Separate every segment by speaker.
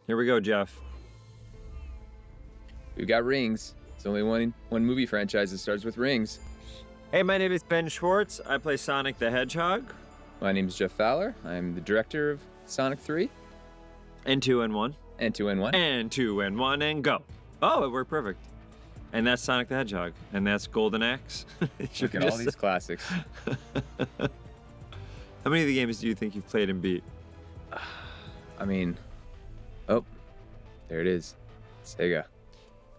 Speaker 1: Here we go, Jeff.
Speaker 2: We've got rings. It's only one movie franchise that starts with rings.
Speaker 1: Hey, my name is Ben Schwartz. I play Sonic the Hedgehog.
Speaker 2: My name is Jeff Fowler. I'm the director of Sonic 3
Speaker 1: And 2 and 1.
Speaker 2: and 2 and 1.
Speaker 1: And 2 and 1 and go. Oh, it worked perfect. And that's Sonic the Hedgehog. And that's Golden Axe.
Speaker 2: Look at all these classics.
Speaker 1: How many of the games do you think you've played and beat?
Speaker 2: I mean, oh, there it is. Sega.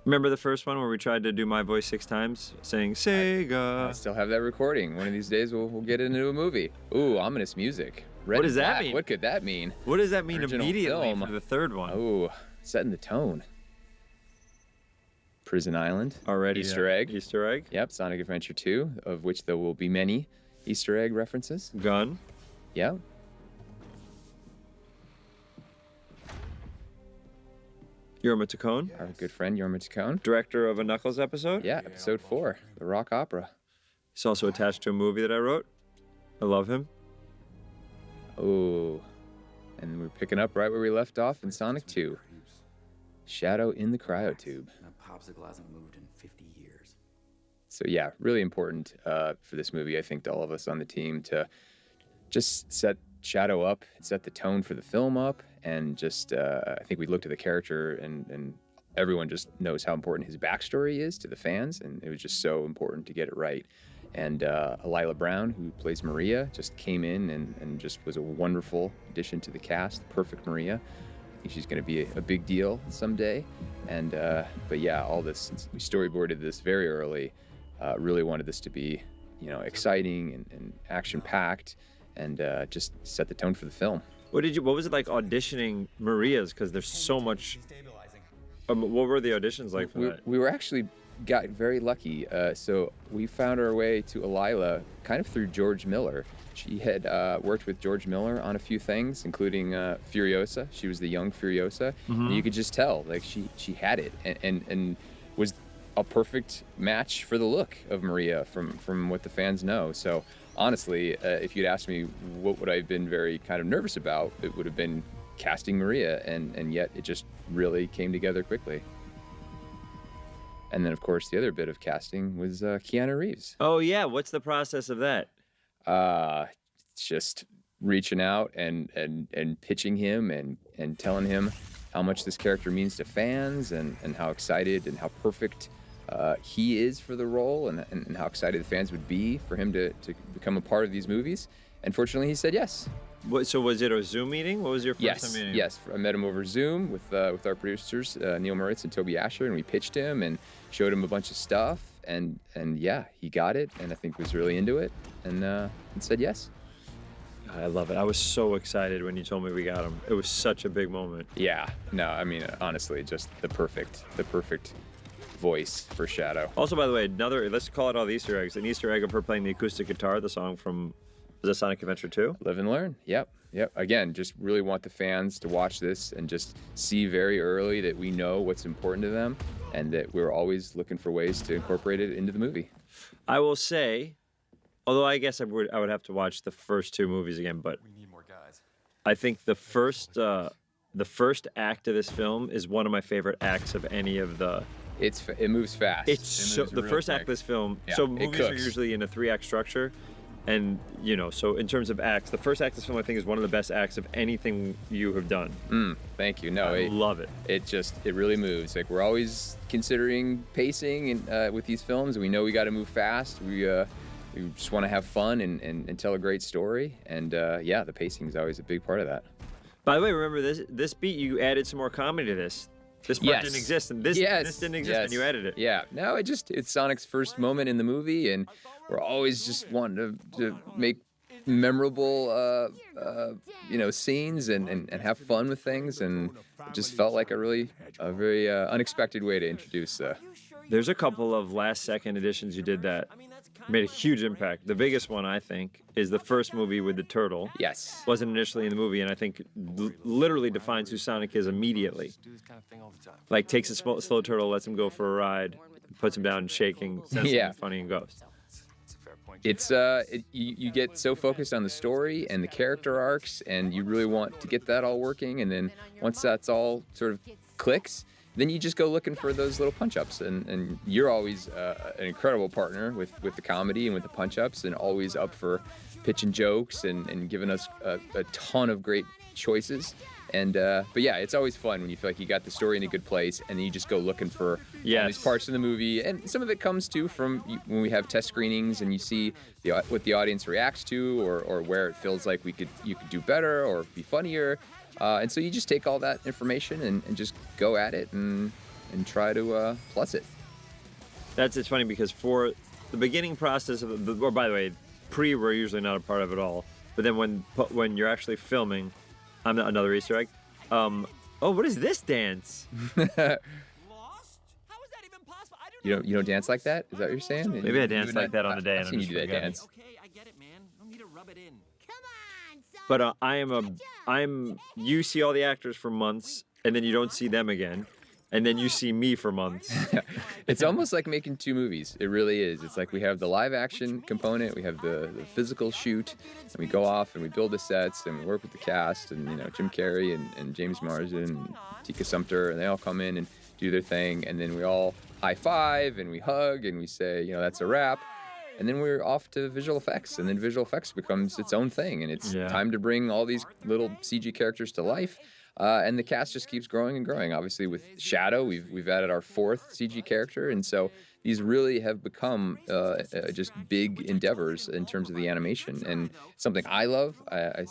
Speaker 1: Remember the first one where we tried to do my voice 6 times, saying
Speaker 2: I
Speaker 1: Sega?
Speaker 2: still have that recording. One of these days we'll get it into a movie. Ooh, ominous music. Red
Speaker 1: What does
Speaker 2: and
Speaker 1: that
Speaker 2: black.
Speaker 1: mean?
Speaker 2: What could that mean?
Speaker 1: What does that mean
Speaker 2: Original
Speaker 1: immediately
Speaker 2: film.
Speaker 1: for the third one?
Speaker 2: Ooh, setting the tone. Prison Island.
Speaker 1: Already
Speaker 2: Easter egg.
Speaker 1: Easter egg.
Speaker 2: Yep, Sonic Adventure 2, of which there will be many Easter egg references.
Speaker 1: Gun.
Speaker 2: Yeah.
Speaker 1: Yorma Tacone.
Speaker 2: Our good friend Yorma Tacone.
Speaker 1: Director of a Knuckles episode.
Speaker 2: Yeah, episode 4, the rock opera.
Speaker 1: He's also attached to a movie that I wrote. I love him.
Speaker 2: Oh, and we're picking up right where we left off in Sonic 2. Shadow in the cryotube.
Speaker 3: That popsicle hasn't moved in 50 years.
Speaker 2: So yeah, really important for this movie, I think, to all of us on the team to just set Shadow up, set the tone for the film up, and just I think we looked at the character and everyone just knows how important his backstory is to the fans, and it was just so important to get it right. And Lila Brown, who plays Maria, just came in and just was a wonderful addition to the cast, perfect Maria. I think she's going to be a big deal someday. And but yeah, all this, since we storyboarded this very early, really wanted this to be, exciting and action-packed, and just set the tone for the film.
Speaker 1: What was it like auditioning Maria's? Because there's so much. What were the auditions like for that?
Speaker 2: We were actually got very lucky. So we found our way to Elila kind of through George Miller. She had worked with George Miller on a few things, including Furiosa. She was the young Furiosa. And you could just tell, like, she had it and was a perfect match for the look of Maria from what the fans know. So honestly, if you'd asked me what would I have been very kind of nervous about, it would have been casting Maria, and yet it just really came together quickly. And then, of course, the other bit of casting was Keanu Reeves.
Speaker 1: Oh yeah, what's the process of that?
Speaker 2: Just reaching out and pitching him and telling him how much this character means to fans, and how excited and how perfect he is for the role, and how excited the fans would be for him to become a part of these movies. And fortunately, he said yes.
Speaker 1: So was it a Zoom meeting? What was your first time meeting?
Speaker 2: Yes. I met him over Zoom with our producers, Neil Moritz and Toby Asher, and we pitched him and showed him a bunch of stuff, and yeah, he got it, and I think was really into it, and said yes.
Speaker 1: I love it. I was so excited when you told me we got him. It was such a big moment.
Speaker 2: Yeah. No, I mean, honestly, just the perfect voice for Shadow.
Speaker 1: Also, by the way, let's call it all the Easter eggs. An Easter egg of her playing the acoustic guitar, the song from, was that Sonic Adventure 2?
Speaker 2: Live and learn. Yep. Again, just really want the fans to watch this and just see very early that we know what's important to them, and that we're always looking for ways to incorporate it into the movie.
Speaker 1: I will say, although I guess I would have to watch the first 2 movies again, but
Speaker 3: We need more guys.
Speaker 1: I think the first act of this film is one of my favorite acts of any of the.
Speaker 2: It moves fast.
Speaker 1: It's so the
Speaker 2: real
Speaker 1: first act
Speaker 2: quick.
Speaker 1: of this film.
Speaker 2: Yeah,
Speaker 1: So
Speaker 2: it
Speaker 1: movies are
Speaker 2: cooks.
Speaker 1: usually in a 3-act structure, and so in terms of acts, the first act of this film I think is one of the best acts of anything you have done.
Speaker 2: Thank you. No,
Speaker 1: I love it.
Speaker 2: It really moves. Like, we're always considering pacing and with these films. We know we got to move fast. We just want to have fun and tell a great story. And yeah, the pacing is always a big part of that.
Speaker 1: By the way, remember this beat, you added some more comedy to this. This part
Speaker 2: Yes.
Speaker 1: didn't exist, and this didn't exist, and you added it.
Speaker 2: Yeah. No, it's Sonic's first moment in the movie, and we're always just wanting to make memorable scenes and have fun with things, and it just felt like a very unexpected way to introduce
Speaker 1: There's a couple of last-second additions you did that made a huge impact. The biggest one, I think, is the first movie with the turtle.
Speaker 2: Yes.
Speaker 1: Wasn't initially in the movie, and I think literally defines who Sonic is immediately. Like, takes a slow turtle, lets him go for a ride, puts him down shaking, says
Speaker 2: Yeah.
Speaker 1: something funny, and goes.
Speaker 2: You get so focused on the story and the character arcs, and you really want to get that all working. And then once that's all sort of clicks, then you just go looking for those little punch ups. And you're always an incredible partner with the comedy and with the punch ups, and always up for pitching jokes and giving us a ton of great choices. And but yeah, it's always fun when you feel like you got the story in a good place, and then you just go looking for all these parts in the movie. And some of it comes too from when we have test screenings and you see what the audience reacts to, or where it feels like you could do better or be funnier. And so you just take all that information and just go at it and try to plus it.
Speaker 1: It's funny because for the beginning process of or by the way, we're usually not a part of it all. But then when you're actually filming, I'm another Easter egg. Oh, what is this dance?
Speaker 4: Lost? How is that even possible? I don't
Speaker 2: You don't dance like that? Is that what you're saying?
Speaker 1: Maybe I danced like that on the day,
Speaker 2: I've
Speaker 1: and
Speaker 2: seen
Speaker 1: I'm
Speaker 2: you
Speaker 1: just
Speaker 2: do that
Speaker 1: forgetting.
Speaker 2: dance.
Speaker 4: Okay, I get it, man. No need to rub it in.
Speaker 1: But you see all the actors for months, and then you don't see them again, and then you see me for months.
Speaker 2: It's almost like making two movies. It really is. It's like we have the live action component, we have the physical shoot, and we go off and we build the sets and we work with the cast, and Jim Carrey and James Marsden and Tika Sumpter, and they all come in and do their thing, and then we all high five and we hug and we say, that's a wrap. And then we're off to visual effects, and then visual effects becomes its own thing, and it's time to bring all these little CG characters to life. And the cast just keeps growing and growing. Obviously, with Shadow, we've added our 4th CG character, and so these really have become just big endeavors in terms of the animation, and something I love. I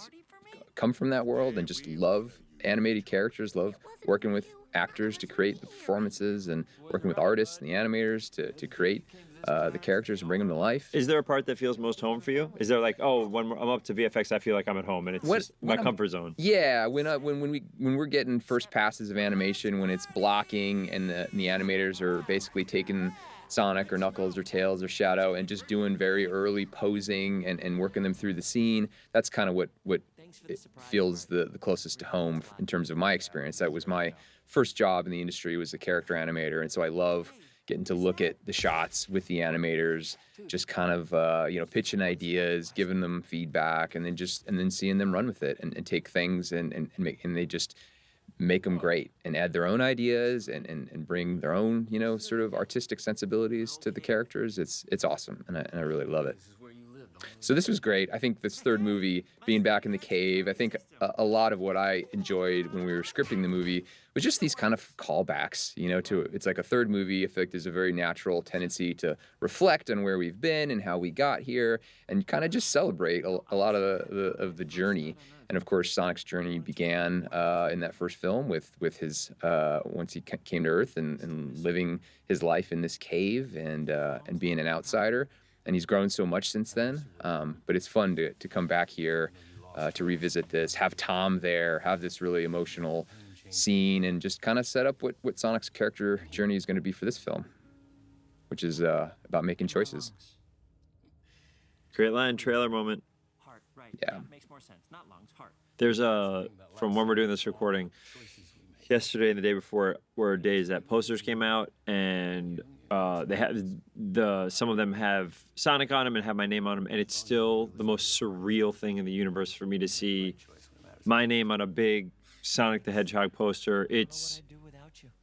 Speaker 2: come from that world and just love animated characters, love working with actors to create the performances, and working with artists and the animators to create the characters and bring them to life.
Speaker 1: Is there a part that feels most home for you? Is there like, when I'm up to VFX, I feel like I'm at home, and it's just my comfort zone?
Speaker 2: Yeah, when we're getting first passes of animation, when it's blocking and the animators are basically taking Sonic or Knuckles or Tails or Shadow and just doing very early posing and working them through the scene, that's kind of what it feels the closest to home in terms of my experience. That was my first job in the industry, was a character animator, and so I love getting to look at the shots with the animators, just kind of pitching ideas, giving them feedback, and then seeing them run with it and take things and they just make them great and add their own ideas and bring their own sort of artistic sensibilities to the characters. It's awesome, and I really love it. So this was great. I think this third movie, being back in the cave, I think a lot of what I enjoyed when we were scripting the movie was just these kind of callbacks, to it. It's like a third movie. I feel like there's a very natural tendency to reflect on where we've been and how we got here, and kind of just celebrate a lot of the journey. And of course, Sonic's journey began in that first film with his once he came to Earth and living his life in this cave and being an outsider. And he's grown so much since then. But it's fun to come back here to revisit this, have Tom there, have this really emotional scene, and just kind of set up what Sonic's character journey is going to be for this film, which is about making choices.
Speaker 1: Great line, trailer moment.
Speaker 4: Heart, right.
Speaker 2: Yeah.
Speaker 4: Makes more sense. Not lungs, heart.
Speaker 1: There's from when we're doing this recording, yesterday and the day before were days that posters came out, and they have some of them have Sonic on them and have my name on them, and it's still the most surreal thing in the universe for me to see my name on a big Sonic the Hedgehog poster. It's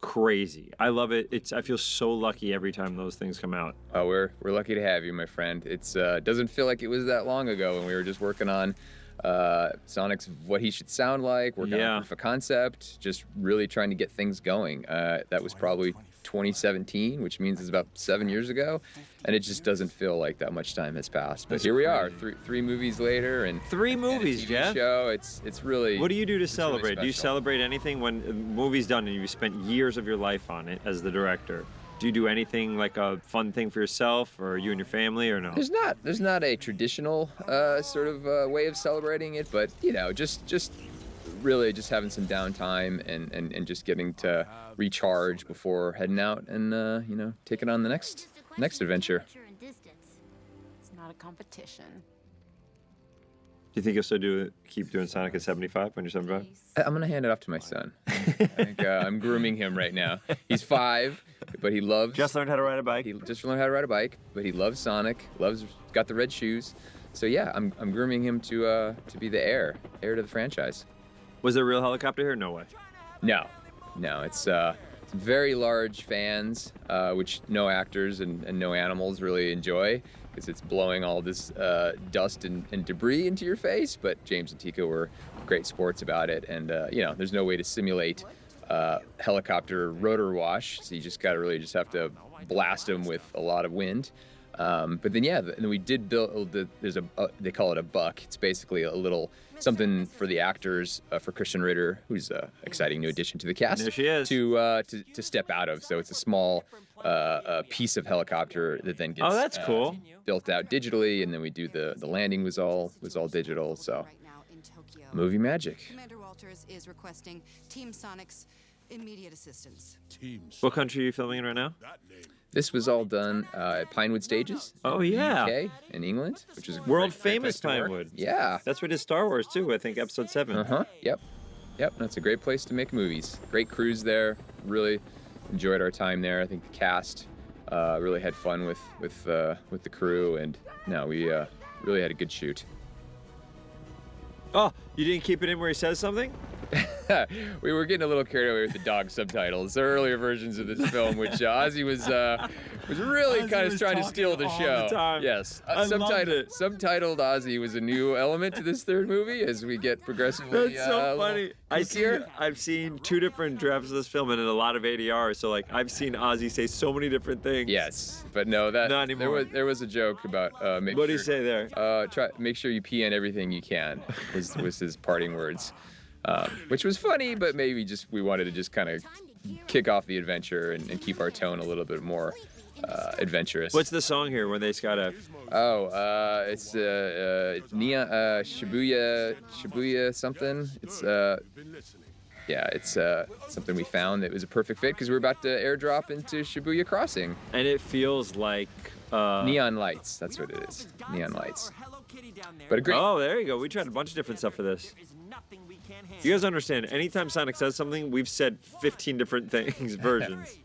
Speaker 1: crazy. I love it. I feel so lucky every time those things come out.
Speaker 2: Oh, we're lucky to have you, my friend. It's doesn't feel like it was that long ago when we were just working on Sonic's what he should sound like, working on proof of concept, just really trying to get things going. That was probably 2017, which means it's about 7 years ago, and it just doesn't feel like that much time has passed. But here we are, three movies later, and
Speaker 1: 3 movies,
Speaker 2: and a TV
Speaker 1: Jeff.
Speaker 2: show. It's really.
Speaker 1: What do you do to
Speaker 2: it's really
Speaker 1: celebrate? Do you
Speaker 2: special.
Speaker 1: celebrate anything when a movie's done and you've spent years of your life on it as the director? Do you do anything like a fun thing for yourself or you and your family, or no?
Speaker 2: There's not a traditional sort of way of celebrating it, but just really just having some downtime and just getting to recharge before heading out and taking on the next adventure.
Speaker 5: It's not a competition.
Speaker 1: you think you'll still keep doing Sonic at 75 when you're 75?
Speaker 2: I'm gonna hand it off to my son. I think I'm grooming him right now. He's 5, but he loves.
Speaker 1: Just learned how to ride a bike.
Speaker 2: He just learned how to ride a bike, but he loves Sonic. Got the red shoes. So yeah, I'm grooming him to be the heir to the franchise.
Speaker 1: Was there a real helicopter here? No way.
Speaker 2: No, it's very large fans, which no actors and no animals really enjoy, because it's blowing all this dust and debris into your face. But James and Tika were great sports about it, and there's no way to simulate helicopter rotor wash, so you just have to blast them with a lot of wind. But then then we did build there's they call it a buck. It's basically a little something for the actors, for Christian Ritter, who's an exciting new addition to the cast.
Speaker 1: There she is.
Speaker 2: To step out of. So it's a small piece of helicopter that then gets
Speaker 1: that's cool.
Speaker 2: Built out digitally, and then we do the landing was all digital. So
Speaker 5: Right now in Tokyo.
Speaker 2: movie magic.
Speaker 5: Commander Walters is requesting Team Sonic's immediate assistance.
Speaker 1: What country are you filming in right now?
Speaker 2: This was all done at Pinewood Stages.
Speaker 1: Oh,
Speaker 2: in the
Speaker 1: yeah.
Speaker 2: UK in England, which is a
Speaker 1: World
Speaker 2: great
Speaker 1: famous
Speaker 2: place to work.
Speaker 1: Pinewood.
Speaker 2: Yeah.
Speaker 1: That's what did Star Wars too. I think episode 7.
Speaker 2: Yep. That's a great place to make movies. Great crews there. Really enjoyed our time there. I think the cast really had fun with the crew, and we really had a good shoot.
Speaker 1: Oh, you didn't keep it in where he says something?
Speaker 2: We were getting a little carried away with the dog subtitles. There are earlier versions of this film, which Ozzy was really
Speaker 1: Ozzy
Speaker 2: kind of
Speaker 1: was
Speaker 2: trying to
Speaker 1: talking
Speaker 2: steal the
Speaker 1: all
Speaker 2: show.
Speaker 1: the time.
Speaker 2: Yes,
Speaker 1: I loved it.
Speaker 2: subtitled Ozzy was a new element to this third movie as we get progressively.
Speaker 1: That's so funny.
Speaker 2: kookier.
Speaker 1: I've seen 2 different drafts of this film and a lot of ADR. So like I've seen Ozzy say so many different things.
Speaker 2: Yes, but no, that
Speaker 1: Not anymore.
Speaker 2: there was a joke about
Speaker 1: What did he say there?
Speaker 2: make sure you pee on everything you can was his parting words, which was funny, but maybe we wanted to just kind of kick off the adventure and keep our tone a little bit more adventurous.
Speaker 1: What's the song here when they skydive?
Speaker 2: It's Shibuya something. It's something we found that was a perfect fit because we're about to airdrop into Shibuya Crossing.
Speaker 1: And it feels like
Speaker 2: Neon lights, that's what it is. Neon lights. But a great.
Speaker 1: Oh, there you go. We tried a bunch of different stuff for this. You guys understand, anytime Sonic says something, we've said 15 different things, versions.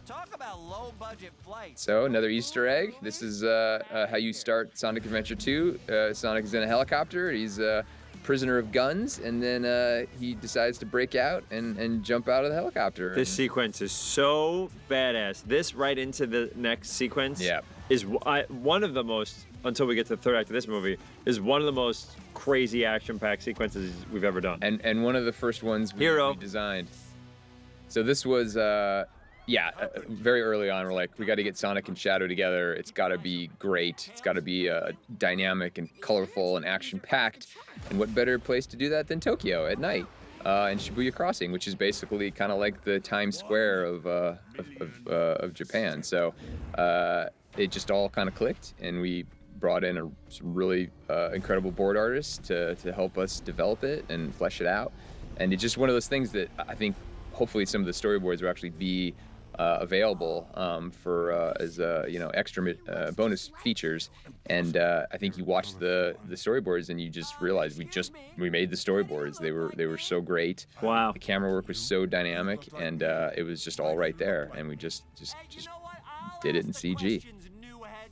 Speaker 4: Talk about low budget flights.
Speaker 2: So another Easter egg. This is how you start Sonic Adventure 2. Sonic is in a helicopter. He's a prisoner of guns, and then he decides to break out and jump out of the helicopter.
Speaker 1: This sequence is so badass. This right into the next sequence is one of the most, until we get to the third act of this movie, is one of the most crazy action-packed sequences we've ever done.
Speaker 2: And one of the first ones we designed. So this was very early on. We're like, we got to get Sonic and Shadow together. It's got to be great. It's got to be dynamic and colorful and action-packed. And what better place to do that than Tokyo at night? And Shibuya Crossing, which is basically kind of like the Times Square of Japan. So it just all kind of clicked, and we brought in some really incredible board artists to help us develop it and flesh it out. And it's just one of those things that I think hopefully some of the storyboards will actually be available for as extra bonus features. And I think you watch the storyboards and you just realize we made the storyboards. They were so great.
Speaker 1: Wow.
Speaker 2: The camera work was so dynamic, and it was just all right there. And we just did it in CG.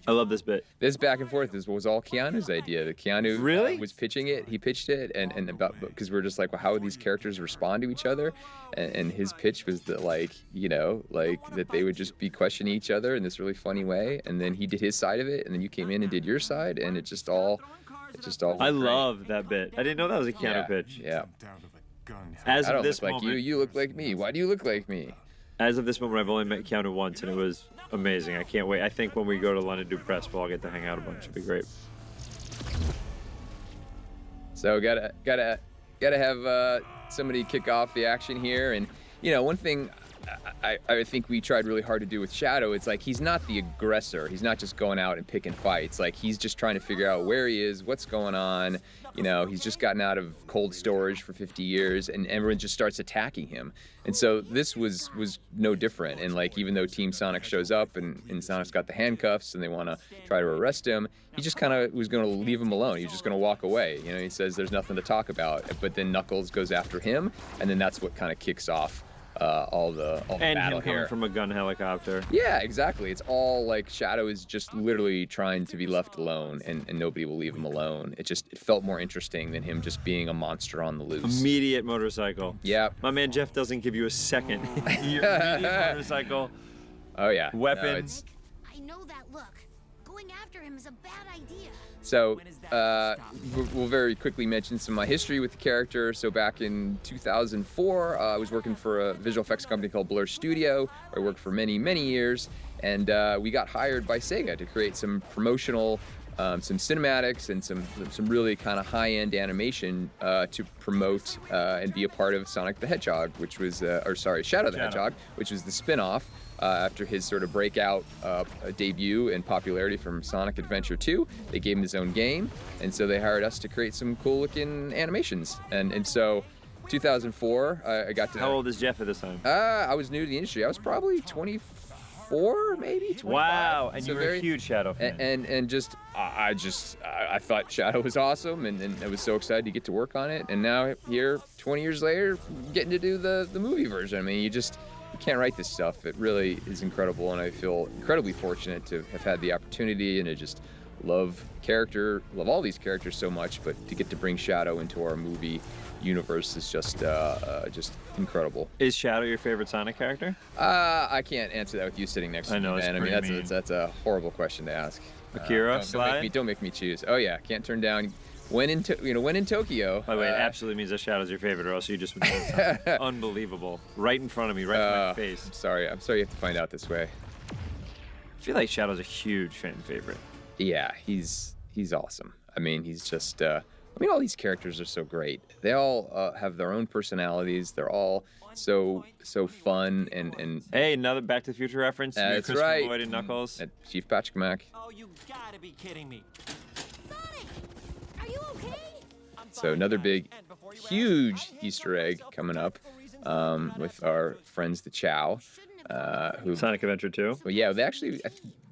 Speaker 1: I love this bit.
Speaker 2: This back and forth was all Keanu's idea. The Keanu
Speaker 1: Really?
Speaker 2: Was pitching it. He pitched it, and about because we're just like, well, how would these characters respond to each other? And his pitch was that like that they would just be questioning each other in this really funny way. And then he did his side of it, and then you came in and did your side, and it just all.
Speaker 1: I love that bit. I didn't know that was a Keanu pitch.
Speaker 2: Yeah.
Speaker 1: As
Speaker 2: I
Speaker 1: of
Speaker 2: don't
Speaker 1: this
Speaker 2: look like
Speaker 1: moment,
Speaker 2: you. You look like me. Why do you look like me?
Speaker 1: As of this moment, I've only met Keanu once, and it was amazing. I can't wait. I think when we go to London do press, we'll all get to hang out a bunch. It'll be great.
Speaker 2: So gotta have somebody kick off the action here. And one thing I think we tried really hard to do with Shadow. It's like he's not the aggressor. He's not just going out and picking fights. Like he's just trying to figure out where he is, what's going on. You know, he's just gotten out of cold storage for 50 years, and everyone just starts attacking him. And so this was no different. And like even though Team Sonic shows up and Sonic's got the handcuffs and they want to try to arrest him, he just kind of was going to leave him alone. He was just going to walk away. You know, he says there's nothing to talk about. But then Knuckles goes after him, and then that's what kind of kicks off all the
Speaker 1: And
Speaker 2: battle
Speaker 1: him coming
Speaker 2: here.
Speaker 1: from a gun helicopter.
Speaker 2: Yeah, exactly. It's all like Shadow is just literally trying to be left alone, and nobody will leave him alone. It felt more interesting than him just being a monster on the loose.
Speaker 1: Immediate motorcycle.
Speaker 2: Yeah.
Speaker 1: My man Jeff doesn't give you a second. Your immediate motorcycle.
Speaker 2: Oh yeah.
Speaker 1: Weapon.
Speaker 2: No, it's-
Speaker 6: I know that look. Going after him is a bad idea.
Speaker 2: So we'll very quickly mention some of my history with the character. So back in 2004, I was working for a visual effects company called Blur Studio, where I worked for many, many years. And we got hired by Sega to create some promotional, some cinematics and some really kind of high-end animation to promote and be a part of Sonic the Hedgehog, which was, Shadow the Hedgehog, which was the spin-off. After his sort of breakout debut and popularity from Sonic Adventure 2, they gave him his own game, and so they hired us to create some cool-looking animations. And so, 2004, I got to.
Speaker 1: How old is Jeff at this time?
Speaker 2: I was new to the industry. I was probably 24, maybe 25.
Speaker 1: Wow, and
Speaker 2: So
Speaker 1: you were a huge Shadow fan.
Speaker 2: and I thought Shadow was awesome, and I was so excited to get to work on it. And now here, 20 years later, getting to do the movie version. I mean, you can't write this stuff. It really is incredible, and I feel incredibly fortunate to have had the opportunity and to just love all these characters so much, but to get to bring Shadow into our movie universe is just incredible.
Speaker 1: Is Shadow your favorite Sonic character?
Speaker 2: I can't answer that with you sitting next to
Speaker 1: I know,
Speaker 2: me,
Speaker 1: it's
Speaker 2: man. I mean,
Speaker 1: pretty mean.
Speaker 2: that's a horrible question to ask.
Speaker 1: Akira,
Speaker 2: Don't make me choose. Oh yeah, can't turn down. When in Tokyo.
Speaker 1: By the way, it absolutely means that Shadow's your favorite, or else you just would know. Unbelievable. Right in front of me, right in my face.
Speaker 2: I'm sorry you have to find out this way.
Speaker 1: I feel like Shadow's a huge fan favorite.
Speaker 2: Yeah, he's awesome. I mean, he's just. All these characters are so great. They all have their own personalities. They're all so fun and.
Speaker 1: Hey, another Back to the Future reference.
Speaker 2: That's
Speaker 1: Christopher
Speaker 2: right.
Speaker 1: Lloyd and Knuckles.
Speaker 2: Chief Patrick Mac.
Speaker 4: Oh, you gotta be kidding me.
Speaker 6: Sonic, are you okay?
Speaker 2: So another big, huge Easter egg coming up with our friends the Chow, who.
Speaker 1: Sonic Adventure 2.
Speaker 2: Well, yeah, they actually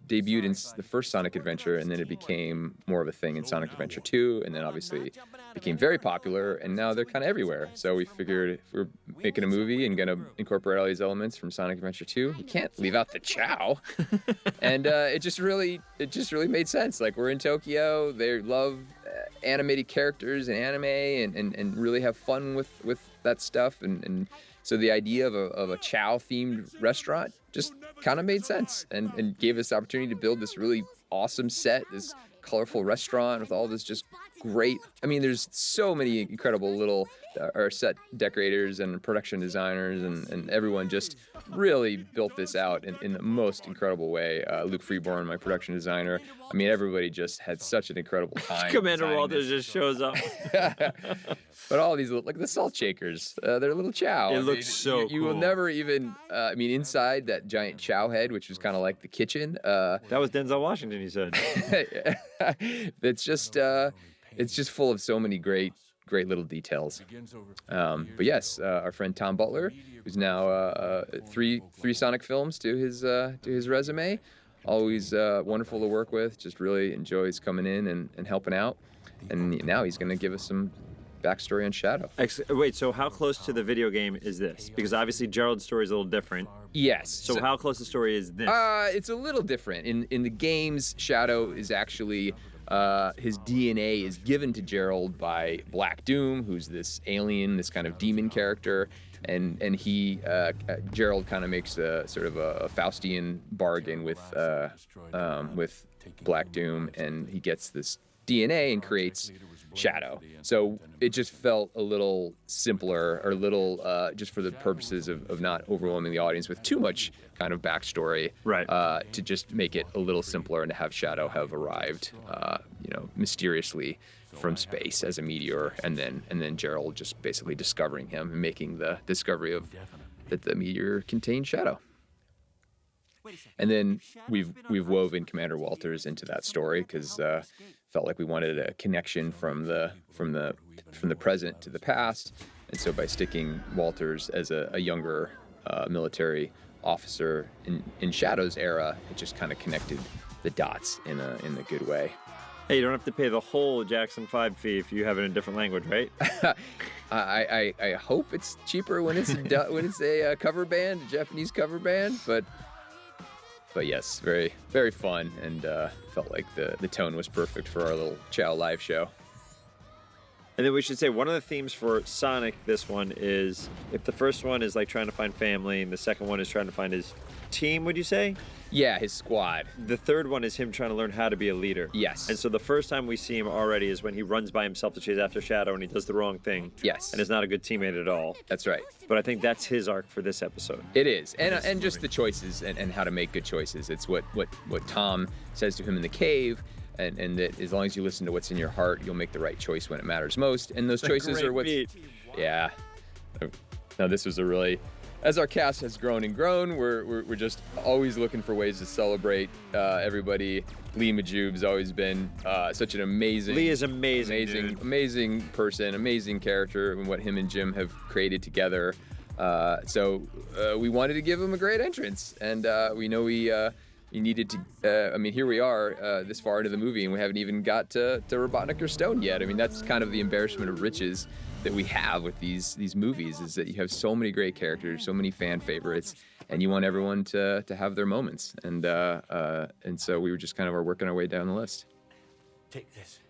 Speaker 2: debuted in the first Sonic Adventure, and then it became more of a thing in Sonic Adventure 2, and then obviously became very popular, and now they're kind of everywhere. So we figured if we're making a movie and gonna incorporate all these elements from Sonic Adventure 2, you can't leave out the Chow. And it just really made sense. Like, we're in Tokyo, they love animated characters and anime, and really have fun with that stuff, and so the idea of a Chow-themed restaurant just kind of made sense and gave us the opportunity to build this really awesome set, this colorful restaurant with all this just great. I mean, there's so many incredible little our set decorators and production designers and everyone just really built this out in the most incredible way. Luke Freeborn, my production designer. I mean, everybody just had such an incredible time.
Speaker 1: Commander
Speaker 2: designing
Speaker 1: Walters
Speaker 2: this.
Speaker 1: just shows up.
Speaker 2: But all these little, like the salt shakers, they're little Chow.
Speaker 1: It
Speaker 2: I
Speaker 1: looks
Speaker 2: mean,
Speaker 1: so
Speaker 2: you will
Speaker 1: cool.
Speaker 2: never even. Inside that giant Chow head, which was kind of like the kitchen.
Speaker 1: That was Denzel Washington, he said.
Speaker 2: it's just full of so many great little details. But yes, our friend Tom Butler, who's now three Sonic films to his resume, always wonderful to work with. Just really enjoys coming in and helping out. And now he's going to give us some backstory on Shadow.
Speaker 1: Wait, so how close to the video game is this? Because obviously Gerald's story is a little different.
Speaker 2: Yes.
Speaker 1: So how close the story is this?
Speaker 2: It's a little different. In the games, Shadow is actually his DNA is given to Gerald by Black Doom, who's this alien, this kind of demon character, and he Gerald kind of makes a sort of a Faustian bargain with Black Doom, and he gets this DNA and creates Shadow. So it just felt a little simpler, or a little just for the purposes of not overwhelming the audience with too much kind of backstory.
Speaker 1: Right.
Speaker 2: To just make it a little simpler and to have Shadow have arrived, mysteriously from space as a meteor, and then Gerald just basically discovering him and making the discovery of that the meteor contained Shadow.
Speaker 4: Wait a second.
Speaker 2: And then
Speaker 4: Shadow's
Speaker 2: we've
Speaker 4: been on
Speaker 2: we've
Speaker 4: Earth
Speaker 2: woven
Speaker 4: since
Speaker 2: Commander
Speaker 4: the
Speaker 2: Walters into that
Speaker 4: Someone
Speaker 2: story
Speaker 4: had to
Speaker 2: because
Speaker 4: help him escape.
Speaker 2: felt like we wanted a connection from the present to the past, and so by sticking Walters as a younger military officer in Shadow's era, it just kind of connected the dots in a good way.
Speaker 1: Hey, you don't have to pay the whole Jackson 5 fee if you have it in a different language, right?
Speaker 2: I hope it's cheaper when it's when it's a cover band, a Japanese cover band, but yes, very very fun, and felt like the tone was perfect for our little Chow live show.
Speaker 1: And then we should say one of the themes for Sonic, this one is, if the first one is like trying to find family and the second one is trying to find his team, would you say?
Speaker 2: Yeah, his squad.
Speaker 1: The third one is him trying to learn how to be a leader.
Speaker 2: Yes.
Speaker 1: And so the first time we see him already is when he runs by himself to chase after Shadow and he does the wrong thing.
Speaker 2: Yes.
Speaker 1: And is not a good teammate at all.
Speaker 2: That's right.
Speaker 1: But I think that's his arc for this episode.
Speaker 2: It is, and just the choices and how to make good choices. It's what Tom says to him in the cave, and that as long as you listen to what's in your heart, you'll make the right choice when it matters most. And those choices
Speaker 1: Great
Speaker 2: are what's
Speaker 1: beat.
Speaker 2: yeah. Now this was a really, as our cast has grown and grown, we're just always looking for ways to celebrate everybody. Lee Majoob's always been such an amazing.
Speaker 1: Lee is amazing, dude.
Speaker 2: amazing person, amazing character, and what him and Jim have created together. So we wanted to give him a great entrance, and we know we needed to. I mean, here we are this far into the movie, and we haven't even got to Robotnik or Stone yet. I mean, that's kind of the embarrassment of riches that we have with these movies, is that you have so many great characters, so many fan favorites, and you want everyone to have their moments. And so we were just kind of working our way down the list.
Speaker 7: Take this.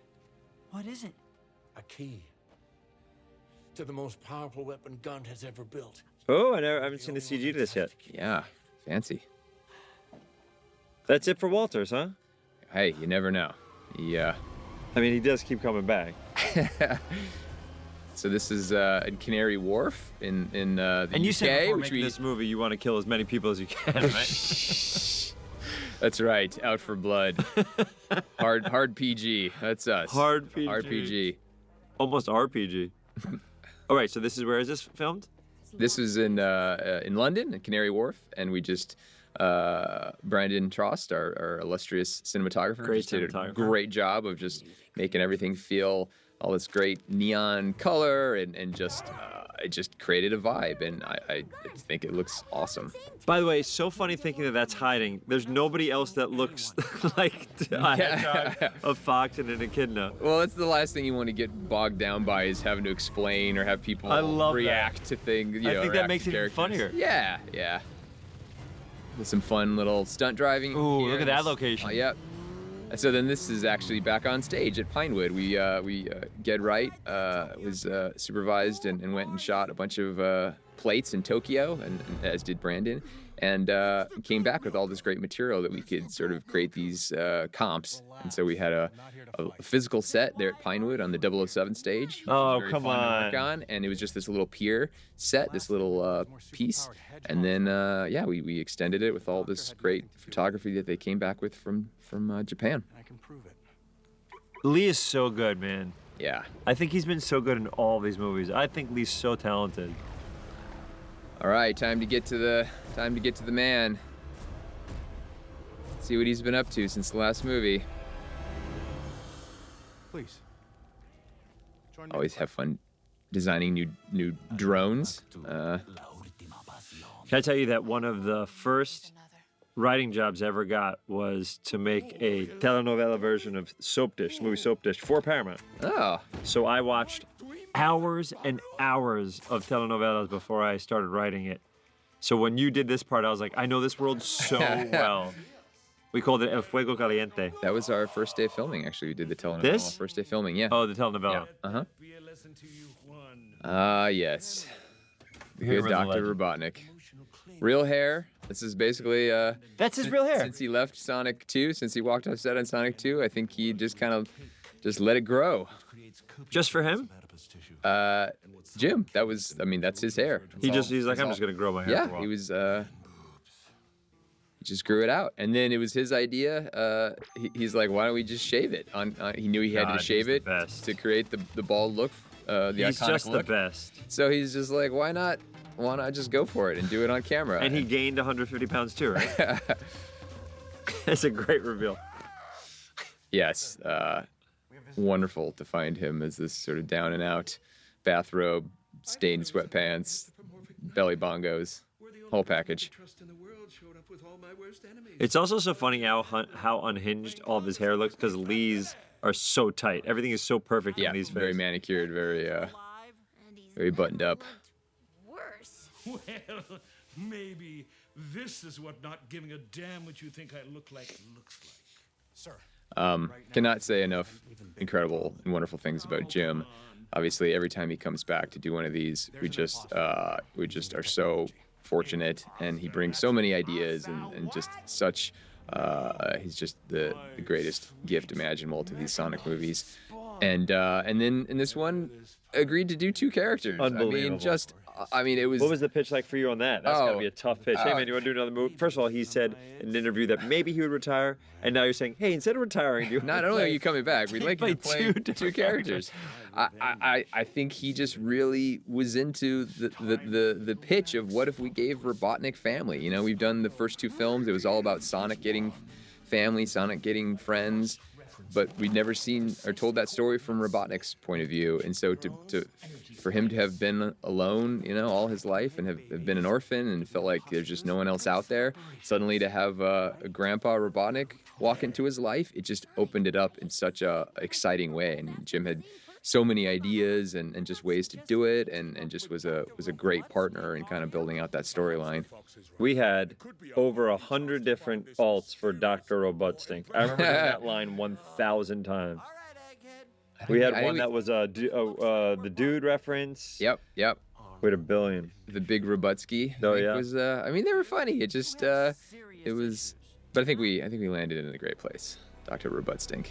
Speaker 4: What is it?
Speaker 7: A key to the most powerful weapon Gund has ever built.
Speaker 1: Oh, I haven't seen the CG to this yet.
Speaker 2: Yeah, fancy.
Speaker 1: That's it for Walters, huh?
Speaker 2: Hey, you never know. Yeah.
Speaker 1: I mean, he does keep coming back.
Speaker 2: So this is in Canary Wharf in the
Speaker 1: And you
Speaker 2: UK,
Speaker 1: said before
Speaker 2: which
Speaker 1: making
Speaker 2: we.
Speaker 1: this movie, you want to kill as many people as you can, right?
Speaker 2: That's right. Out for blood. hard PG. That's us.
Speaker 1: Hard PG.
Speaker 2: RPG.
Speaker 1: Almost RPG. All right, so this is where is this filmed?
Speaker 2: This is in London, at Canary Wharf, and we just Brandon Trost, our illustrious cinematographer,
Speaker 1: Great
Speaker 2: just did a
Speaker 1: cinematographer.
Speaker 2: great job of just making everything feel all this great neon color and just it just created a vibe, and I think it looks awesome.
Speaker 1: By the way, it's so funny thinking that that's hiding. There's nobody else that looks like a hedgehog, a fox, and an echidna.
Speaker 2: Well, that's the last thing you want to get bogged down by, is having to explain or have people
Speaker 1: I love
Speaker 2: react to things.
Speaker 1: I think that makes it even funnier.
Speaker 2: Yeah, yeah. With some fun little stunt driving.
Speaker 1: Ooh,
Speaker 2: here
Speaker 1: look at
Speaker 2: in
Speaker 1: that
Speaker 2: this-
Speaker 1: location.
Speaker 2: Yep. So then this is actually back on stage at Pinewood. We Get Right was supervised and went and shot a bunch of plates in Tokyo, and as did Brandon, and came back with all this great material that we could sort of create these comps. And so we had a physical set there at Pinewood on the 007 stage. which
Speaker 1: Oh,
Speaker 2: was very
Speaker 1: come
Speaker 2: fun to work
Speaker 1: on.
Speaker 2: on. And it was just this little pier set, this little piece. And then, we extended it with all this great photography that they came back with from Japan.
Speaker 7: I can prove it.
Speaker 1: Lee is so good, man.
Speaker 2: Yeah.
Speaker 1: I think he's been so good in all these movies. I think Lee's so talented.
Speaker 2: All right, time to get to the man. See what he's been up to since the last movie.
Speaker 7: Please. Join me.
Speaker 2: Always have fun designing new drones.
Speaker 1: Can I tell you that one of the first writing jobs I ever got was to make a telenovela version of Soap Dish, the movie Soap Dish, for Paramount.
Speaker 2: Oh,
Speaker 1: So I watched hours and hours of telenovelas before I started writing it. So when you did this part, I was like, I know this world so well. We called it El Fuego Caliente.
Speaker 2: that was our first day of filming. Actually, we did the telenovela.
Speaker 1: This?
Speaker 2: First day of filming, yeah.
Speaker 1: Oh, the telenovela.
Speaker 2: Uh-huh. Ah, yes. The
Speaker 1: Here
Speaker 2: good
Speaker 1: was the
Speaker 2: Dr. Robotnik. Real hair. This is basically
Speaker 1: That's his real hair.
Speaker 2: since he left Sonic 2, since he walked off set on Sonic 2, I think he just kind of just let it grow.
Speaker 1: Just for him?
Speaker 2: Jim, that's his hair. That's
Speaker 1: He's like,
Speaker 2: that's
Speaker 1: I'm
Speaker 2: all.
Speaker 1: just gonna grow my hair.
Speaker 2: Yeah,
Speaker 1: for a while.
Speaker 2: he was. He just grew it out, and then it was his idea. He's like, why don't we just shave it? He knew he had
Speaker 1: God,
Speaker 2: to shave
Speaker 1: he's
Speaker 2: it
Speaker 1: the best.
Speaker 2: to create the bald look, the
Speaker 1: He's
Speaker 2: iconic
Speaker 1: just
Speaker 2: look.
Speaker 1: the best.
Speaker 2: So he's just like, why not why not just go for it and do it on camera?
Speaker 1: And he gained 150 pounds too, right? That's a great reveal.
Speaker 2: Yes, wonderful to find him as this sort of down and out bathrobe, stained sweatpants, belly bongos, whole package.
Speaker 1: It's also so funny how unhinged all of his hair looks because Lee's are so tight. Everything is so perfect
Speaker 2: Yeah,
Speaker 1: in Lee's face.
Speaker 2: very manicured, very
Speaker 6: And he's
Speaker 2: very buttoned up.
Speaker 6: worse.
Speaker 8: Well, maybe this is what not giving a damn what you think I look like looks like. Sir.
Speaker 2: Cannot say enough incredible and wonderful things about Jim. Obviously, every time he comes back to do one of these, we just are so fortunate, and he brings so many ideas and just such. He's just the greatest gift imaginable to these Sonic movies, and then in this one, agreed to do 2 characters.
Speaker 1: Unbelievable.
Speaker 2: It was.
Speaker 1: What was the pitch like for you on that? That's gotta
Speaker 2: Oh,
Speaker 1: be a tough pitch. Hey man, you want to do another movie? First of all, he said in an interview that maybe he would retire, and now you're saying, hey, instead of retiring, do you
Speaker 2: Not only are you coming back, we'd like you to
Speaker 1: play
Speaker 2: play
Speaker 1: two
Speaker 2: two characters. I think he just really was into the pitch of what if we gave Robotnik family. You know, we've done the first 2 films. It was all about Sonic getting family, Sonic getting friends, but we'd never seen or told that story from Robotnik's point of view. And so for him to have been alone, you know, all his life and have been an orphan and felt like there's just no one else out there, suddenly to have a Grandpa Robotnik walk into his life, it just opened it up in such a exciting way. And Jim had so many ideas and just ways to do it, and just was a great partner in kind of building out that storyline.
Speaker 1: We had over 100 different alts for Dr. Robotstink. I remember hearing that line 1,000 times. We had one that was the dude reference.
Speaker 2: Yep.
Speaker 1: We had a billion.
Speaker 2: The Big Robutsky.
Speaker 1: Oh,
Speaker 2: I think
Speaker 1: yeah.
Speaker 2: Was they were funny. It just it was, but I think we landed in a great place. Dr. Robotstink.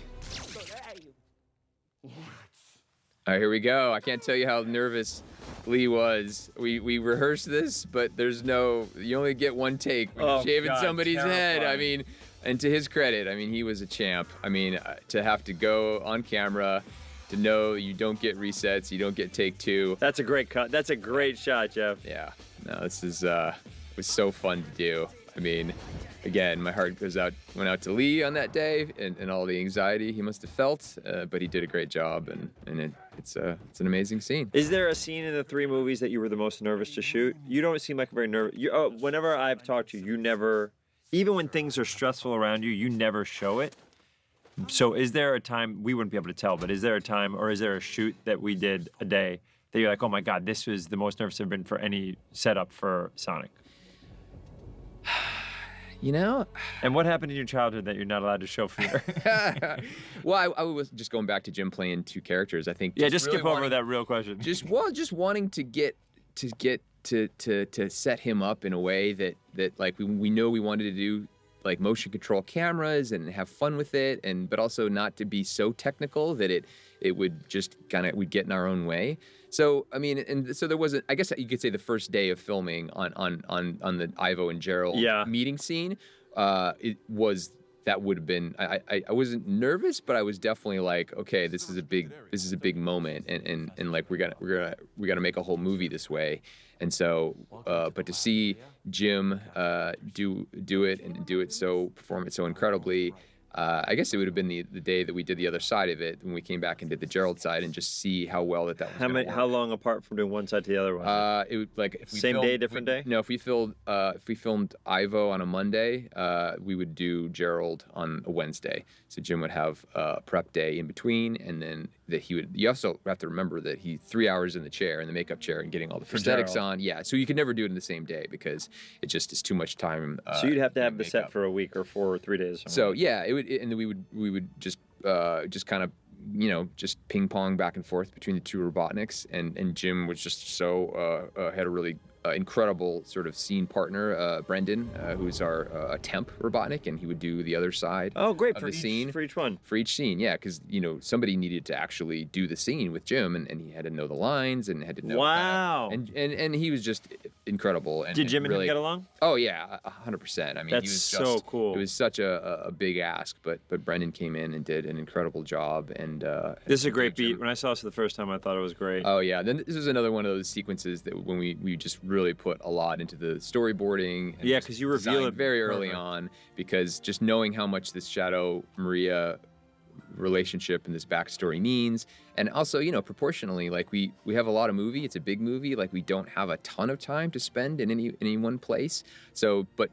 Speaker 2: All right, here we go. I can't tell you how nervous Lee was. We rehearsed this, but you only get one take when you're shaving
Speaker 1: God,
Speaker 2: somebody's head.
Speaker 1: terrifying.
Speaker 2: And to his credit, he was a champ. To have to go on camera, to know you don't get resets, you don't get take 2.
Speaker 1: That's a great cut. That's a great shot, Jeff.
Speaker 2: Yeah, no, this is it was so fun to do. Again, my heart went out to Lee on that day, and all the anxiety he must have felt. But he did a great job, and it's an amazing scene.
Speaker 1: Is there a scene in the 3 movies that you were the most nervous to shoot? You don't seem like very nervous. Whenever I've talked to you, you never, even when things are stressful around you, you never show it. So is there a time, we wouldn't be able to tell, but is there a time or is there a shoot that we did a day that you're like, oh my God, this was the most nervous I've been for any setup for Sonic? And what happened in your childhood that you're not allowed to show for your...
Speaker 2: Well, I was just going back to Jim playing 2 characters. I think.
Speaker 1: Yeah, just
Speaker 2: really
Speaker 1: skip over
Speaker 2: wanting-
Speaker 1: that real question.
Speaker 2: Just wanting to set him up in a way that like we know we wanted to do, like motion control cameras and have fun with it, but also not to be so technical that it would just we'd get in our own way. So so there wasn't, I guess you could say, the first day of filming on the Ivo and Gerald meeting scene. That would have been, I wasn't nervous, but I was definitely like, okay, this is a big moment, and like we gotta make a whole movie this way. And so, but to see Jim do it and perform it so incredibly, I guess it would have been the day that we did the other side of it, when we came back and did the Gerald side, and just see how well that was.
Speaker 1: How long apart from doing one side to the other one?
Speaker 2: It would, like, if we
Speaker 1: Same
Speaker 2: filmed,
Speaker 1: day, different day?
Speaker 2: No, if we filmed Ivo on a Monday, we would do Gerald on a Wednesday. So Jim would have a prep day in between, and then you also have to remember that 3 hours in the chair, in the makeup chair, and getting all the prosthetics on. Yeah, so you could never do it in the same day because it just is too much time.
Speaker 1: So you'd have to have the
Speaker 2: makeup.
Speaker 1: set for a week or 4 or 3 days. Or something.
Speaker 2: So yeah, and then we would just kind of, just ping pong back and forth between the 2 Robotniks, and Jim was just had a really incredible sort of scene partner, Brendan, who's our temp Robotnik, and he would do the other side.
Speaker 1: Oh, great,
Speaker 2: of
Speaker 1: for
Speaker 2: the scene
Speaker 1: for each one.
Speaker 2: For each scene, yeah, because somebody needed to actually do the scene with Jim, and he had to know the lines and had to know.
Speaker 1: Wow.
Speaker 2: And he was just incredible. And
Speaker 1: Did Jim and
Speaker 2: really,
Speaker 1: him get along?
Speaker 2: Oh yeah, 100%. I mean,
Speaker 1: That's
Speaker 2: he was
Speaker 1: so
Speaker 2: just,
Speaker 1: cool.
Speaker 2: It was such a big ask, but Brendan came in and did an incredible job. And
Speaker 1: This is a
Speaker 2: and
Speaker 1: great
Speaker 2: Jim-
Speaker 1: beat. When I saw this the first time, I thought it was great.
Speaker 2: Oh yeah, then this was another one of those sequences that when we just really put a lot into the storyboarding. And
Speaker 1: Yeah,
Speaker 2: just
Speaker 1: 'cause you reveal
Speaker 2: design
Speaker 1: it
Speaker 2: very early
Speaker 1: perfect.
Speaker 2: on, because just knowing how much this Shadow Maria relationship and this backstory means, and also proportionally, like we have a lot of movie. It's a big movie. Like we don't have a ton of time to spend in any one place. So, but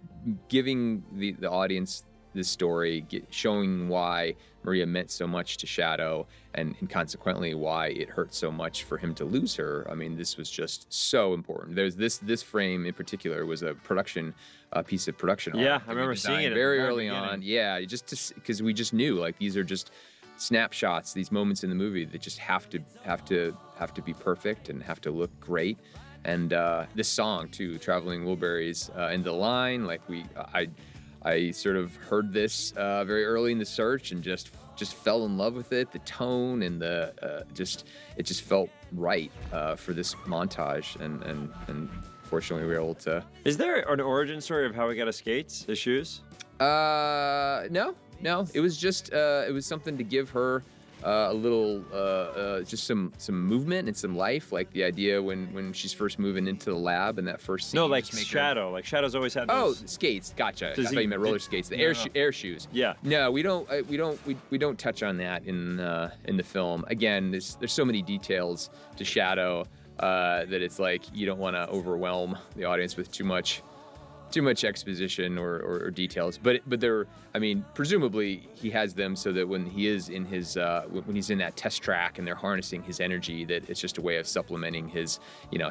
Speaker 2: giving the audience this story, showing why Maria meant so much to Shadow, and consequently why it hurt so much for him to lose her. I mean, this was just so important. There's this frame in particular was a piece of production art
Speaker 1: Yeah,
Speaker 2: that
Speaker 1: I
Speaker 2: we
Speaker 1: remember seeing
Speaker 2: designed
Speaker 1: it at the
Speaker 2: very
Speaker 1: very
Speaker 2: early
Speaker 1: beginning.
Speaker 2: on. Yeah, just because we just knew like these are just snapshots, these moments in the movie that just have to be perfect and have to look great. And this song too, "Traveling Wilburys," and the line, like I sort of heard this very early in the search and just fell in love with it. The tone and it just felt right for this montage, and fortunately we were able to.
Speaker 1: Is there an origin story of how he got his skates, his shoes?
Speaker 2: No. It was just it was something to give her a little just some movement and some life. Like the idea when she's first moving into the lab in that first scene.
Speaker 1: No, like
Speaker 2: just make her-
Speaker 1: Shadow. Like Shadow's always had
Speaker 2: Oh,
Speaker 1: those.
Speaker 2: skates. Gotcha. I
Speaker 1: Does
Speaker 2: thought
Speaker 1: he-
Speaker 2: you meant roller
Speaker 1: did-
Speaker 2: skates. The
Speaker 1: no, no.
Speaker 2: air shoes.
Speaker 1: Yeah.
Speaker 2: No, we don't touch on that in the film. Again, there's so many details to Shadow that it's like you don't want to overwhelm the audience with too much exposition or details. But there, I mean, presumably he has them so that when he is in his when he's in that test track and they're harnessing his energy, that it's just a way of supplementing his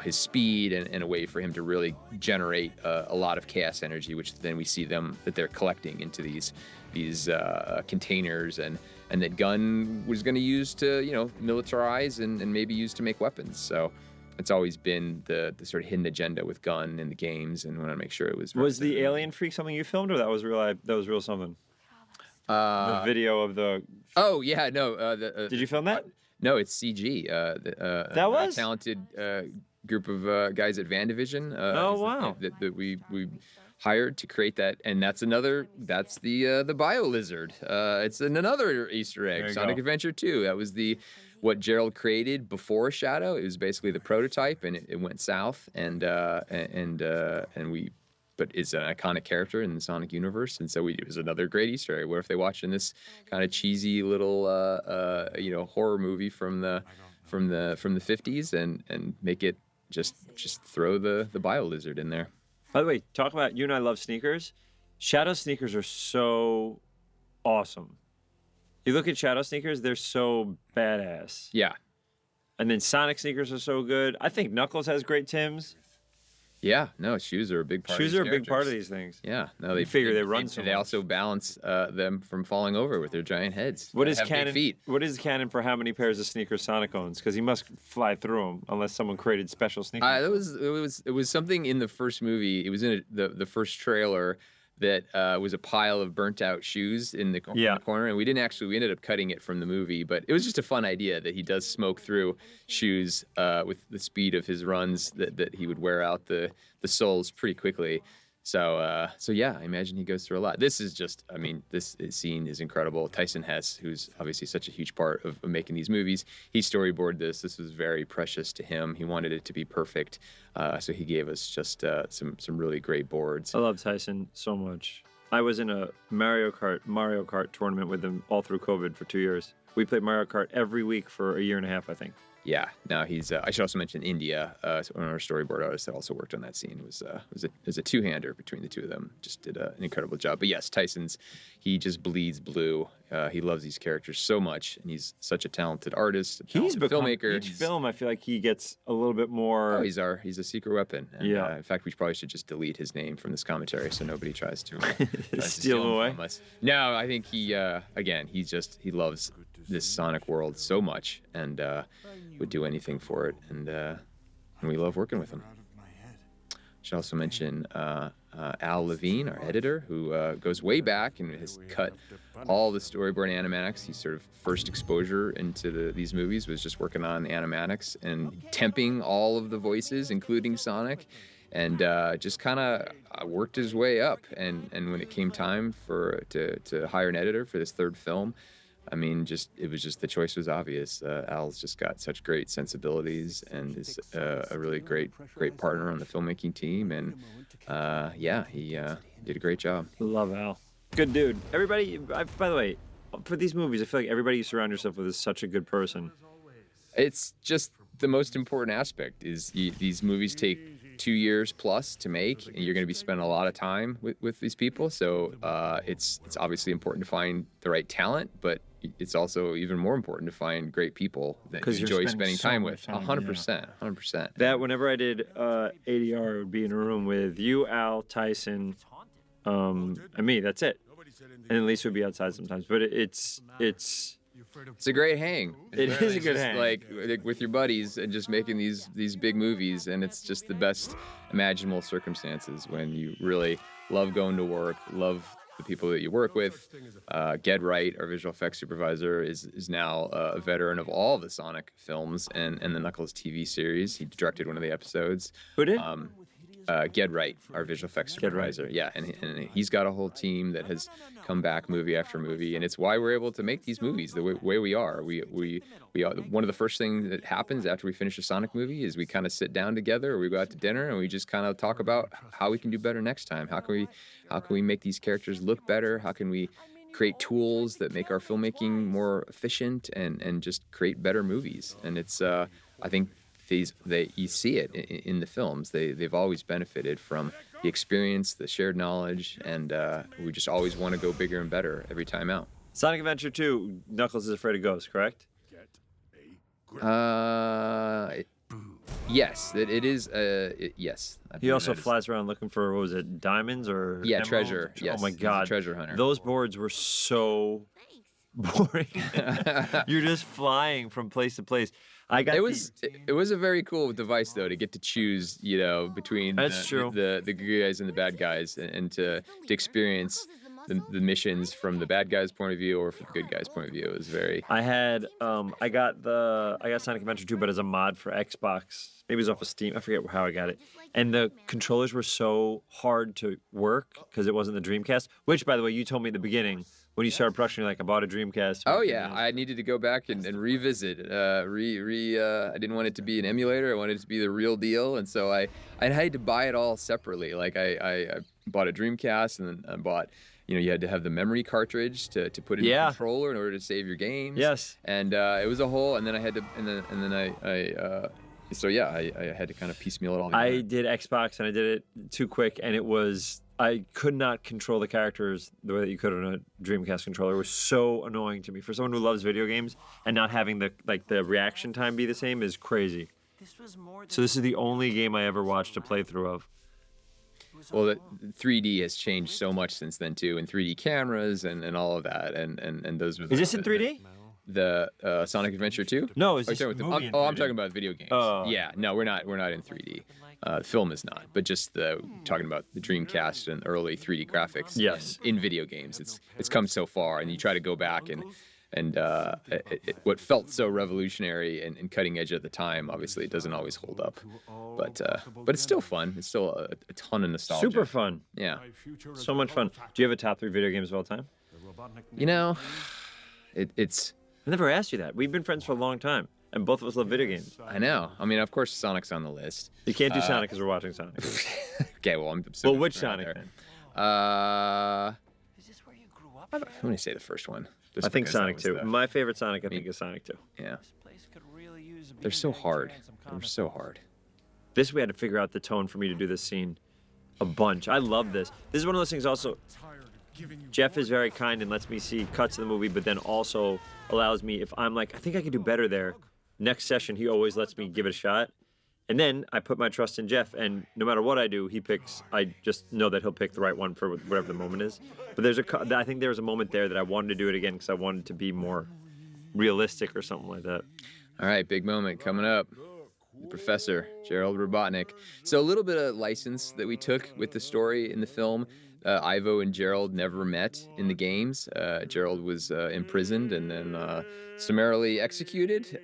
Speaker 2: his speed and a way for him to really generate a lot of chaos energy, which then we see that they're collecting into these containers, and that Gunn was going to use to militarize and maybe use to make weapons. So. It's always been the sort of hidden agenda with Gunn in the games, and want to make sure it was.
Speaker 1: Was the
Speaker 2: represented.
Speaker 1: Alien Freak something you filmed, or that was real something? The
Speaker 2: Uh,
Speaker 1: video of the.
Speaker 2: oh yeah, no.
Speaker 1: Did you film that?
Speaker 2: No, it's CG.
Speaker 1: That was?
Speaker 2: a talented group of guys at Vandivision.
Speaker 1: Oh, wow.
Speaker 2: That we hired to create that, and that's the Bio Lizard. It's another Easter egg.
Speaker 1: There you
Speaker 2: Sonic
Speaker 1: go.
Speaker 2: Adventure 2. That was what Gerald created before Shadow. It was basically the prototype, and it went south, and we. But is an iconic character in the Sonic universe, and so it was another great Easter egg. What if they watched in this kind of cheesy little horror movie from the 50s and make it just throw the Bio Lizard in there.
Speaker 1: By the way, talk about you and I love sneakers. Shadow sneakers are so awesome. You look at Shadow sneakers; they're so badass.
Speaker 2: Yeah.
Speaker 1: And then Sonic sneakers are so good. I think Knuckles has great Tims.
Speaker 2: Yeah, no, shoes are a big part.
Speaker 1: Shoes
Speaker 2: of
Speaker 1: are
Speaker 2: these
Speaker 1: a big part of
Speaker 2: characters.
Speaker 1: these things.
Speaker 2: Yeah, no, they
Speaker 1: figure they run so
Speaker 2: They
Speaker 1: much.
Speaker 2: also balance them from falling over with their giant heads.
Speaker 1: What
Speaker 2: They
Speaker 1: is
Speaker 2: have big
Speaker 1: canon?
Speaker 2: feet.
Speaker 1: What is canon for how many pairs of sneakers Sonic owns? Because he must fly through them unless someone created special sneakers.
Speaker 2: It was something in the first movie. It was in the first trailer that was a pile of burnt out shoes in the corner, and we ended up cutting it from the movie, but it was just a fun idea that he does smoke through shoes with the speed of his runs, that he would wear out the soles pretty quickly. So yeah, I imagine he goes through a lot. This is just, I mean, this scene is incredible. Tyson Hess, who's obviously such a huge part of making these movies, he storyboarded this. This was very precious to him. He wanted it to be perfect, so he gave us just some really great boards.
Speaker 1: I love Tyson so much. I was in a Mario Kart tournament with him all through COVID for 2 years. We played Mario Kart every week for a year and a half, I think.
Speaker 2: Yeah, no, he's. I should also mention India, one of our storyboard artists that also worked on that scene. It was a two-hander between the two of them. Just did an incredible job. But yes, he just bleeds blue. He loves these characters so much, and he's such a talented artist,
Speaker 1: He's become
Speaker 2: filmmaker.
Speaker 1: each film. I feel like he gets a little bit more.
Speaker 2: Oh, he's a secret weapon. And,
Speaker 1: Yeah.
Speaker 2: in fact, we probably should just delete his name from this commentary so nobody tries to
Speaker 1: Steal him away?
Speaker 2: from us. No, I think he loves this Sonic world so much, and would do anything for it, and we love working with him. Should also mention Al Levine, our editor, who goes way back and has cut all the storyboard animatics. His sort of first exposure into these movies was just working on animatics and temping all of the voices, including Sonic. and just kind of worked his way up. And when it came time to hire an editor for this third film, I mean, it was just the choice was obvious. Al's just got such great sensibilities and is a really great partner on the filmmaking team. And yeah, he did a great job.
Speaker 1: Love Al. Good dude. Everybody, by the way, for these movies, I feel like everybody you surround yourself with is such a good person.
Speaker 2: It's just the most important aspect is these movies take 2 years plus to make, and you're going to be spending a lot of time with these people. So it's obviously important to find the right talent, but it's also even more important to find great people that you enjoy spending time with. 100%.
Speaker 1: That whenever I did ADR, it would be in a room with you, Al, Tyson, and me. That's it. And then Lisa would be outside sometimes. But it's
Speaker 2: a great hang.
Speaker 1: It is a good hang.
Speaker 2: Like with your buddies and just making these big movies, and it's just the best imaginable circumstances when you really love going to work, love the people that you work with. Ged Wright, our visual effects supervisor, is now a veteran of all the Sonic films and the Knuckles TV series. He directed one of the episodes.
Speaker 1: Who did?
Speaker 2: Ged Wright, our visual effects supervisor. Yeah, and he's got a whole team that has come back movie after movie, and it's why we're able to make these movies the way we are. We are, one of the first things that happens after we finish a Sonic movie is we kind of sit down together, or we go out to dinner, and we just kind of talk about how we can do better next time. How can we make these characters look better? How can we create tools that make our filmmaking more efficient and just create better movies? And it's I think you see it in the films. They've always benefited from the experience, the shared knowledge, and we just always want to go bigger and better every time out.
Speaker 1: Sonic Adventure 2, Knuckles is afraid of ghosts, correct?
Speaker 2: Yes, it is. Yes.
Speaker 1: He also flies around looking for, what was it, diamonds or
Speaker 2: yeah,
Speaker 1: emeralds?
Speaker 2: treasure. Yes,
Speaker 1: oh my God,
Speaker 2: treasure hunter.
Speaker 1: Those boards were so boring. You're just flying from place to place. It
Speaker 2: was a very cool device though to get to choose, between the good guys and the bad guys, and to experience the missions from the bad guy's point of view or from the good guy's point of view. It was very.
Speaker 1: I got Sonic Adventure 2, but as a mod for Xbox. Maybe it was off of Steam. I forget how I got it. And the controllers were so hard to work because it wasn't the Dreamcast. Which, by the way, you told me at the beginning when you started production, you're like, I bought a Dreamcast.
Speaker 2: Oh yeah, I needed to go back and revisit. I didn't want it to be an emulator. I wanted it to be the real deal, and so I had to buy it all separately. Like I bought a Dreamcast, and then I bought. You had to have the memory cartridge to put in the controller in order to save your games.
Speaker 1: Yes.
Speaker 2: And it was a whole, and then I had to, I had to kind of piecemeal it all together.
Speaker 1: I did Xbox, and I did it too quick, and I could not control the characters the way that you could on a Dreamcast controller. It was so annoying to me. For someone who loves video games, and not having the reaction time be the same is crazy. So this is the only game I ever watched a playthrough of.
Speaker 2: Well, the 3D has changed so much since then too, and 3D cameras and all of that, and those were.
Speaker 1: Is this in 3D?
Speaker 2: The Sonic Adventure 2?
Speaker 1: No, it's just
Speaker 2: I'm talking about video games.
Speaker 1: Oh.
Speaker 2: Yeah, no, we're not in 3D. The film is not, but just talking about the Dreamcast and early 3D graphics.
Speaker 1: Yes.
Speaker 2: In video games, it's come so far, and you try to go back and what felt so revolutionary and cutting edge at the time, obviously it doesn't always hold up, but it's still fun. It's still a ton of nostalgia.
Speaker 1: Super fun.
Speaker 2: Yeah.
Speaker 1: So much fun. Do you have a top 3 video games of all time?
Speaker 2: It's.
Speaker 1: I never asked you that. We've been friends for a long time, and both of us love video games.
Speaker 2: I know. I mean, of course, Sonic's on the list.
Speaker 1: You can't do Sonic because we're watching Sonic.
Speaker 2: Okay, well,
Speaker 1: which Sonic then?
Speaker 2: I'm going to say the first one.
Speaker 1: I think Sonic 2. My favorite Sonic, I think, is Sonic 2.
Speaker 2: Yeah. They're so hard. They're so hard.
Speaker 1: This, we had to figure out the tone for me to do this scene a bunch. I love this. This is one of those things also. Jeff is very kind and lets me see cuts of the movie, but then also allows me, if I'm like, I think I could do better there, next session, he always lets me give it a shot. And then I put my trust in Jeff, and no matter what I do, I just know that he'll pick the right one for whatever the moment is. But I think there was a moment there that I wanted to do it again because I wanted to be more realistic or something like that.
Speaker 2: All right, big moment coming up. The professor, Gerald Robotnik. So a little bit of license that we took with the story in the film. Ivo and Gerald never met in the games. Gerald was imprisoned and then summarily executed.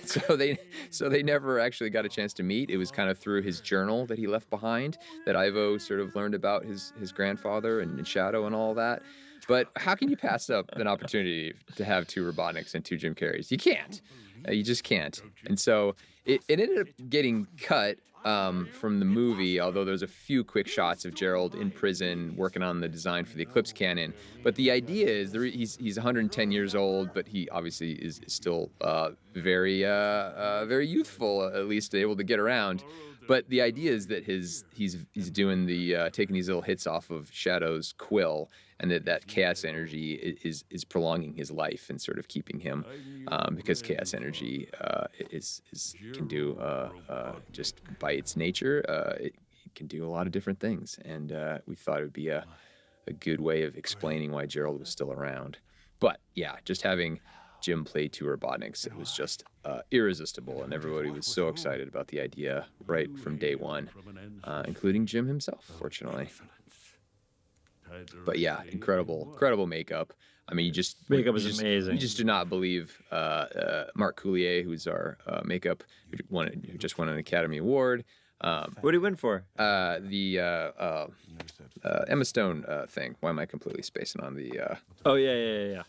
Speaker 2: So they never actually got a chance to meet. It was kind of through his journal that he left behind that Ivo sort of learned about his grandfather and Shadow and all that. But how can you pass up an opportunity to have 2 Robotniks and 2 Jim Carreys? You can't. You just can't. And so it ended up getting cut from the movie, although there's a few quick shots of Gerald in prison working on the design for the Eclipse cannon. But the idea is he's 110 years old, but he obviously is still very youthful, at least able to get around. But the idea is that he's doing the taking these little hits off of Shadow's quill, and that chaos energy is prolonging his life and sort of keeping him, because chaos energy can do just by its nature, it can do a lot of different things, and we thought it would be a good way of explaining why Gerald was still around. But yeah, just having Jim play 2 Robotniks, it was just irresistible, and everybody was so excited about the idea right from day one, including Jim himself, fortunately. But yeah, incredible makeup. I mean,
Speaker 1: Makeup is amazing.
Speaker 2: You just do not believe Mark Coulier, who's our makeup, who just won an Academy Award.
Speaker 1: What did he win for?
Speaker 2: The Emma Stone thing. Why am I completely spacing on the?
Speaker 1: Oh yeah.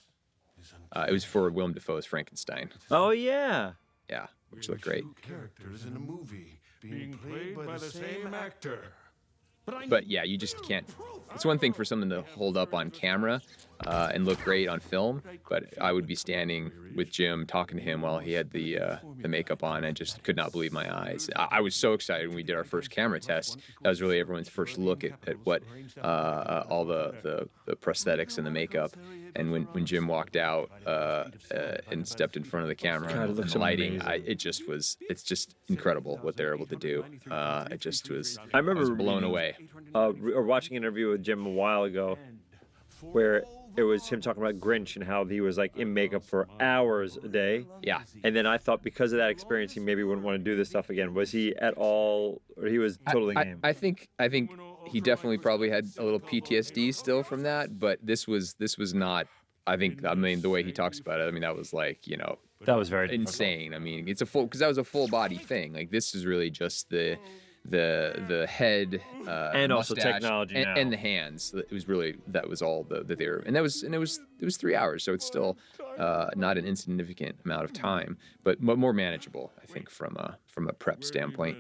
Speaker 2: It was for Willem Dafoe's Frankenstein.
Speaker 1: Oh yeah.
Speaker 2: Yeah, which looked great.
Speaker 7: Characters in a movie being played by the same actor.
Speaker 2: But yeah, you just can't. It's one thing for something to hold up on camera and look great on film, but I would be standing with Jim talking to him while he had the makeup on. I just could not believe my eyes. I was so excited when we did our first camera test. That was really everyone's first look at what all the prosthetics and the makeup. And when Jim walked out and stepped in front of the camera and the lighting, it's just incredible what they're able to do. I was blown away.
Speaker 1: Or watching an interview with Jim a while ago, where it was him talking about Grinch and how he was like in makeup for hours a day.
Speaker 2: Yeah.
Speaker 1: And then I thought because of that experience, he maybe wouldn't want to do this stuff again. Was he at all, or he was totally game?
Speaker 2: I think he definitely probably had a little PTSD still from that, but this was not. I mean, the way he talks about it, I mean, that was like,
Speaker 1: That was very
Speaker 2: insane. I mean, because that was a full body thing. Like, this is really just the head
Speaker 1: and also
Speaker 2: mustache,
Speaker 1: technology now.
Speaker 2: and the hands. It was really that was all that they were, and it was 3 hours, so it's still not an insignificant amount of time, but more manageable, I think, from a prep standpoint.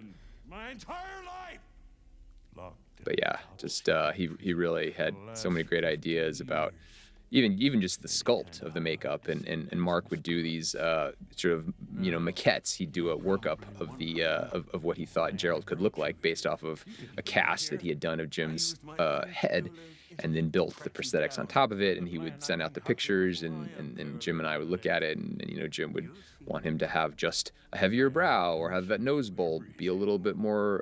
Speaker 8: My entire life.
Speaker 2: But yeah, just he really had so many great ideas about even just the sculpt of the makeup, and Mark would do these sort of maquettes. He'd do a workup of the of what he thought Gerald could look like based off of a cast that he had done of Jim's head, and then built the prosthetics on top of it. And he would send out the pictures, and Jim and I would look at it, and Jim would want him to have just a heavier brow or have that nose bulb be a little bit more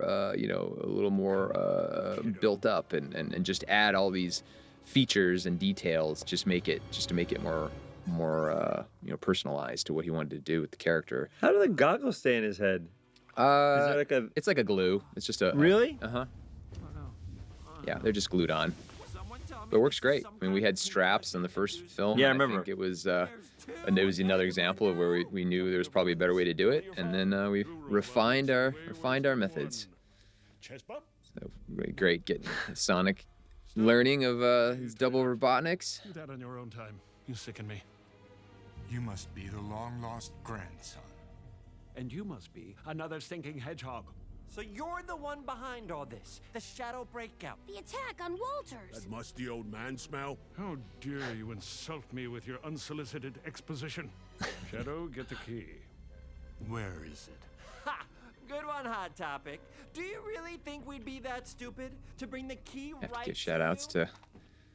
Speaker 2: built up, and just add all these features and details just to make it more personalized to what he wanted to do with the character.
Speaker 1: How do the goggles stay in his head? Is there like a...
Speaker 2: It's like a glue. It's just a
Speaker 1: Really?
Speaker 2: Yeah, they're just glued on. But it works great. I mean, we had straps on the first film.
Speaker 1: Yeah, I
Speaker 2: and
Speaker 1: remember.
Speaker 2: think it was and it was another example of where we knew there was probably a better way to do it, and then we refined our methods.
Speaker 8: Chest bump?
Speaker 2: So great getting Sonic learning of his double Robotniks.
Speaker 8: Do that on your own time. You sicken me.
Speaker 9: You must be the long-lost grandson.
Speaker 4: And you must be another stinking hedgehog.
Speaker 10: So you're the one behind all this, the Shadow breakout.
Speaker 6: The attack on Walters.
Speaker 8: That musty old man smell? How dare you insult me with your unsolicited exposition? Shadow, get the key.
Speaker 9: Where is it?
Speaker 10: Ha! Good one, Hot Topic. Do you really think we'd be that stupid to bring the key
Speaker 2: Have to
Speaker 10: right
Speaker 2: give shout-outs to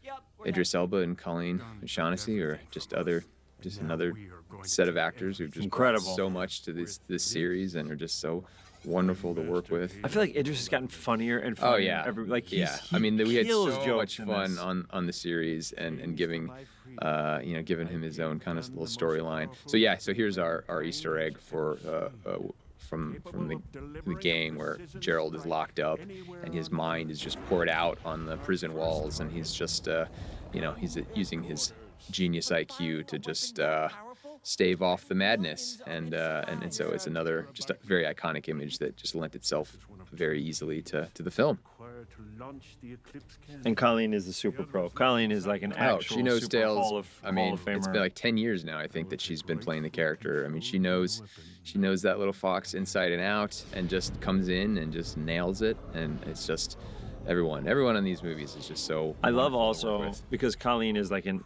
Speaker 10: Yep,
Speaker 2: Idris Elba and Colleen O'Shaughnessy, or just another set of actors who've just brought
Speaker 1: Incredible.
Speaker 2: so much to this series and are just so wonderful to work with.
Speaker 1: I feel like Idris has gotten funnier and funnier.
Speaker 2: Oh yeah,
Speaker 1: He
Speaker 2: I mean, we had
Speaker 1: kills
Speaker 2: so
Speaker 1: jokes
Speaker 2: much
Speaker 1: in
Speaker 2: fun
Speaker 1: this.
Speaker 2: on the series and giving, giving him his own kind of little storyline. So yeah, so here's our Easter egg for the gang where Gerald is locked up and his mind is just poured out on the prison walls, and he's just he's using his genius IQ to just stave off the madness, and so it's another just a very iconic image that just lent itself very easily to the film.
Speaker 1: And Colleen is the super pro. Colleen is like an actual
Speaker 2: she knows
Speaker 1: super
Speaker 2: Dale's.
Speaker 1: Hall of Famer.
Speaker 2: It's been like 10 years now, I think, that she's been playing the character. I mean, she knows that little fox inside and out, and just comes in and just nails it. And it's just everyone in these movies is just so.
Speaker 1: I love
Speaker 2: wonderful to work
Speaker 1: also
Speaker 2: with.
Speaker 1: because Colleen is like an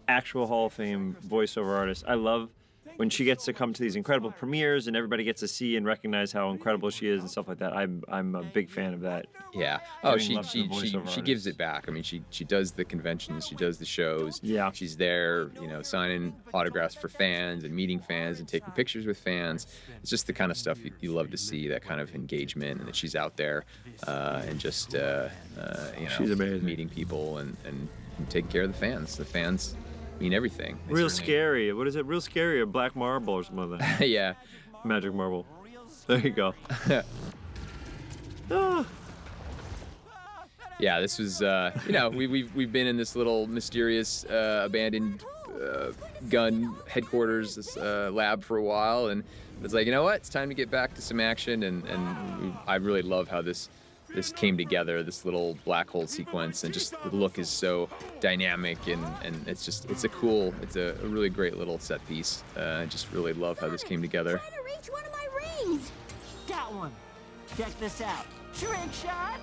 Speaker 1: actual Hall of Fame voiceover artist. I love when she gets to come to these incredible premieres and everybody gets to see and recognize how incredible she is and stuff like that. I'm a big fan of that.
Speaker 2: Yeah. Oh,
Speaker 1: Giving love to the voiceover
Speaker 2: she gives
Speaker 1: artists.
Speaker 2: it back. I mean, she does the conventions, she does the shows.
Speaker 1: Yeah.
Speaker 2: She's there, signing autographs for fans and meeting fans and taking pictures with fans. It's just the kind of stuff you love to see, that kind of engagement, and that she's out there and just
Speaker 1: She's amazing.
Speaker 2: meeting people and taking care of the fans. The fans mean everything. They
Speaker 1: Real
Speaker 2: certainly-
Speaker 1: scary. What is it? Real scary. A black marble or something like that.
Speaker 2: Yeah.
Speaker 1: Magic marble. There you go. Ah.
Speaker 2: Yeah, this was, we've been in this little mysterious abandoned gun headquarters, this lab for a while, and it's like, you know what? It's time to get back to some action, and I really love how this came together, this little black hole sequence, and just the look is so dynamic, and it's a really great little set piece. I just really love how this came together.
Speaker 6: Trying to reach one of my rings.
Speaker 10: Got one. Check this out. Trick shot.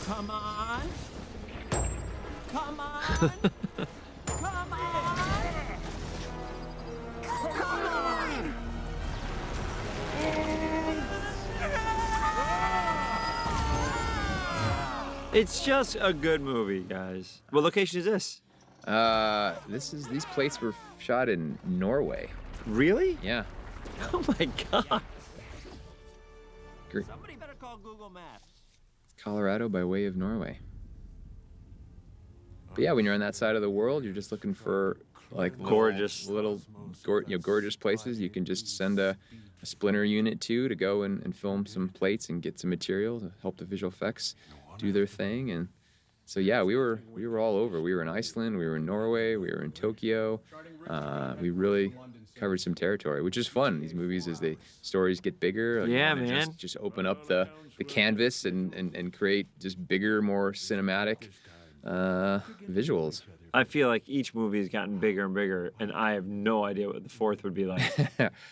Speaker 10: Come on. Come on. Come on. Come on.
Speaker 1: It's just a good movie, guys. What location is this?
Speaker 2: These plates were shot in Norway.
Speaker 1: Really?
Speaker 2: Yeah.
Speaker 1: Oh my god.
Speaker 10: Somebody better call Google Maps.
Speaker 2: Colorado by way of Norway. But yeah, when you're on that side of the world, you're just looking for like
Speaker 1: Gorgeous.
Speaker 2: gorgeous places. You can just send a splinter unit to go and film some plates and get some material to help the visual effects do their thing. And so yeah, we were all over. We were in Iceland, we were in Norway, we were in Tokyo. We really covered some territory, which is fun. These movies, as the stories get bigger, you
Speaker 1: Yeah,
Speaker 2: wanna
Speaker 1: man.
Speaker 2: just open up the canvas and create just bigger, more cinematic visuals.
Speaker 1: I feel like each movie has gotten bigger and bigger, and I have no idea what the fourth would be like.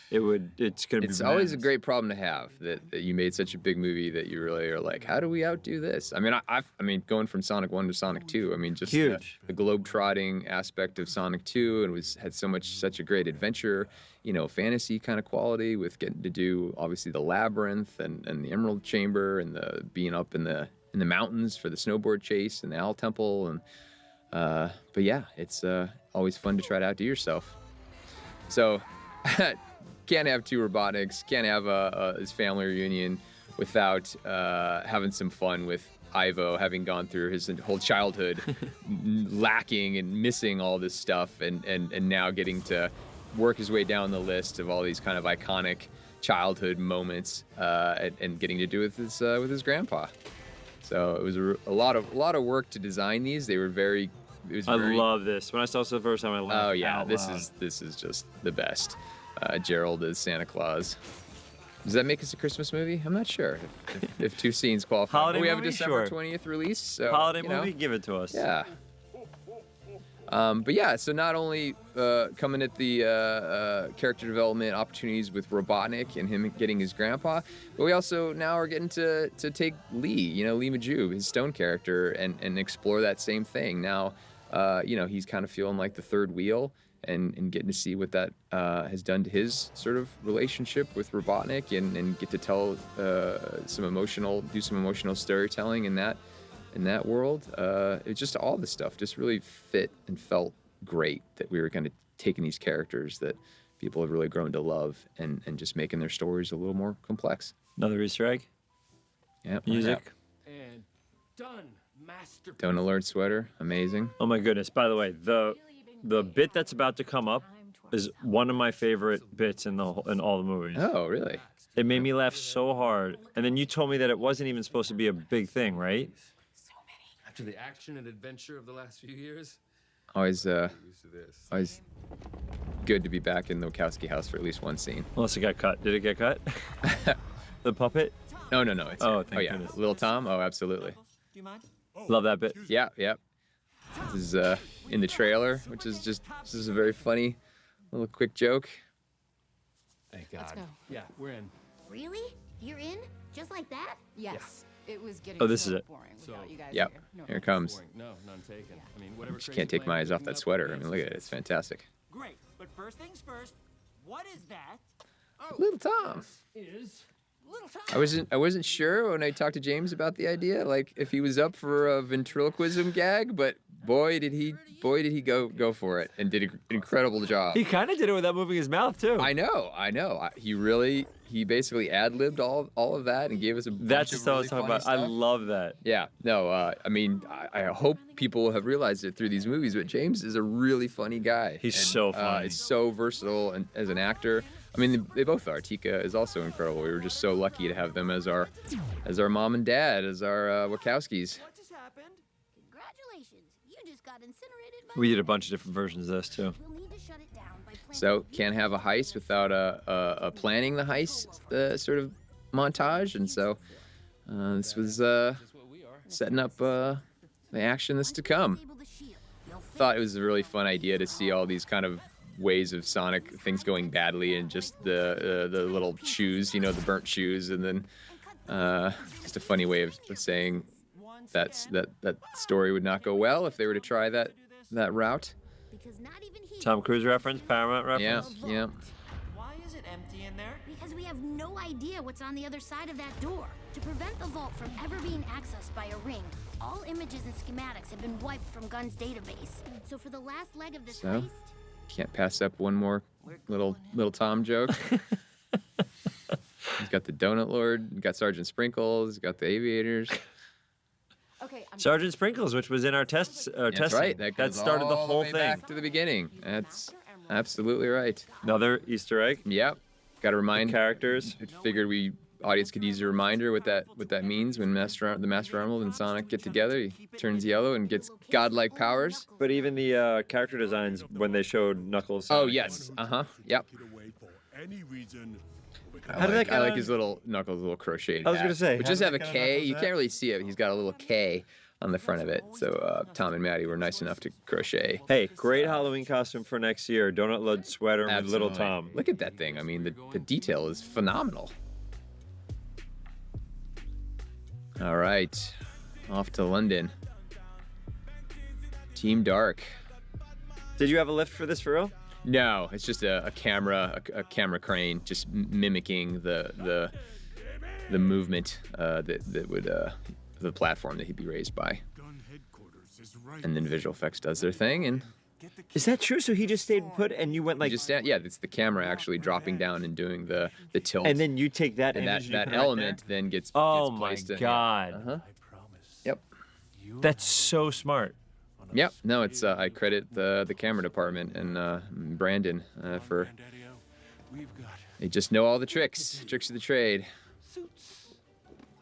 Speaker 1: It's gonna be.
Speaker 2: It's always a
Speaker 1: bananas.
Speaker 2: great problem to have that you made such a big movie that you really are like, how do we outdo this? I mean, I mean, going from Sonic 1 to Sonic 2, I mean, just
Speaker 1: Huge.
Speaker 2: the globe-trotting aspect of Sonic 2, and had such a great adventure, fantasy kind of quality with getting to do obviously the labyrinth and the Emerald Chamber and the being up in the mountains for the snowboard chase and the Owl Temple, and but yeah, it's always fun to try to outdo yourself. So can't have two Robotniks, can't have his family reunion without having some fun with Ivo, having gone through his whole childhood lacking and missing all this stuff, and now getting to work his way down the list of all these kind of iconic childhood moments, and getting to do it with his grandpa. So it was a lot of work to design these. They were very.
Speaker 1: I love this. When I saw this the first time, I laughed.
Speaker 2: Oh yeah,
Speaker 1: out
Speaker 2: this
Speaker 1: loud.
Speaker 2: is just the best. Gerald as Santa Claus. Does that make us a Christmas movie? I'm not sure if two scenes qualify.
Speaker 1: Holiday
Speaker 2: But we have a
Speaker 1: movie?
Speaker 2: December
Speaker 1: Sure.
Speaker 2: 20th release. So,
Speaker 1: Holiday
Speaker 2: you know,
Speaker 1: movie, give it to us.
Speaker 2: Yeah. But yeah, so not only coming at the character development opportunities with Robotnik and him getting his grandpa, but we also now are getting to take Lee, Lee Majub, his Stone character, and explore that same thing. Now, he's kind of feeling like the third wheel, and getting to see what that has done to his sort of relationship with Robotnik, and get to tell do some emotional storytelling in that world. It's just all this stuff just really fit and felt great, that we were kind of taking these characters that people have really grown to love and just making their stories a little more complex.
Speaker 1: Another Easter egg.
Speaker 2: Yeah.
Speaker 1: Music.
Speaker 7: And done, masterpiece.
Speaker 2: Don't Alert sweater, amazing.
Speaker 1: Oh my goodness! By the way, the bit that's about to come up is one of my favorite bits in all the movies.
Speaker 2: Oh, really?
Speaker 1: It made me laugh so hard. And then you told me that it wasn't even supposed to be a big thing, right?
Speaker 11: After the action and adventure of the last few years,
Speaker 2: Always,
Speaker 11: used to this.
Speaker 2: always good to be back in the Wachowski house for at least one scene.
Speaker 1: Unless it got cut. Did it get cut? The puppet?
Speaker 2: No. It's
Speaker 1: Oh,
Speaker 2: here.
Speaker 1: thank
Speaker 2: yeah,
Speaker 1: goodness.
Speaker 2: Little Tom. Oh, absolutely.
Speaker 10: Do you mind?
Speaker 1: Love that bit.
Speaker 2: Yeah. This is in the trailer, which is this is a very funny little quick joke.
Speaker 11: Thank God.
Speaker 5: Let's go.
Speaker 11: Yeah, we're in.
Speaker 6: Really? You're in? Just like that?
Speaker 5: Yes. It was getting
Speaker 1: Oh, this
Speaker 5: so
Speaker 1: is it.
Speaker 5: boring without you guys
Speaker 2: Yep.
Speaker 5: here. No
Speaker 2: Here it
Speaker 5: offense.
Speaker 2: comes.
Speaker 11: Boring. No, none taken. I mean, whatever.
Speaker 2: Just
Speaker 11: crazy
Speaker 2: can't take
Speaker 11: plan
Speaker 2: my
Speaker 11: you're
Speaker 2: eyes off
Speaker 11: cooking
Speaker 2: that
Speaker 11: up,
Speaker 2: sweater. I
Speaker 11: yes.
Speaker 2: mean, look at it. It's fantastic.
Speaker 10: Great, but first things first. What is that?
Speaker 2: Little Tom.
Speaker 10: Is little Tom.
Speaker 2: I wasn't sure when I talked to James about the idea, like if he was up for a ventriloquism gag, but boy did he go for it and did an incredible job.
Speaker 1: He kind of did it without moving his mouth, too.
Speaker 2: I know. He basically ad-libbed all of that and gave us a bunch
Speaker 1: That's
Speaker 2: of
Speaker 1: just what I
Speaker 2: really
Speaker 1: was talking
Speaker 2: funny
Speaker 1: about. I
Speaker 2: stuff.
Speaker 1: love that.
Speaker 2: Yeah, no, I mean, I hope people have realized it through these movies, but James is a really funny guy.
Speaker 1: He's so funny.
Speaker 2: He's so versatile and as an actor. I mean, they both are. Tika is also incredible. We were just so lucky to have them as our mom and dad, as our Wachowskis.
Speaker 10: What just happened?
Speaker 6: Congratulations. You just got incinerated by
Speaker 1: We did a bunch of different versions of this, too.
Speaker 6: We'll need to shut it down by planning
Speaker 2: So can't have a heist without a planning the heist sort of montage, and so this was setting up the action that's to come.
Speaker 6: disable the shield. You'll fit
Speaker 2: Thought it was a really fun idea to see all these kind of ways of Sonic things going badly, and just the little shoes, the burnt shoes, and then just a funny way of saying that story would not go well if they were to try that route.
Speaker 6: because not even he
Speaker 1: Tom Cruise reference, Paramount reference.
Speaker 2: Yeah.
Speaker 10: Why is it empty in there?
Speaker 6: Because we have no idea what's on the other side of that door. To prevent the vault from ever being accessed by a ring, all images and schematics have been wiped from Gunn's database. So for the last leg of this
Speaker 2: So?
Speaker 6: heist,
Speaker 2: Can't pass up one more little Tom joke. He's got the Donut Lord, he's got Sergeant Sprinkles, he's got the Aviators.
Speaker 5: Okay, I'm
Speaker 1: Sergeant Sprinkles, which was in our tests.
Speaker 2: That's
Speaker 1: testing.
Speaker 2: right.
Speaker 1: That
Speaker 2: goes
Speaker 1: started the
Speaker 2: all
Speaker 1: whole
Speaker 2: way
Speaker 1: thing.
Speaker 2: back to the beginning. That's absolutely right.
Speaker 1: Another Easter egg.
Speaker 2: Yep. Got to remind
Speaker 1: Characters.
Speaker 2: Figured audience could use a reminder what that means when the Master Emerald and Sonic get together. He turns yellow and gets godlike powers.
Speaker 1: But even the character designs when they showed Knuckles.
Speaker 2: Oh
Speaker 1: Sonic.
Speaker 2: yes. Yep.
Speaker 1: How did that
Speaker 2: I like
Speaker 1: guy-
Speaker 2: his little Knuckles, little crocheted.
Speaker 1: I was
Speaker 2: hat.
Speaker 1: gonna say,
Speaker 2: But
Speaker 1: how
Speaker 2: just
Speaker 1: did
Speaker 2: have a
Speaker 1: that guy
Speaker 2: K.
Speaker 1: Knuckles
Speaker 2: You
Speaker 1: hat?
Speaker 2: can't really see it. He's got a little K on the front of it. So Tom and Maddie were nice enough to crochet.
Speaker 1: Hey, great Halloween costume for next year. Donut Lord sweater with little
Speaker 2: Absolutely.
Speaker 1: Tom.
Speaker 2: Look at that thing. I mean, the detail is phenomenal. All right, off to London. Team Dark.
Speaker 1: Did you have a lift for this for real?
Speaker 2: No, it's just a camera crane, just mimicking the movement that would the platform that he'd be raised by. And then visual effects does their thing, and
Speaker 1: Is that true? So he just stayed put, and you went like,
Speaker 2: it's the camera actually dropping down and doing the tilt.
Speaker 1: and then you take that
Speaker 2: and
Speaker 1: image and you
Speaker 2: that
Speaker 1: put it right
Speaker 2: element then gets
Speaker 1: Oh
Speaker 2: gets
Speaker 1: my
Speaker 2: placed in-
Speaker 1: God.
Speaker 2: Uh-huh. Yep.
Speaker 1: That's so smart.
Speaker 2: Yep. No, it's I credit the camera department and Brandon for they just know all the tricks of the trade.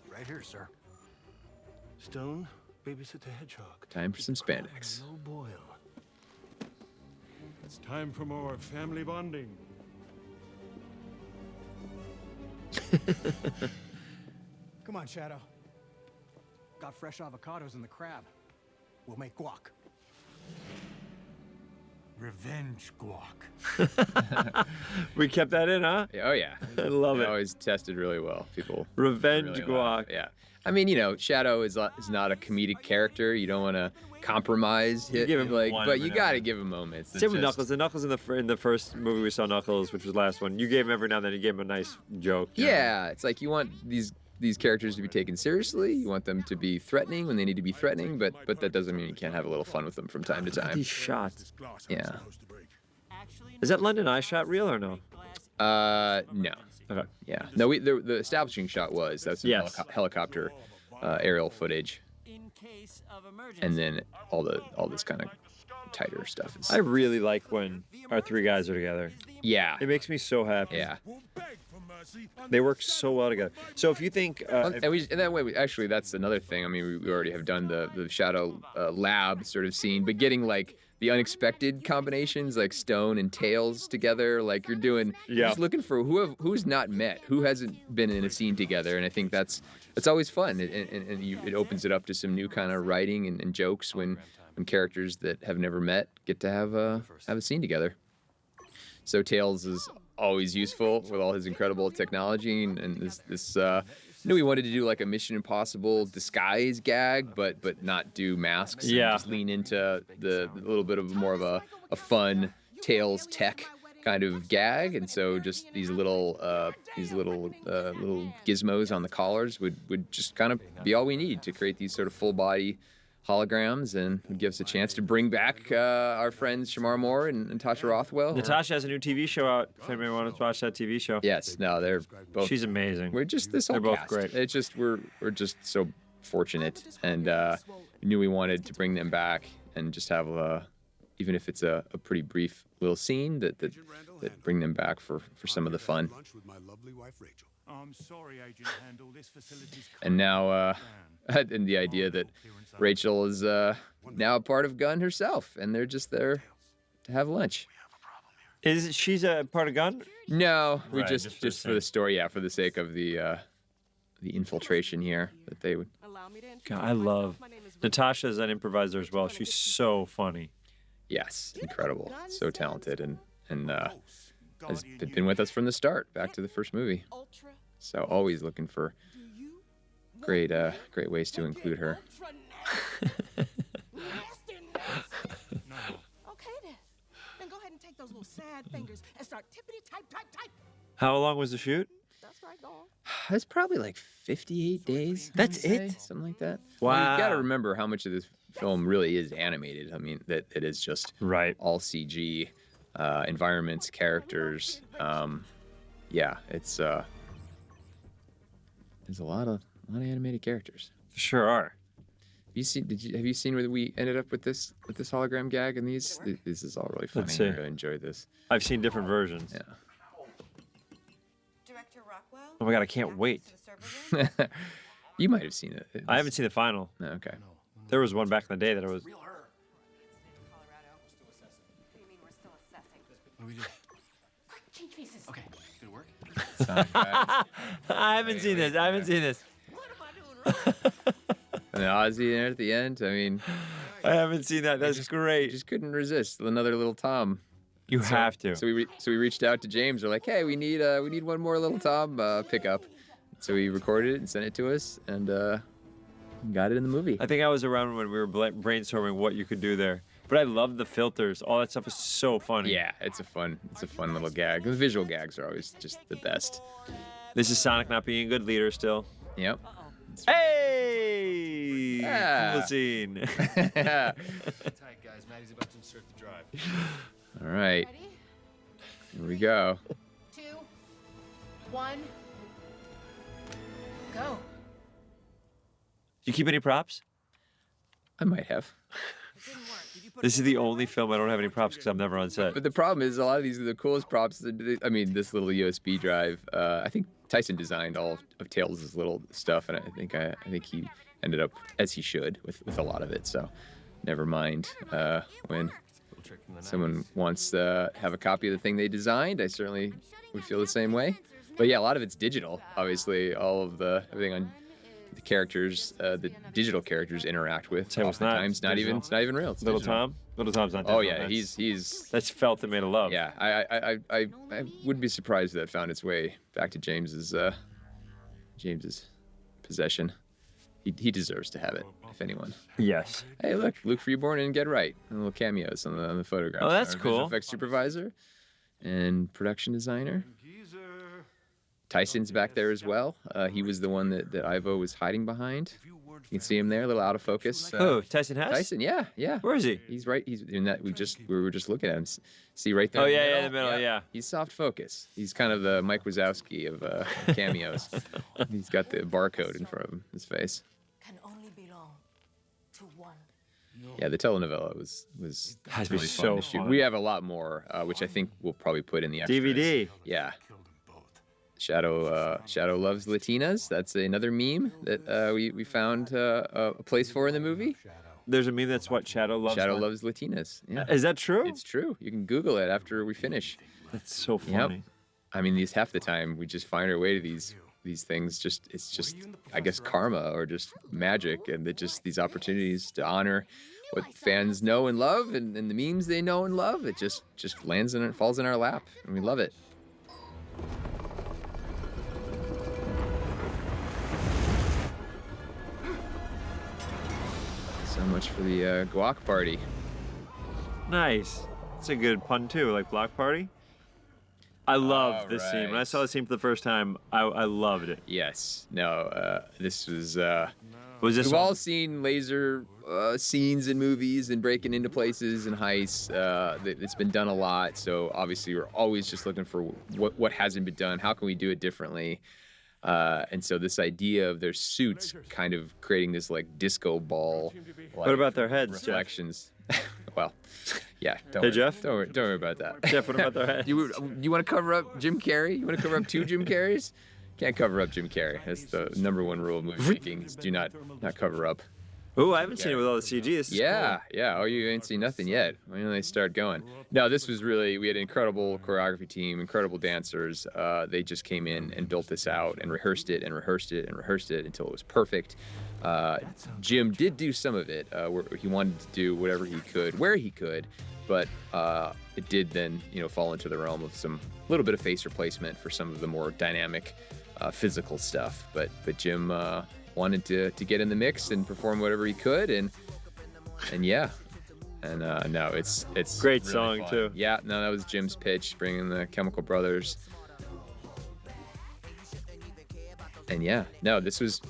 Speaker 7: Right here, sir. Stone, babysit the hedgehog.
Speaker 2: Time for some spandex.
Speaker 7: No boil.
Speaker 8: It's time for more family bonding.
Speaker 4: Come on, Shadow. Got fresh avocados in the crab. We'll make guac.
Speaker 9: Revenge guac.
Speaker 1: We kept that in, huh?
Speaker 2: Oh yeah.
Speaker 1: I love
Speaker 2: It
Speaker 1: it.
Speaker 2: always tested really well. People
Speaker 1: Revenge
Speaker 2: really laugh.
Speaker 1: guac.
Speaker 2: Yeah. I mean, Shadow is not a comedic character. You don't want to compromise
Speaker 1: You
Speaker 2: it,
Speaker 1: give him
Speaker 2: like,
Speaker 1: one
Speaker 2: but you
Speaker 1: every
Speaker 2: got to
Speaker 1: now
Speaker 2: give him moments.
Speaker 1: Same with Knuckles. The Knuckles in the first movie we saw Knuckles, which was the last one. You gave him every now and then. You gave him a nice joke. you know?
Speaker 2: Yeah, it's like you want these characters to be taken seriously. You want them to be threatening when they need to be threatening, but that doesn't mean you can't have a little fun with them from time to time.
Speaker 1: These shots.
Speaker 2: Yeah.
Speaker 1: Is that London Eye shot real or no?
Speaker 2: No.
Speaker 1: Okay.
Speaker 2: Yeah. No, the establishing shot that's some
Speaker 1: Yes.
Speaker 2: helicopter aerial footage,
Speaker 10: In case of emergency.
Speaker 2: and then all this kind of tighter stuff.
Speaker 1: I really like when our three guys are together.
Speaker 2: Yeah.
Speaker 1: It makes me so happy.
Speaker 2: Yeah.
Speaker 1: They work so well together. So if you think,
Speaker 2: And that way, actually, that's another thing. I mean, we already have done the Shadow lab sort of scene, but getting like the unexpected combinations, like Stone and Tails together, like you're just looking for who's not met, who hasn't been in a scene together, and I think that's always fun, and it opens it up to some new kind of writing and jokes when characters that have never met get to have a scene together. So Tails is always useful with all his incredible technology, and this knew he wanted to do like a Mission Impossible disguise gag, but not do masks. And just lean into the little bit of more of a fun Tails tech kind of gag, and so just these little gizmos on the collars would just kind of be all we need to create these sort of full body holograms, and would give us a chance to bring back our friends Shamar Moore and Natasha Rothwell.
Speaker 1: Natasha has a new TV show out. If anybody wants to watch that TV show.
Speaker 2: Yes, no, they're both.
Speaker 1: She's amazing.
Speaker 2: We're just this whole
Speaker 1: They're both
Speaker 2: cast.
Speaker 1: great.
Speaker 2: It's just we're just so fortunate, and knew we wanted to bring them back and just have even if it's a pretty brief little scene that bring them back for some of the fun. And now, and the idea that Rachel is now a part of Gunn herself, and they're just there to have lunch.
Speaker 1: She's a part of Gunn?
Speaker 2: No, we
Speaker 1: Right,
Speaker 2: just for the story, for the sake of the infiltration here, that they would.
Speaker 1: God, I love Natasha as an improviser as well. She's so funny.
Speaker 2: Yes, incredible, so talented, and has been with us from the start, back to the first movie. So always looking for great ways to include her.
Speaker 12: Okay then go ahead and take those little sad fingers and start tippity type.
Speaker 1: How long was the shoot?
Speaker 12: That's right, dog.
Speaker 2: It's probably like 58 days.
Speaker 1: That's
Speaker 2: it? Something like that.
Speaker 1: Wow.
Speaker 2: Well, you got to remember how much of this film really is animated. I mean, that it is just all CG, environments, characters. Yeah, it's there's a lot of animated characters.
Speaker 1: Sure are.
Speaker 2: Have you seen where we ended up with this hologram gag and these? This is all really funny.
Speaker 1: Let's see.
Speaker 2: I really enjoyed this.
Speaker 1: I've seen different versions.
Speaker 2: Yeah.
Speaker 5: Director Rockwell?
Speaker 1: Oh my God, I can't wait.
Speaker 2: You might have seen it.
Speaker 1: I haven't seen the final.
Speaker 2: No, okay.
Speaker 1: There was one back in the day that I was.
Speaker 11: What do we do?
Speaker 12: Change faces.
Speaker 11: Okay, good work.
Speaker 1: I haven't seen this. I haven't seen this.
Speaker 2: And then Ozzy there at the end. I mean,
Speaker 1: I haven't seen that. That's great.
Speaker 2: Just couldn't resist another little Tom.
Speaker 1: You have to.
Speaker 2: So we reached out to James. We're like, hey, we need one more little Tom pickup. So he recorded it and sent it to us, and got it in the movie.
Speaker 1: I think I was around when we were brainstorming what you could do there. But I love the filters. All that stuff is so funny.
Speaker 2: Yeah, it's a fun little gag. The visual gags are always just the best.
Speaker 1: This is Sonic not being a good leader still.
Speaker 2: Yep.
Speaker 1: Hey!
Speaker 2: Yeah.
Speaker 1: Cool scene.
Speaker 11: Tight, guys. Maddie's about to insert the drive.
Speaker 2: All right. Here we go.
Speaker 12: 2, 1, go.
Speaker 1: Do you keep any props?
Speaker 2: I might have.
Speaker 1: This is the only film I don't have any props because I'm never on set.
Speaker 2: But the problem is a lot of these are the coolest props. I mean, this little USB drive. I think Tyson designed all of Tails' little stuff, and I think he ended up, as he should, with a lot of it. So, never mind when someone wants to have a copy of the thing they designed. I certainly would feel the same way. But yeah, a lot of it's digital. Obviously, everything on the characters, the digital characters interact with.
Speaker 1: So it's not
Speaker 2: It's not even real. It's
Speaker 1: Little
Speaker 2: digital.
Speaker 1: Tom? Little Tom's not
Speaker 2: Oh
Speaker 1: digital.
Speaker 2: yeah, he's
Speaker 1: that's felt and made of love.
Speaker 2: Yeah, I wouldn't be surprised if that found its way back to James's possession. He deserves to have it, if anyone.
Speaker 1: Yes.
Speaker 2: Hey, look, Luke Freeborn and Get Right, and little cameos on the photographs.
Speaker 1: Oh, that's
Speaker 2: Our
Speaker 1: cool.
Speaker 2: Visual effects supervisor and production designer. Tyson's back there as well. He was the one that Ivo was hiding behind. You can see him there, a little out of focus.
Speaker 1: Oh, Tyson Hess?
Speaker 2: Tyson, yeah.
Speaker 1: Where is he?
Speaker 2: He's right. He's in that. We were just looking at him. See right there.
Speaker 1: Oh, yeah, in the middle, yeah.
Speaker 2: He's soft focus. He's kind of the Mike Wazowski of cameos. He's got the barcode in front of his face.
Speaker 12: Can only belong to one.
Speaker 2: Yeah, the telenovela was
Speaker 1: Has to be
Speaker 2: really fun
Speaker 1: so
Speaker 2: to shoot.
Speaker 1: fun.
Speaker 2: We have a lot more, which I think we'll probably put in the extras.
Speaker 1: DVD.
Speaker 2: Yeah. Shadow loves Latinas. That's another meme that we found a place for in the movie.
Speaker 1: There's a meme that's what Shadow loves.
Speaker 2: Shadow loves Latinas. Yeah.
Speaker 1: Is that true?
Speaker 2: It's true. You can Google it after we finish.
Speaker 1: That's so
Speaker 2: Yep.
Speaker 1: funny.
Speaker 2: I mean, these half the time we just find our way to these things. It's just I guess karma or just magic, and these opportunities to honor what fans know and love, and the memes they know and love. It just lands in it, falls in our lap, and we love it. So much for the guac party.
Speaker 1: Nice. It's a good pun too, like Block Party. I love this scene. When I saw this scene for the first time, I loved it.
Speaker 2: Yes. No. This was.
Speaker 1: Was this
Speaker 2: We've
Speaker 1: one?
Speaker 2: all seen laser scenes in movies and breaking into places and heists. It's been done a lot, so obviously we're always just looking for what hasn't been done. How can we do it differently? And so this idea of their suits kind of creating this like disco ball.
Speaker 1: What about their heads, Jeff?
Speaker 2: Reflections. Well, yeah. Don't
Speaker 1: Hey,
Speaker 2: worry.
Speaker 1: Jeff?
Speaker 2: Don't worry about that.
Speaker 1: Jeff, what about their heads?
Speaker 2: You want to cover up Jim Carrey? You want to cover up 2 Jim Carreys? Can't cover up Jim Carrey. That's the number 1 rule of movie making. Is do not cover up.
Speaker 1: Oh, I haven't seen it with all the CG. This is
Speaker 2: Yeah. Oh, you ain't seen nothing yet. When do they start going? No, this was really. We had an incredible choreography team, incredible dancers. They just came in and built this out and rehearsed it and rehearsed it and rehearsed it until it was perfect. Jim did do some of it where he wanted to do whatever he could, where he could, but it did then, fall into the realm of some little bit of face replacement for some of the more dynamic, physical stuff. But Jim wanted to get in the mix and perform whatever he could, and yeah. And no, it's
Speaker 1: Great
Speaker 2: really
Speaker 1: song,
Speaker 2: fun.
Speaker 1: too.
Speaker 2: Yeah, no, that was Jim's pitch, bringing the Chemical Brothers. And yeah, no, this was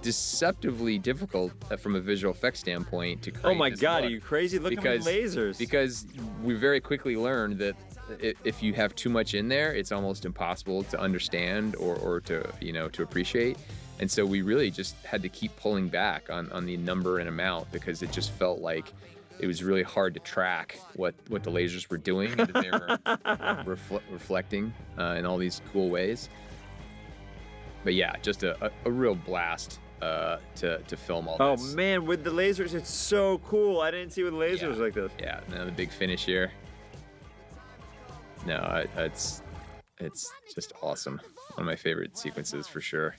Speaker 2: deceptively difficult from a visual effects standpoint to create.
Speaker 1: Oh my
Speaker 2: this
Speaker 1: God,
Speaker 2: look.
Speaker 1: are you crazy? Look at the lasers.
Speaker 2: Because we very quickly learned that if you have too much in there, it's almost impossible to understand or to to appreciate. And so we really just had to keep pulling back on the number and amount, because it just felt like it was really hard to track what the lasers were doing and that they were reflecting in all these cool ways. But yeah, just a real blast to film all
Speaker 1: Oh
Speaker 2: this.
Speaker 1: man, with the lasers, it's so cool. I didn't see with lasers like this.
Speaker 2: Yeah, now the big finish here. No, it's just awesome. One of my favorite sequences for sure.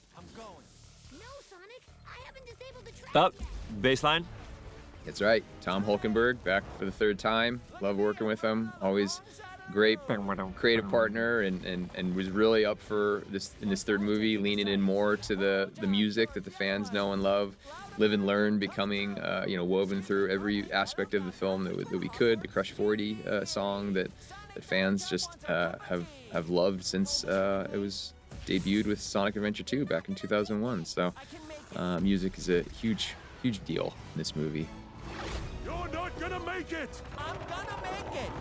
Speaker 1: Up, baseline.
Speaker 2: That's right. Tom Hulkenberg back for the 3rd time. Love working with him. Always great creative partner, and was really up for this in this 3rd movie, leaning in more to the music that the fans know and love. Live and Learn becoming woven through every aspect of the film that we could. The Crush 40 song that fans just have loved since it was debuted with Sonic Adventure 2 back in 2001. So music is a huge deal in this movie.
Speaker 7: You're not gonna make it!
Speaker 10: I'm gonna make it!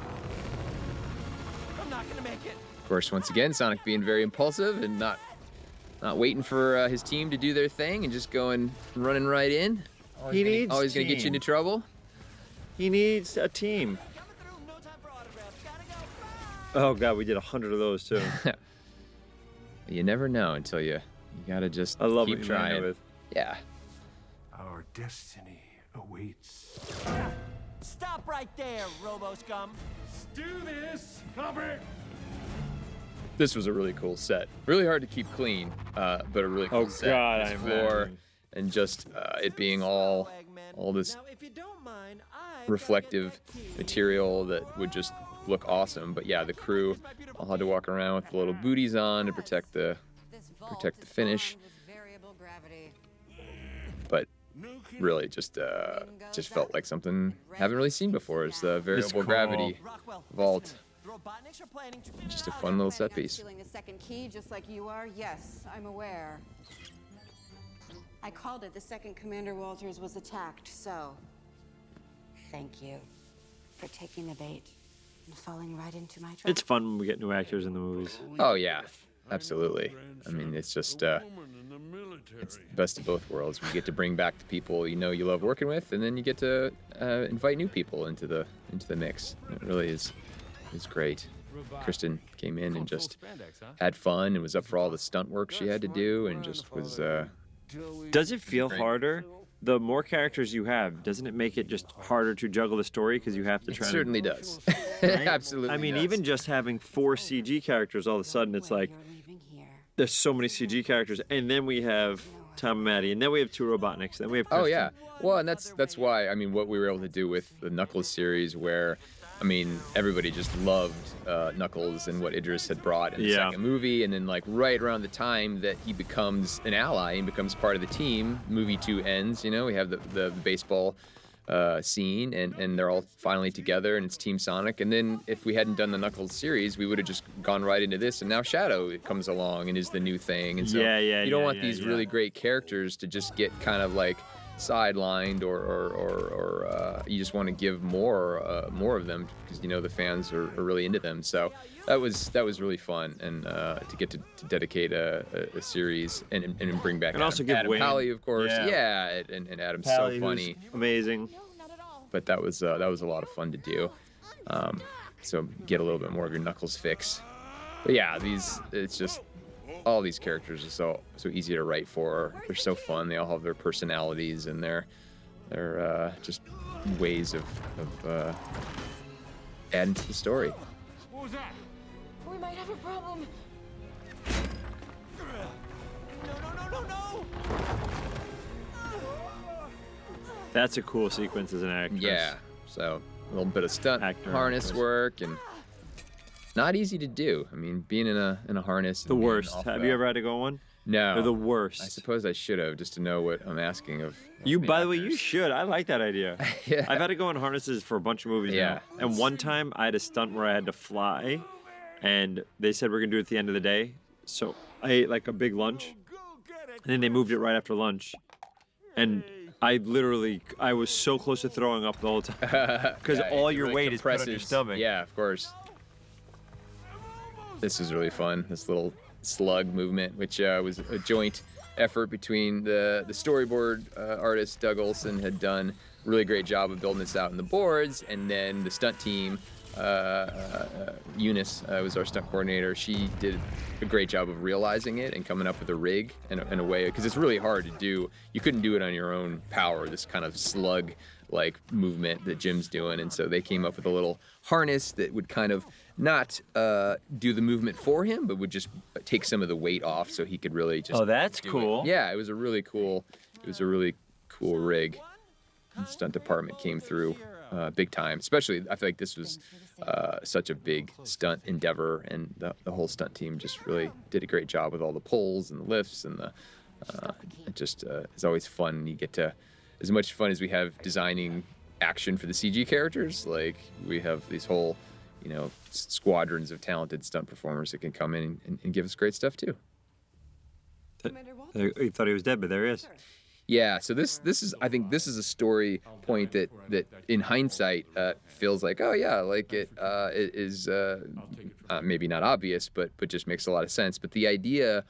Speaker 10: I'm not gonna make it!
Speaker 2: Of course, once again, Sonic being very impulsive and not waiting for his team to do their thing and just running right in. Always gonna get you into trouble.
Speaker 1: He needs a team. Oh God, we did 100 of those too.
Speaker 2: You never know until you gotta just
Speaker 1: I love
Speaker 2: keep
Speaker 1: what you land
Speaker 2: trying.
Speaker 1: with.
Speaker 2: Yeah.
Speaker 9: Our destiny awaits.
Speaker 10: Stop right there, Robo-Scum!
Speaker 8: Do this! Copy!
Speaker 2: This was a really cool set. Really hard to keep clean, but a really cool
Speaker 1: Oh,
Speaker 2: set.
Speaker 1: God,
Speaker 2: This
Speaker 1: I
Speaker 2: floor
Speaker 1: imagine.
Speaker 2: and just it being all this reflective material that would just look awesome. But yeah, the crew all had to walk around with the little booties on to protect the finish. But really, just felt like something haven't really seen before. It's the variable
Speaker 1: cool.
Speaker 2: gravity vault.
Speaker 10: Robotniks are planning to
Speaker 2: Just a fun little set piece.
Speaker 5: Stealing the second key, just like you are. Yes, I'm aware. I called it. The second Commander Walters was attacked, so thank you for taking the bait and falling right into my trap.
Speaker 1: It's fun when we get new actors in the movies.
Speaker 2: Oh yeah. absolutely. I mean, it's just it's the best of both worlds. We get to bring back the people you love working with, and then you get to invite new people into the mix. It really is great. Kristen came in and just had fun and was up for all the stunt work she had to do, and just was.
Speaker 1: Does it feel harder? The more characters you have, doesn't it make it just harder to juggle the story because you have to try?
Speaker 2: It certainly does.
Speaker 1: Right?
Speaker 2: Absolutely.
Speaker 1: I mean,
Speaker 2: does.
Speaker 1: even just having 4 CG characters, all of a sudden it's like there's so many CG characters, and then we have Tom and Maddie, and then we have 2 Robotniks, then we have Kristen.
Speaker 2: Oh yeah. Well, and that's why what we were able to do with the Knuckles series, where everybody just loved Knuckles and what Idris had brought in the second movie, and then right around the time that he becomes an ally and becomes part of the team, movie 2 ends. We have the baseball scene, and they're all finally together, and it's Team Sonic. And then if we hadn't done the Knuckles series, we would have just gone right into this, and now Shadow comes along and is the new thing. And so you don't want these really great characters to just get kind of sidelined, or you just want to give more of them, because the fans are really into them. So that was really fun, and to get to dedicate a series and bring back
Speaker 1: and also give
Speaker 2: Adam
Speaker 1: Wayne,
Speaker 2: Pally, of course, and Adam's
Speaker 1: Pally,
Speaker 2: so funny,
Speaker 1: amazing.
Speaker 2: But that was a lot of fun to do. So get a little bit more of your Knuckles fix. But yeah, it's just. All these characters are so easy to write for. They're so fun. They all have their personalities and their just ways of adding to the story.
Speaker 8: What was that?
Speaker 12: We might have a problem. No.
Speaker 1: That's a cool sequence as an actress.
Speaker 2: Yeah. So a little bit of stunt harness work, and not easy to do. Being in a harness.
Speaker 1: The worst. Have you ever had to go on one?
Speaker 2: No.
Speaker 1: They're the worst.
Speaker 2: I suppose I should have, just to know what I'm asking of.
Speaker 1: You, by the way, you should. I like that idea.
Speaker 2: Yeah.
Speaker 1: I've had to go in harnesses for a bunch of movies now. And one time I had a stunt where I had to fly, and they said we're gonna do it at the end of the day. So I ate a big lunch, and then they moved it right after lunch, and I was so close to throwing up the whole time because all your weight is put on your stomach.
Speaker 2: Yeah, of course. This is really fun, this little slug movement, which was a joint effort between the storyboard artist Doug Olson had done a really great job of building this out in the boards, and then the stunt team, Eunice was our stunt coordinator. She did a great job of realizing it and coming up with a rig in a way, because it's really hard to do. You couldn't do it on your own power, this kind of slug movement that Jim's doing, and so they came up with a little harness that would kind of not do the movement for him, but would just take some of the weight off, so he could really just.
Speaker 1: Oh, that's cool.
Speaker 2: Yeah, it was a really cool rig. The stunt department came through big time. Especially, I feel like this was such a big stunt endeavor, and the whole stunt team just really did a great job with all the pulls and the lifts, and it just is always fun. You get to, as much fun as we have designing action for the CG characters, we have these whole, squadrons of talented stunt performers that can come in and give us great stuff too.
Speaker 1: You thought he was dead, but there he is.
Speaker 2: Yeah, so I think this is a story point that in hindsight feels like, oh yeah, it is maybe not obvious, but just makes a lot of sense. But the idea,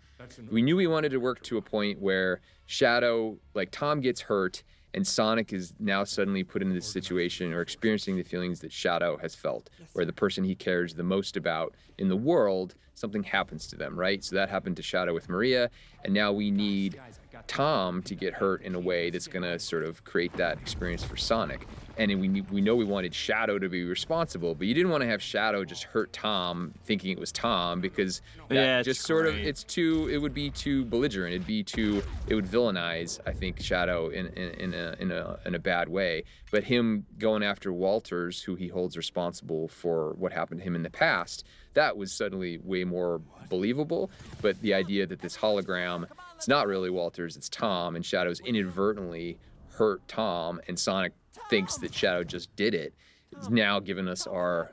Speaker 2: we knew we wanted to work to a point where Shadow, Tom gets hurt, and Sonic is now suddenly put into this situation, or experiencing the feelings that Shadow has felt, where the person he cares the most about in the world, something happens to them, right? So that happened to Shadow with Maria, and now we need Tom to get hurt in a way that's going to sort of create that experience for Sonic. And we know we wanted Shadow to be responsible, but you didn't want to have Shadow just hurt Tom thinking it was Tom, because that just sort of, it would be too belligerent. It would villainize, I think, Shadow in a bad way. But him going after Walters, who he holds responsible for what happened to him in the past, that was suddenly way more believable. But the idea that this hologram, it's not really Walters, it's Tom, and Shadow's inadvertently hurt Tom, and Sonic thinks that Shadow just did it, is now given us our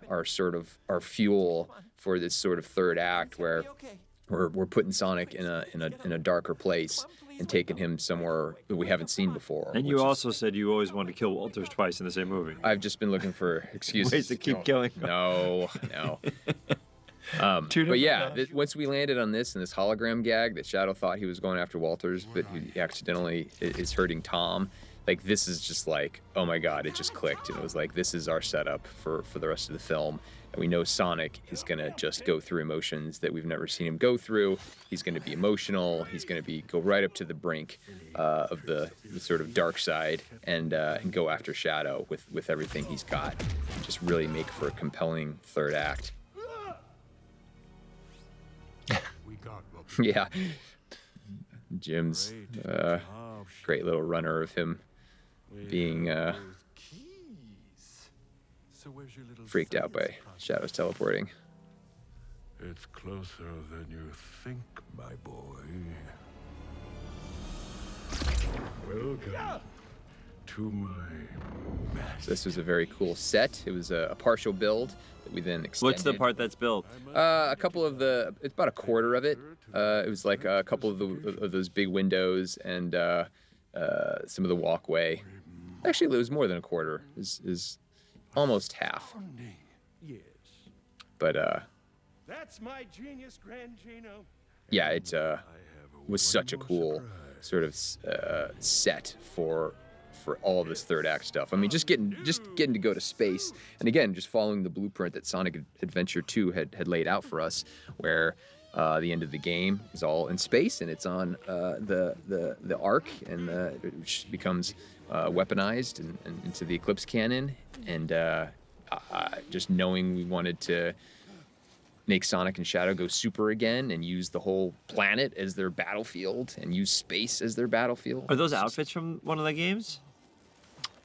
Speaker 2: fuel for this sort of third act, where we're putting Sonic in a darker place and taking him somewhere that we haven't seen before.
Speaker 1: And you also said you always wanted to kill Walters twice in the same movie.
Speaker 2: I've just been looking for excuses.
Speaker 1: Ways to keep killing.
Speaker 2: No. But yeah, once we landed on this and this hologram gag that Shadow thought he was going after Walters, but he accidentally is hurting Tom. Like, this is just like, oh my God, it just clicked. And it was like, this is our setup for the rest of the film. And we know Sonic is going to just go through emotions that we've never seen him go through. He's going to be emotional. He's going to go right up to the brink of the sort of dark side and go after Shadow with everything he's got. Just really make for a compelling third act. Yeah. Jim's great little runner of him being freaked out by Shadow's teleporting.
Speaker 7: It's closer than you think, my boy. Welcome to my
Speaker 2: So this was a very cool set. It was a partial build that we then extended.
Speaker 1: What's the part that's built?
Speaker 2: A couple of it's about a quarter of it. It was like a couple of those big windows and some of the walkway. Actually, it was more than a quarter. Is almost half.
Speaker 8: Yes.
Speaker 2: But
Speaker 8: That's my genius, Grand Gino.
Speaker 2: yeah, it was such a cool sort of set for all of this third act stuff. I mean, just getting to go to space, and again, just following the blueprint that Sonic Adventure 2 had laid out for us, where the end of the game is all in space, and it's on the Ark, and which becomes weaponized and into the Eclipse cannon, and just knowing we wanted to make Sonic and Shadow go super again and use the whole planet as their battlefield and use space as their battlefield.
Speaker 1: Are those outfits from one of the games?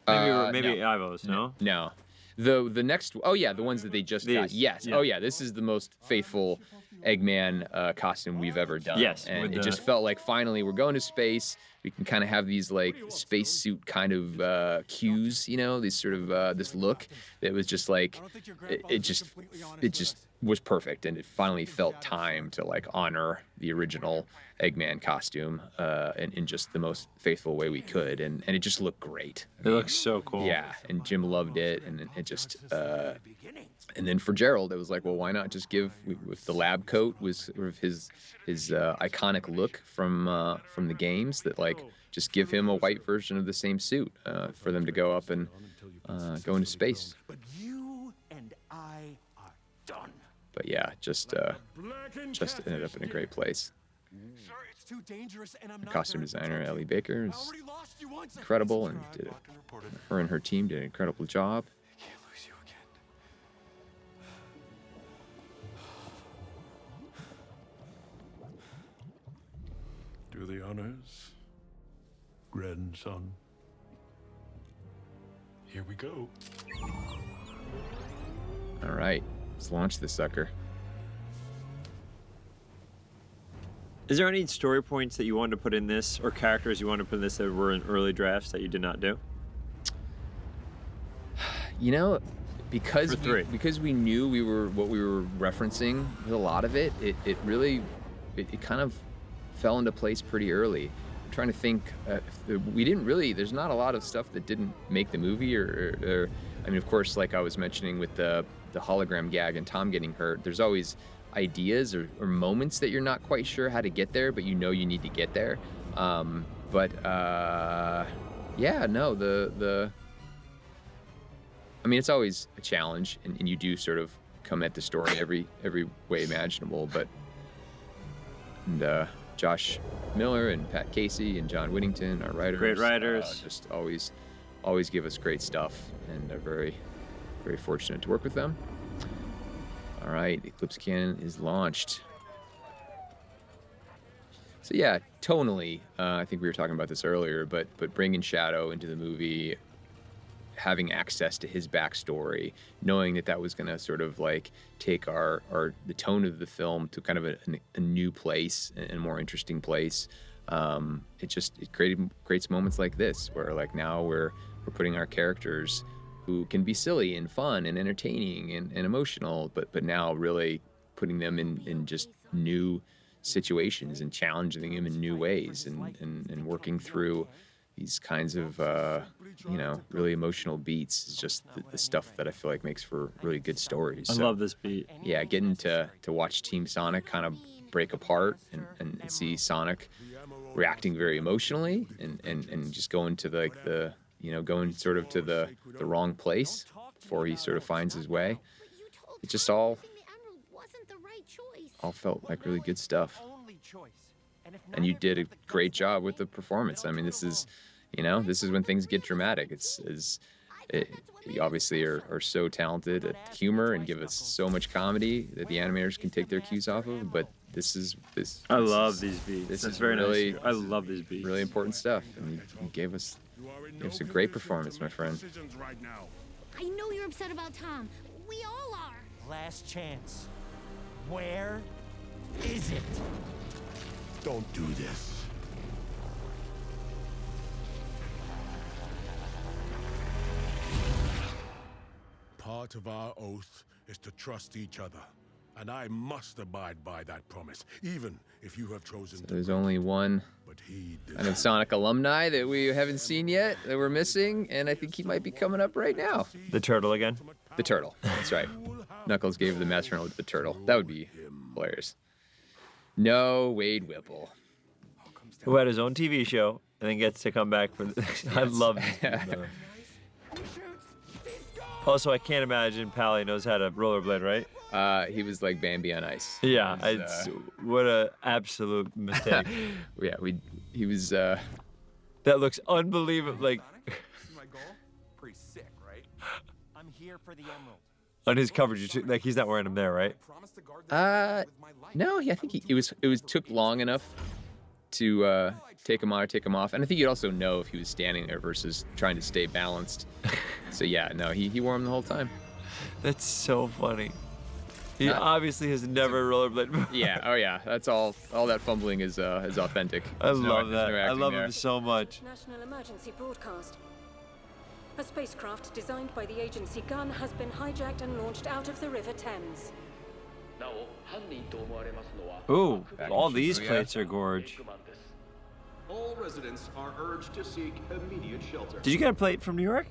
Speaker 1: Maybe
Speaker 2: no.
Speaker 1: Ivo's, no?
Speaker 2: No. The next, oh yeah, the ones that they just got. Yes.
Speaker 1: Yeah.
Speaker 2: Oh yeah, this is the most faithful Eggman costume we've ever done.
Speaker 1: Yes,
Speaker 2: and it just felt like finally we're going to space. We can kind of have these like spacesuit kind of cues, you know, these sort of this look that was just like it just was perfect, and it finally felt time to like honor the original Eggman costume in just the most faithful way we could, and it just looked great.
Speaker 1: It looks so cool.
Speaker 2: Yeah, and Jim loved it, and it just and then for Gerald, it was like, well, why not just give with the lab coat was sort of his iconic look from the games, that like just give him a white version of the same suit for them to go up and go into space.
Speaker 8: But you and I are done.
Speaker 2: But yeah, just ended up in a great place.
Speaker 4: Sir, it's too dangerous, and I'm
Speaker 2: The
Speaker 4: not
Speaker 2: costume
Speaker 4: very
Speaker 2: designer
Speaker 4: protective.
Speaker 2: Ellie Baker
Speaker 4: I
Speaker 2: is
Speaker 4: already lost you once.
Speaker 2: incredible, and her and her team did an incredible job.
Speaker 4: I can't lose you again.
Speaker 7: Do the honors, grandson. Here we go.
Speaker 2: All right, let's launch this sucker.
Speaker 1: Is there any story points that you wanted to put in this, or characters you wanted to put in this that were in early drafts that you did not do?
Speaker 2: You know, because
Speaker 1: For three.
Speaker 2: because we knew what we were referencing with a lot of it, it really kind of fell into place pretty early. I'm trying to think, we didn't really. There's not a lot of stuff that didn't make the movie, or I mean, of course, like I was mentioning with the hologram gag and Tom getting hurt. There's always ideas or moments that you're not quite sure how to get there, but you know you need to get there. Yeah, no, I mean, it's always a challenge, and you do sort of come at the story every way imaginable. But Josh Miller and Pat Casey and John Whittington, our writers,
Speaker 1: Great writers.
Speaker 2: just always give us great stuff, and are very, very fortunate to work with them. All right, Eclipse Cannon is launched. So yeah, tonally, I think we were talking about this earlier, but bringing Shadow into the movie, having access to his backstory, knowing that was going to sort of like take the tone of the film to kind of a new place and a more interesting place. It creates moments like this where like now we're putting our characters who can be silly and fun and entertaining and emotional, but now really putting them in just new situations and challenging them in new ways and working through these kinds of really emotional beats is just the stuff that I feel like makes for really good stories.
Speaker 1: I love this beat.
Speaker 2: Yeah, getting to watch Team Sonic kind of break apart and see Sonic reacting very emotionally and just going to going sort of to the wrong place before he sort of finds his way. It just all felt like really good stuff. And you did a great job with the performance. I mean, this is when things get dramatic. You obviously are so talented at humor and give us so much comedy that the animators can take their cues off of. But this.
Speaker 1: I love these beats.
Speaker 2: This
Speaker 1: That's
Speaker 2: is
Speaker 1: very
Speaker 2: really,
Speaker 1: nice. I love these beats.
Speaker 2: Really important stuff. And you gave us a great performance, my friend.
Speaker 6: I know you're upset about Tom. We all are.
Speaker 10: Last chance. Where is it?
Speaker 7: Don't do this. Part of our oath is to trust each other, and I must abide by that promise, even if you have chosen to.
Speaker 2: There's only one kind of Sonic alumni that we haven't seen yet that we're missing, and I think he might be coming up right now.
Speaker 1: The turtle again?
Speaker 2: The turtle. That's right. Knuckles gave the Metronome to the turtle. That would be hilarious. No, Wade Whipple.
Speaker 1: Who had his own TV show and then gets to come back for. I love this. Also, I can't imagine Pally knows how to rollerblade, right?
Speaker 2: He was like Bambi on ice.
Speaker 1: Yeah, what a absolute mistake.
Speaker 2: Yeah, he was.
Speaker 1: That looks unbelievable. Like
Speaker 3: My goal? Pretty sick, right? I'm here for the emerald.
Speaker 1: on his coverage, like he's not wearing them there, right?
Speaker 2: No, I think it was took long enough to take him on or take him off, and I think you'd also know if he was standing there versus trying to stay balanced. So yeah, no, he wore them the whole time.
Speaker 1: That's so funny. He obviously has never rollerbladed before.
Speaker 2: Yeah, oh yeah, that's all that fumbling is authentic.
Speaker 1: I love that. I love him so much.
Speaker 13: National emergency broadcast. A spacecraft designed by the agency Gun has been hijacked and launched out of the River Thames.
Speaker 1: Ooh, all these plates are gorge.
Speaker 14: All residents are urged to seek immediate shelter.
Speaker 1: Did you get a plate from New York?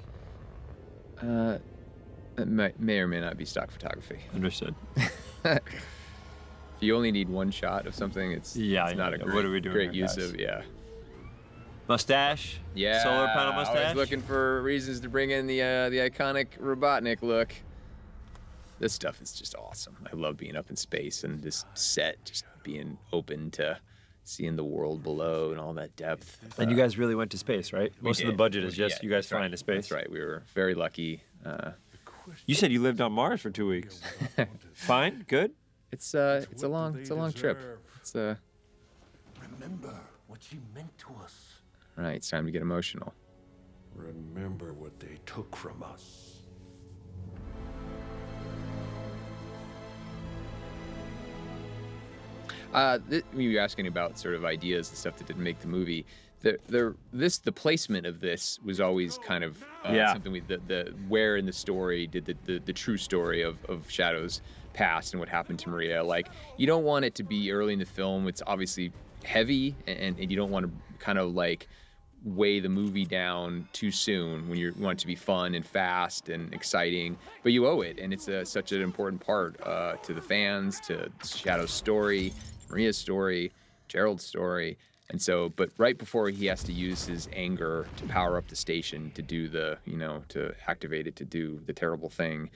Speaker 2: It may or may not be stock photography.
Speaker 1: Understood.
Speaker 2: If you only need one shot of something, it's not a great,
Speaker 1: what are we doing
Speaker 2: great
Speaker 1: here,
Speaker 2: use
Speaker 1: guys?
Speaker 2: of, yeah.
Speaker 1: Mustache?
Speaker 2: Yeah.
Speaker 1: Solar panel mustache?
Speaker 2: Always looking for reasons to bring in the iconic Robotnik look. This stuff is just awesome. I love being up in space and this set just being open to seeing the world below and all that depth.
Speaker 1: And you guys really went to space, right? Most of the budget is just you guys
Speaker 2: that's right.
Speaker 1: flying to space.
Speaker 2: That's right. We were very lucky.
Speaker 1: You said you lived on Mars for 2 weeks. Fine? Good?
Speaker 2: It's a long trip. It's
Speaker 7: Remember what she meant to us.
Speaker 2: All right, it's time to get emotional.
Speaker 7: Remember what they took from us.
Speaker 2: You were asking about sort of ideas and stuff that didn't make the movie. The placement of this was always kind of something the where in the story did the true story of Shadow's past and what happened to Maria. Like, you don't want it to be early in the film. It's obviously heavy, and you don't want to kind of like weigh the movie down too soon when you want it to be fun and fast and exciting, but you owe it, and it's such an important part to the fans, to Shadow's story, Maria's story, Gerald's story. And so, but right before he has to use his anger to power up the station to do to activate it to do the terrible thing,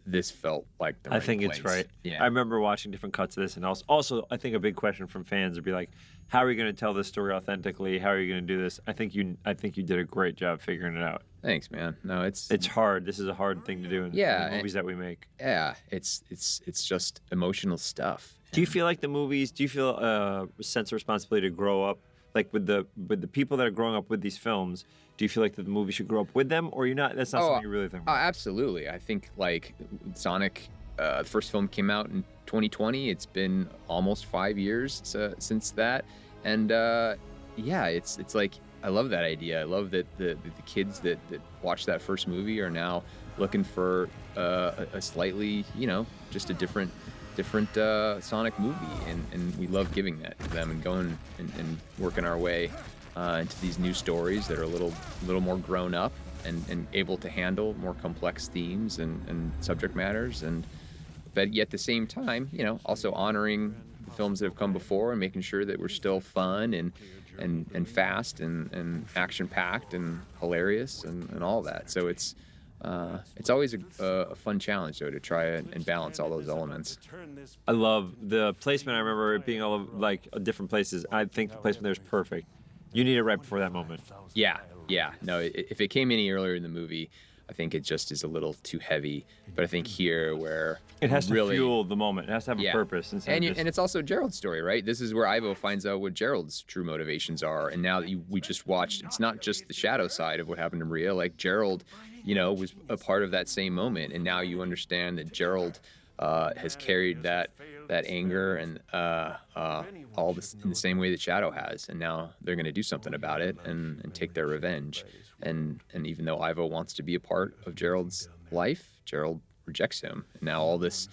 Speaker 2: this felt like the right
Speaker 1: I think
Speaker 2: place.
Speaker 1: it's right.
Speaker 2: Yeah.
Speaker 1: I remember watching different cuts of this, and also I think a big question from fans would be like, how are you going to tell this story authentically? How are you going to do this? I think you did a great job figuring it out.
Speaker 2: Thanks, man. No, it's
Speaker 1: hard. This is a hard thing to do in the movies that we make.
Speaker 2: Yeah, it's just emotional stuff.
Speaker 1: Do you feel like the movies? Do you feel a sense of responsibility to grow up, like with the people that are growing up with these films? Do you feel like that the movie should grow up with them, or you're not? That's not something you really think about.
Speaker 2: Absolutely. I think like Sonic, the first film came out in 2020. It's been almost 5 years since that, and it's like I love that idea. I love that the kids that watched that first movie are now looking for a slightly, just a different Sonic movie, and we love giving that to them and going and working our way into these new stories that are a little more grown up and able to handle more complex themes and subject matters, but yet at the same time, also honoring the films that have come before and making sure that we're still fun and fast and action packed and hilarious and all that. So it's always a fun challenge though to try and balance all those elements.
Speaker 1: I love the placement. I remember it being all of, like different places. I think the placement there is perfect. You need it right before that moment.
Speaker 2: Yeah. No, if it came any earlier in the movie, I think it just is a little too heavy. But I think here, where
Speaker 1: it has to
Speaker 2: really
Speaker 1: fuel the moment, it has to have a purpose.
Speaker 2: And it's also Gerald's story, right? This is where Ivo finds out what Gerald's true motivations are. And now that we just watched, it's not just the shadow side of what happened to Maria. Like Gerald, was a part of that same moment, and now you understand that Gerald has carried that anger and all this in the same way that Shadow has, and now they're going to do something about it and take their revenge. And even though Ivo wants to be a part of Gerald's life, Gerald rejects him. And now all this,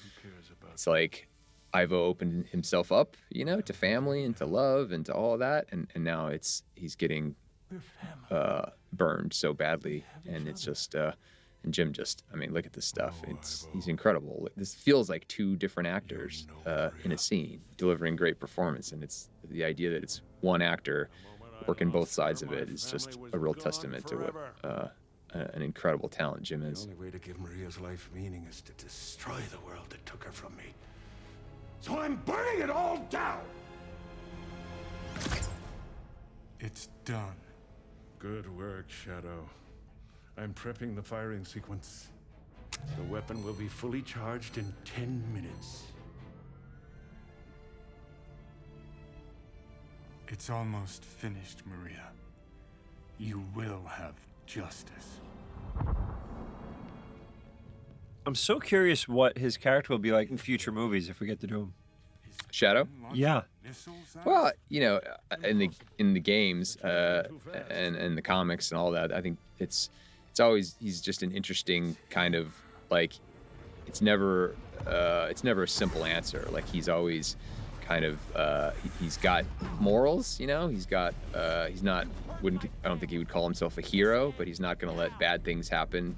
Speaker 2: it's like Ivo opened himself up, to family and to love and to all of that, and now he's getting burned so badly, and it's just and Jim look at this stuff. He's incredible. This feels like two different actors in a scene delivering great performance, and it's the idea that it's one actor working both sides of it is just a real testament to what an incredible talent Jim is.
Speaker 7: The only way to give Maria's life meaning is to destroy the world that took her from me. So I'm burning it all down!
Speaker 9: It's done.
Speaker 7: Good work, Shadow. I'm prepping the firing sequence. The weapon will be fully charged in 10 minutes.
Speaker 9: It's almost finished, Maria. You will have justice.
Speaker 1: I'm so curious what his character will be like in future movies if we get to do him.
Speaker 2: Shadow?
Speaker 1: Yeah.
Speaker 2: Well, in the games and the comics and all that, I think it's always, he's just an interesting kind of, like, it's never a simple answer. Like, he's always kind of he's got morals, he's got I don't think he would call himself a hero, but he's not going to let bad things happen.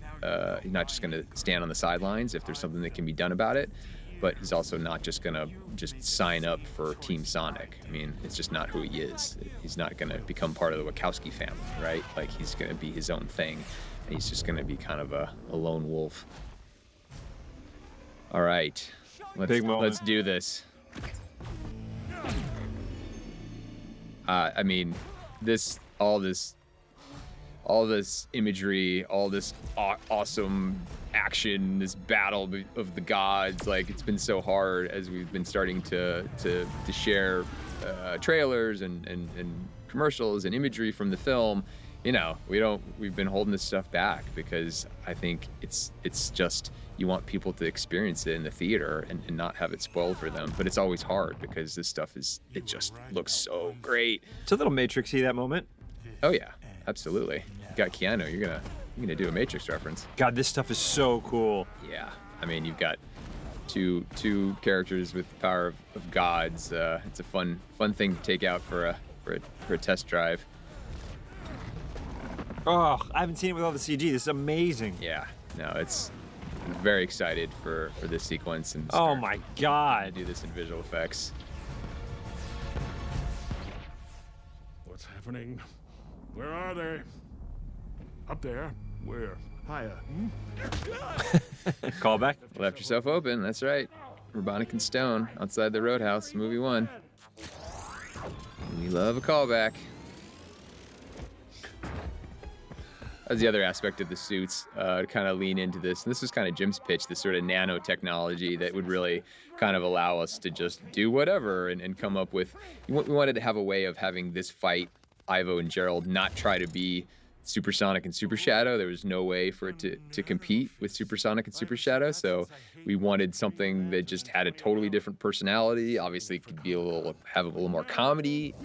Speaker 2: He's not just going to stand on the sidelines if there's something that can be done about it. But he's also not just going to just sign up for Team Sonic. I mean, it's just not who he is. He's not going to become part of the Wachowski family, right? Like, he's going to be his own thing. And he's just going to be kind of a lone wolf. All right. Let's do this. I mean, all this imagery, all this awesome action, this battle of the gods, like, it's been so hard as we've been starting to share trailers and commercials and imagery from the film. We've been holding this stuff back because I think it's just, you want people to experience it in the theater and not have it spoiled for them. But it's always hard because this stuff it just looks so great.
Speaker 1: It's a little Matrixy, that moment.
Speaker 2: Oh yeah, absolutely. You got Keanu, you're gonna do a Matrix reference.
Speaker 1: God, this stuff is so cool.
Speaker 2: Yeah, I mean, you've got two characters with the power of gods. It's a fun thing to take out for a test drive.
Speaker 1: Oh, I haven't seen it with all the CG. This is amazing.
Speaker 2: Yeah, no, I'm very excited for this sequence and
Speaker 1: oh my God,
Speaker 2: do this in visual effects.
Speaker 7: What's happening? Where are they? Up there? Where? Higher?
Speaker 1: Call back.
Speaker 2: Left yourself open. That's right. Robotnik and Stone outside the Roadhouse, movie 1. We love a callback. That's the other aspect of the suits, to kind of lean into this. And this was kind of Jim's pitch, this sort of nanotechnology that would really kind of allow us to just do whatever and come up with. We wanted to have a way of having this fight, Ivo and Gerald, not try to be Super Sonic and Super Shadow. There was no way for it to compete with Super Sonic and Super Shadow. So we wanted something that just had a totally different personality. Obviously, it could be have a little more comedy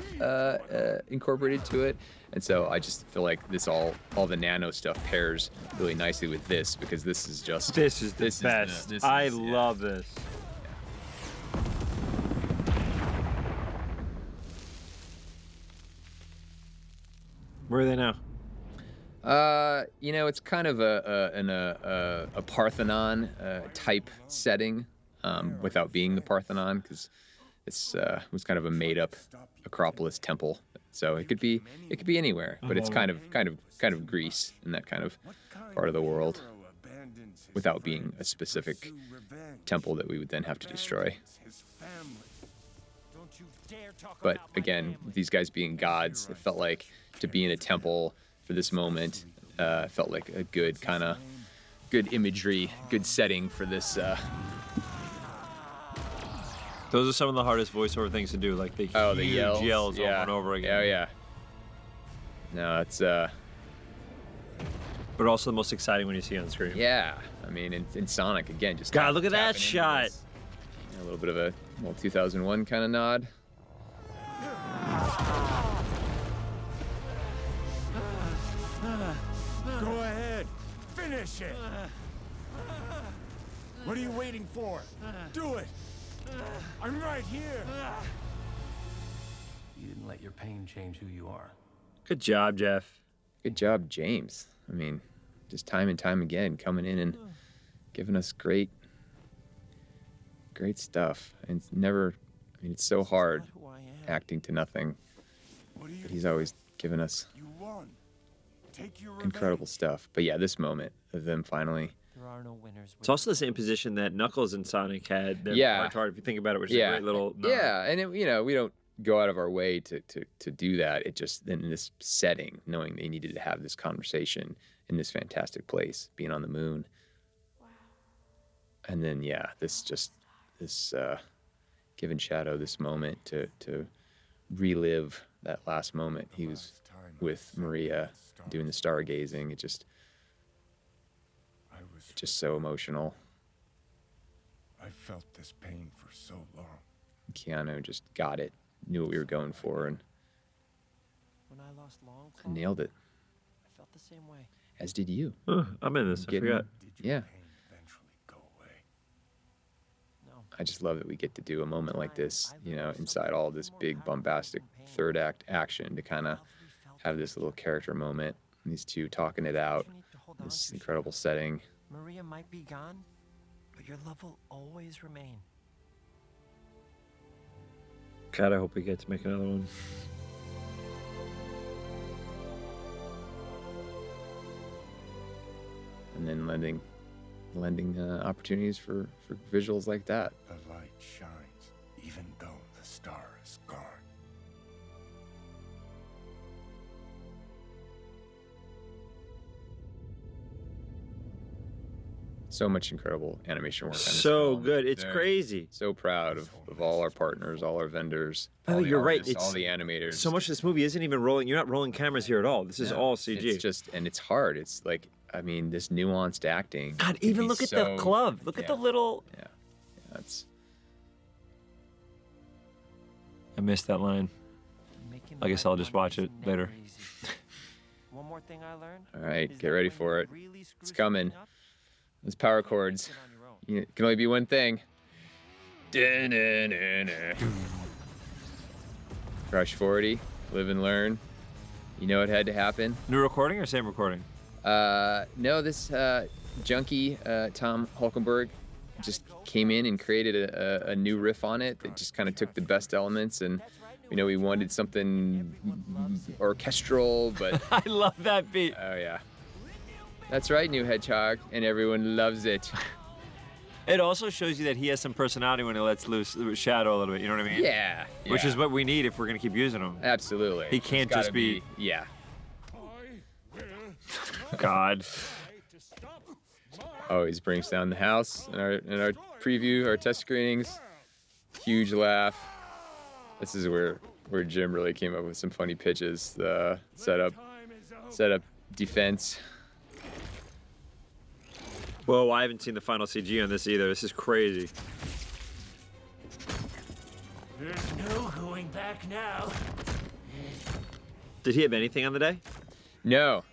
Speaker 2: incorporated to it. And so I just feel like all the nano stuff pairs really nicely with this, because this is just
Speaker 1: the best. I love this. Where are they now?
Speaker 2: It's kind of a Parthenon type setting, without being the Parthenon, because it's was kind of a made-up Acropolis temple. So it could be anywhere, but it's kind of Greece in that kind of part of the world, without being a specific temple that we would then have to destroy. But again, these guys being gods, it felt like to be in a temple for this moment felt like a good imagery, good setting for this.
Speaker 1: Those are some of the hardest voiceover things to do, like the
Speaker 2: the
Speaker 1: huge yells over and over again.
Speaker 2: Oh yeah. No, it's
Speaker 1: But also the most exciting when you see on screen.
Speaker 2: Yeah, I mean, in Sonic again, just
Speaker 1: God, look at that
Speaker 2: tapping into
Speaker 1: shot.
Speaker 2: this. A little bit of a 2001 kind of nod.
Speaker 8: Go ahead. Finish it. What are you waiting for? Do it. I'm right here.
Speaker 11: You didn't let your pain change who you are.
Speaker 1: Good job, Jeff.
Speaker 2: Good job, James. I mean, just time and time again, coming in and giving us great stuff. And it's never, I mean, it's so hard acting to nothing. But he's always given us incredible stuff. But yeah, this moment of them finally.
Speaker 10: There are no winners.
Speaker 1: It's also the same position that Knuckles and Sonic had.
Speaker 2: Yeah.
Speaker 1: Hard if you think about it, which is a great little nod.
Speaker 2: Yeah, and we don't go out of our way to do that. It just, in this setting, knowing they needed to have this conversation in this fantastic place, being on the moon. Wow. And then, yeah, this giving Shadow this moment to relive that last moment he was with Maria doing the stargazing. It just so emotional.
Speaker 9: I felt this pain for so long.
Speaker 2: Keanu just got it, knew what we were going for, and
Speaker 10: When I lost Longclaw,
Speaker 2: nailed it.
Speaker 10: I felt the same way.
Speaker 2: As did you.
Speaker 1: I'm in this. I forgot.
Speaker 2: Yeah. I just love that we get to do a moment like this, inside all this big bombastic third act action, to kind of have this little character moment, these two talking it out, this incredible setting.
Speaker 10: Maria might be gone, but your love will always remain.
Speaker 1: God, I hope we get to make another one.
Speaker 2: And then lending opportunities for visuals like that.
Speaker 9: The light shines, even though the star is gone.
Speaker 2: So much incredible animation work on this
Speaker 1: So
Speaker 2: film.
Speaker 1: good. It's crazy.
Speaker 2: So proud of all our partners, all our vendors.
Speaker 1: Oh,
Speaker 2: all the
Speaker 1: you're right.
Speaker 2: artists, all the animators.
Speaker 1: So much of this movie isn't even rolling. You're not rolling cameras here at all. This is all CG.
Speaker 2: It's just, and it's hard. It's like, I mean, this nuanced acting.
Speaker 1: God,
Speaker 2: can
Speaker 1: even
Speaker 2: be
Speaker 1: look at
Speaker 2: so-
Speaker 1: the glove. Look at the little.
Speaker 2: Yeah, that's.
Speaker 1: I missed that line. I guess I'll just watch it later.
Speaker 10: One more thing I learned.
Speaker 2: All right, get ready for it. It's coming. Those power chords. It can only be one thing. Crush 40, live and learn. You know what had to happen?
Speaker 1: New recording or same recording?
Speaker 2: No, this junkie, Tom Hulkenberg, just came in and created a new riff on it that just kind of took the best elements, and we wanted something orchestral, but
Speaker 1: I love that beat.
Speaker 2: Oh yeah. That's right, New Hedgehog, and everyone loves it.
Speaker 1: It also shows you that he has some personality when he lets loose Shadow a little bit. You know what I mean?
Speaker 2: Yeah.
Speaker 1: Which is what we need if we're gonna keep using him.
Speaker 2: Absolutely.
Speaker 1: He can't
Speaker 2: It's gotta
Speaker 1: just be.
Speaker 2: Yeah.
Speaker 1: God.
Speaker 2: Always brings down the house in our preview, our test screenings. Huge laugh. This is where Jim really came up with some funny pitches. The setup, defense.
Speaker 1: Whoa, I haven't seen the final CG on this either. This is crazy.
Speaker 8: There's no going back now.
Speaker 1: Did he have anything on the day?
Speaker 2: No,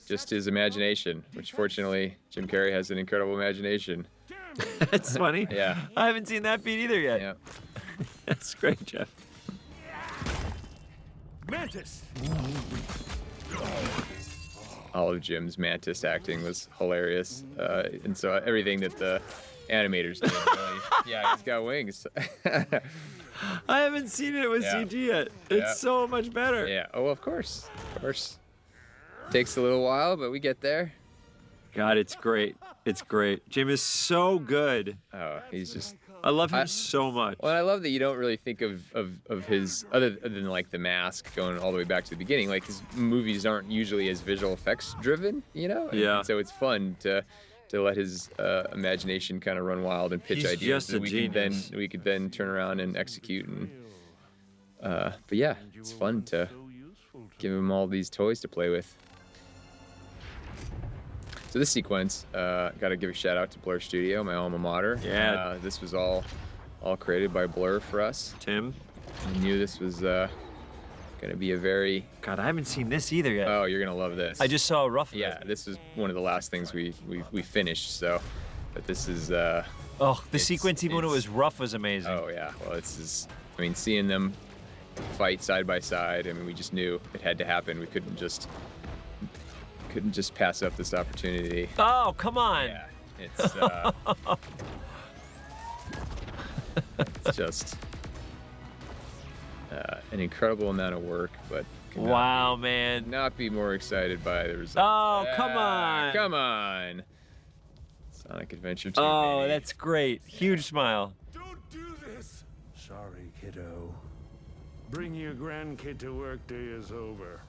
Speaker 2: just his imagination, which fortunately Jim Carrey has an incredible imagination.
Speaker 1: That's funny.
Speaker 2: Yeah.
Speaker 1: I haven't seen that beat either yet.
Speaker 2: Yeah.
Speaker 1: That's great, Jeff.
Speaker 8: Mantis!
Speaker 2: all of Jim's Mantis acting was hilarious, and so everything that the animators did, really, yeah, he's got wings.
Speaker 1: I haven't seen it with CG yet. It's so much better.
Speaker 2: Yeah. Oh, of course. Takes a little while, but we get there.
Speaker 1: God, it's great. It's great. Jim is so good.
Speaker 2: Oh, he's just.
Speaker 1: I love him so much.
Speaker 2: Well, I love that you don't really think of his other than like The Mask going all the way back to the beginning. Like his movies aren't usually as visual effects driven, you know. And so it's fun to let his imagination kind of run wild and pitch
Speaker 1: He's
Speaker 2: ideas
Speaker 1: just
Speaker 2: that
Speaker 1: a
Speaker 2: we could then turn around and execute. And but yeah, it's fun to give him all these toys to play with. So this sequence, got to give a shout out to Blur Studio, my alma mater.
Speaker 1: Yeah.
Speaker 2: This was all created by Blur for us.
Speaker 1: Tim.
Speaker 2: I knew this was gonna be a very.
Speaker 1: God, I haven't seen this either yet.
Speaker 2: Oh, you're gonna love this.
Speaker 1: I just saw a rough.
Speaker 2: Yeah, this is one of the last things we finished. So, but this is.
Speaker 1: The sequence, even when it was rough, was amazing.
Speaker 2: Oh yeah, well I mean, seeing them fight side by side. I mean, we just knew it had to happen. We couldn't just pass up this opportunity.
Speaker 1: Oh, come on.
Speaker 2: Yeah, it's it's just an incredible amount of work, but
Speaker 1: wow, man,
Speaker 2: not be more excited by the results.
Speaker 1: Oh, come on.
Speaker 2: Sonic Adventure 2.
Speaker 1: Oh,
Speaker 2: baby.
Speaker 1: that's great. Huge smile.
Speaker 8: Don't do this. Sorry, kiddo. Bringing your grandkid to work day is over.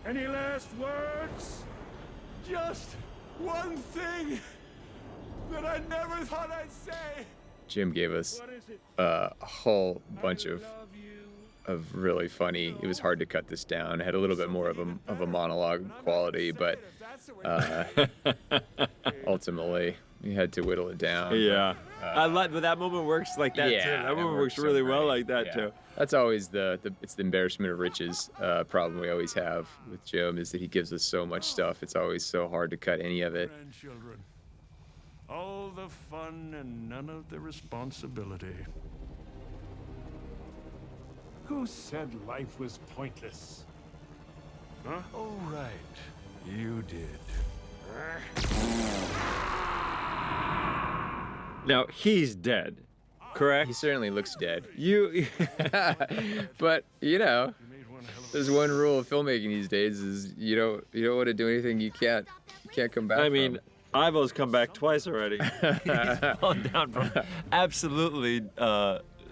Speaker 8: Any last words? Just one thing that I never thought I'd say.
Speaker 2: Jim gave us a whole bunch of really funny. It was hard to cut this down. It had a little bit more of a monologue quality, but ultimately we had to whittle it down.
Speaker 1: Yeah. I like, but that moment works like that too. That moment works really well like that too.
Speaker 2: That's always it's the embarrassment of riches problem we always have with Jim, is that he gives us so much stuff. It's always so hard to cut any of it.
Speaker 8: Grandchildren. All the fun and none of the responsibility. Who said life was pointless? Huh? Oh, right. You did.
Speaker 1: Now, he's dead, correct?
Speaker 2: He certainly looks dead.
Speaker 1: But,
Speaker 2: you know, there's one rule of filmmaking these days is you don't want to do anything you can't come back from.
Speaker 1: I mean, Ivo's come back twice already. He's fallen down from absolutely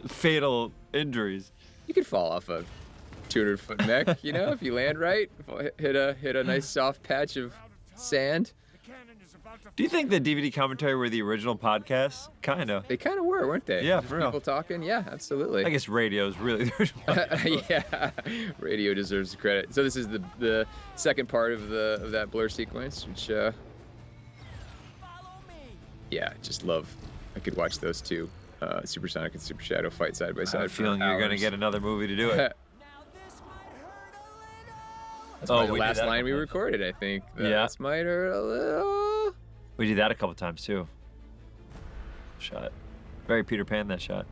Speaker 1: fatal injuries.
Speaker 2: You could fall off a 200-foot mech, you know, if you land right, hit a nice soft patch of sand.
Speaker 1: Do you think the DVD commentary were the original podcast? Kind of.
Speaker 2: They kind of were, weren't they?
Speaker 1: Yeah,
Speaker 2: just
Speaker 1: for real.
Speaker 2: People talking. Yeah, absolutely.
Speaker 1: I guess radio's really the original podcast.
Speaker 2: Yeah, radio deserves the credit. So this is the second part of that Blur sequence, which yeah, just love. I could watch those two, Supersonic and Super Shadow, fight side by side.
Speaker 1: I have a feeling you're gonna get another movie to do it.
Speaker 2: That's probably the last line we recorded, I think. This might hurt a little.
Speaker 1: We did that a couple times too. Shot. Very Peter Pan, that shot.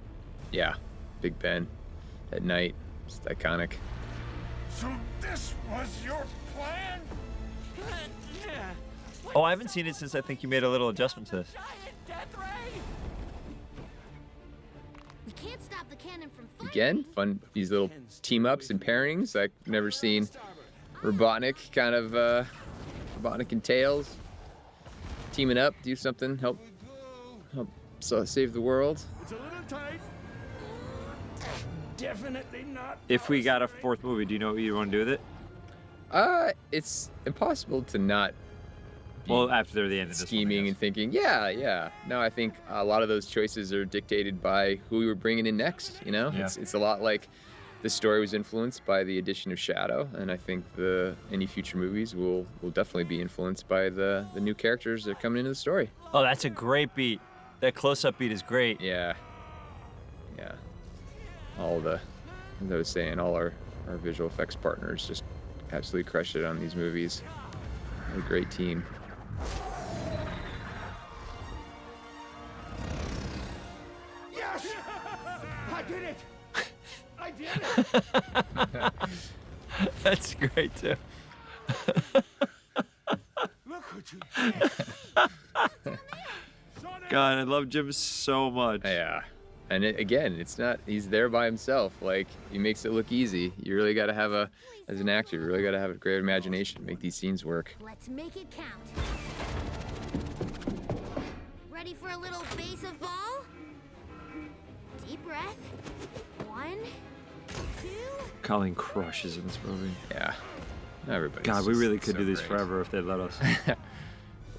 Speaker 2: Yeah, Big Ben at night. Just iconic.
Speaker 8: So this was your plan?
Speaker 1: Oh, I haven't seen it since I think you made a little adjustment to this.
Speaker 6: We can't stop the cannon from firing.
Speaker 2: Again, fun, these little team-ups and pairings. I've never seen Robotnik kind of, Robotnik and Tails teaming up, do something, help save the world.
Speaker 8: It's a little tight. Definitely not.
Speaker 1: If we got a fourth movie, do you know what you want to do with it?
Speaker 2: It's impossible to not.
Speaker 1: Well, after the end of this
Speaker 2: scheming and thinking, yeah. No, I think a lot of those choices are dictated by who we were bringing in next. You know, it's a lot like the story was influenced by the addition of Shadow, and I think any future movies will definitely be influenced by the new characters that are coming into the story.
Speaker 1: Oh, that's a great beat. That close-up beat is great.
Speaker 2: Yeah. As I was saying, all our visual effects partners just absolutely crushed it on these movies. What a great team.
Speaker 8: Yes!
Speaker 1: That's great too.
Speaker 8: Look what you did.
Speaker 1: God, I love Jim so much.
Speaker 2: Yeah. And again, it's not, he's there by himself. Like, he makes it look easy. You really got to have as an actor, you really got to have a great imagination to make these scenes work.
Speaker 6: Let's make it count. Ready for a little base of ball? Deep breath. 1, 2.
Speaker 1: Colleen crushes in this movie.
Speaker 2: Yeah. Everybody.
Speaker 1: God, we really could do these forever if they'd let us.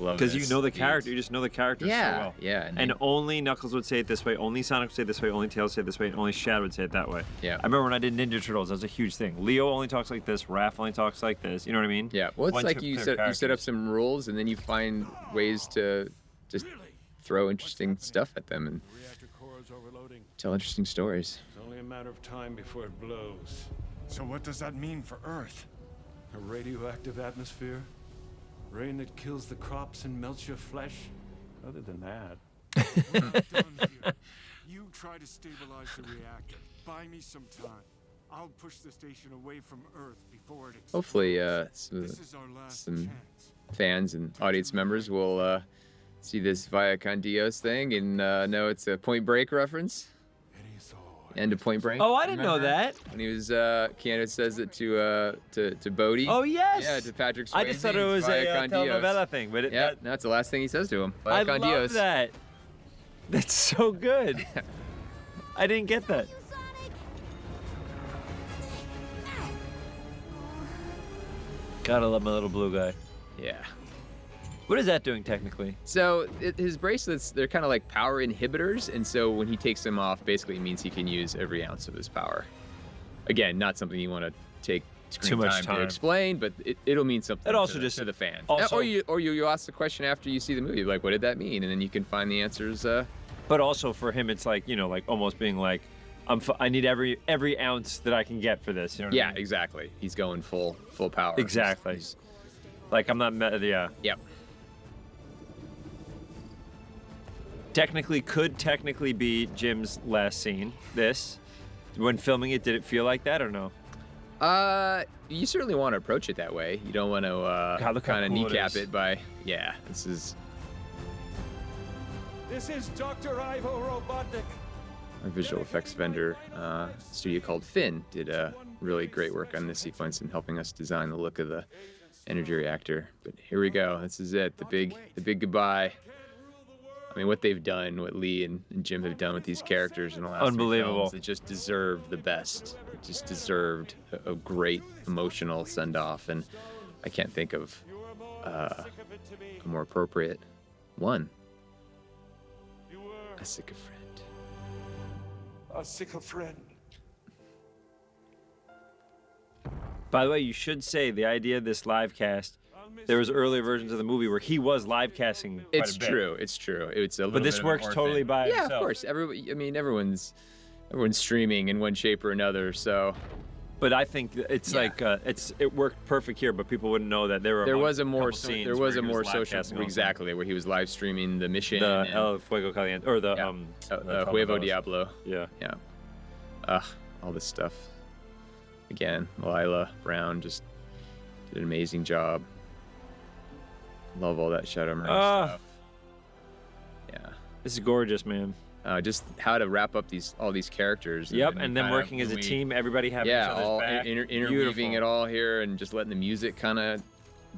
Speaker 2: Love
Speaker 1: Because you
Speaker 2: this.
Speaker 1: know the character, you just know the character so well.
Speaker 2: Yeah.
Speaker 1: And only Knuckles would say it this way, only Sonic would say it this way, only Tails would say it this way, and only Shad would say it that way.
Speaker 2: Yeah.
Speaker 1: I remember when I did Ninja Turtles, that was a huge thing. Leo only talks like this, Raph only talks like this, you know what I mean?
Speaker 2: Yeah, well, it's
Speaker 1: Once
Speaker 2: like
Speaker 1: you
Speaker 2: you
Speaker 1: clear
Speaker 2: set up some rules, and then you find ways to just throw interesting stuff at them and
Speaker 8: Reactor core is overloading.
Speaker 2: tell interesting stories.
Speaker 8: It's only a matter of time before it blows.
Speaker 9: So what does that mean for Earth?
Speaker 8: A radioactive atmosphere? Rain that kills the crops and melts your flesh? Other than that.
Speaker 9: We're not done here. You try to stabilize the reactor. Buy me some time. I'll push the station away from Earth before it explodes.
Speaker 2: Hopefully,
Speaker 9: This is our last
Speaker 2: some
Speaker 9: chance.
Speaker 2: fans and audience members will see this Via Con Dios thing and know it's a Point Break reference. End of Point Break.
Speaker 1: Oh, I didn't know that.
Speaker 2: When he was, Keanu says it to Bodhi.
Speaker 1: Oh, yes.
Speaker 2: Yeah, to Patrick Swayze.
Speaker 1: I just thought it was a
Speaker 2: Via Con Dios.
Speaker 1: telenovela thing, but it,
Speaker 2: Yeah, that's the last thing he says to him. Via
Speaker 1: I
Speaker 2: Con
Speaker 1: love
Speaker 2: Dios.
Speaker 1: that. That's so good. I didn't get that. God, I love my little blue guy.
Speaker 2: Yeah.
Speaker 1: What is that doing technically?
Speaker 2: So his bracelets, they're kind of like power inhibitors, and so when he takes them off, basically it means he can use every ounce of his power. Again, not something you want to take screen
Speaker 1: Too much
Speaker 2: to
Speaker 1: time.
Speaker 2: explain, but it'll mean something.
Speaker 1: It also
Speaker 2: to,
Speaker 1: just-
Speaker 2: to the fan.
Speaker 1: also-
Speaker 2: or you ask the question after you see the movie, like, what did that mean? And then you can find the answers.
Speaker 1: But also for him, it's like, you know, like almost being like, I need every ounce that I can get for this. You know what I
Speaker 2: Yeah,
Speaker 1: mean?
Speaker 2: exactly. He's going full power.
Speaker 1: Exactly. Like I'm not. Yeah.
Speaker 2: Yep.
Speaker 1: Could technically be Jim's last scene. This, when filming it, did it feel like that or no?
Speaker 2: You certainly want to approach it that way. You don't want to
Speaker 1: God, look how
Speaker 2: kind of
Speaker 1: cool it
Speaker 2: kneecap
Speaker 1: is.
Speaker 2: it by. Yeah, this is
Speaker 8: This is Dr. Ivo Robotnik.
Speaker 2: our visual effects vendor studio called Finn did really great work on this sequence and helping us design the look of the energy reactor. But here we go. This is it. The big goodbye. I mean, what they've done, what Lee and Jim have done with these characters in the last three
Speaker 1: Unbelievable.
Speaker 2: films, it just deserved the best. It just deserved a great emotional send-off, and I can't think of a more appropriate one. A sick friend.
Speaker 8: A sick friend.
Speaker 1: By the way, you should say the idea of this live cast. There was earlier versions of the movie where he was live casting. Quite
Speaker 2: It's
Speaker 1: a bit.
Speaker 2: true. It's true. It's a little.
Speaker 1: But this
Speaker 2: bit of an
Speaker 1: works totally
Speaker 2: orphan.
Speaker 1: by
Speaker 2: Yeah,
Speaker 1: itself.
Speaker 2: of course. Everyone's streaming in one shape or another. So
Speaker 1: But I think it's like it worked perfect here, but people wouldn't know that there were.
Speaker 2: there was a more
Speaker 1: couple scenes
Speaker 2: there
Speaker 1: where
Speaker 2: was
Speaker 1: he
Speaker 2: a more
Speaker 1: live
Speaker 2: social
Speaker 1: casting also.
Speaker 2: exactly where he was live streaming the mission.
Speaker 1: The
Speaker 2: and,
Speaker 1: El Fuego Caliente or the
Speaker 2: yeah,
Speaker 1: the
Speaker 2: Huevo
Speaker 1: Telenovelas.
Speaker 2: Diablo.
Speaker 1: Yeah.
Speaker 2: Yeah. All this stuff. Again, Lila Brown just did an amazing job. Love all that Shadow Marine stuff. Yeah.
Speaker 1: This is gorgeous, man.
Speaker 2: Just how to wrap up all these characters.
Speaker 1: Yep, and then working as a team, everybody having each
Speaker 2: yeah,
Speaker 1: other's
Speaker 2: all
Speaker 1: back.
Speaker 2: interweaving
Speaker 1: Beautiful.
Speaker 2: it all here, and just letting the music kind of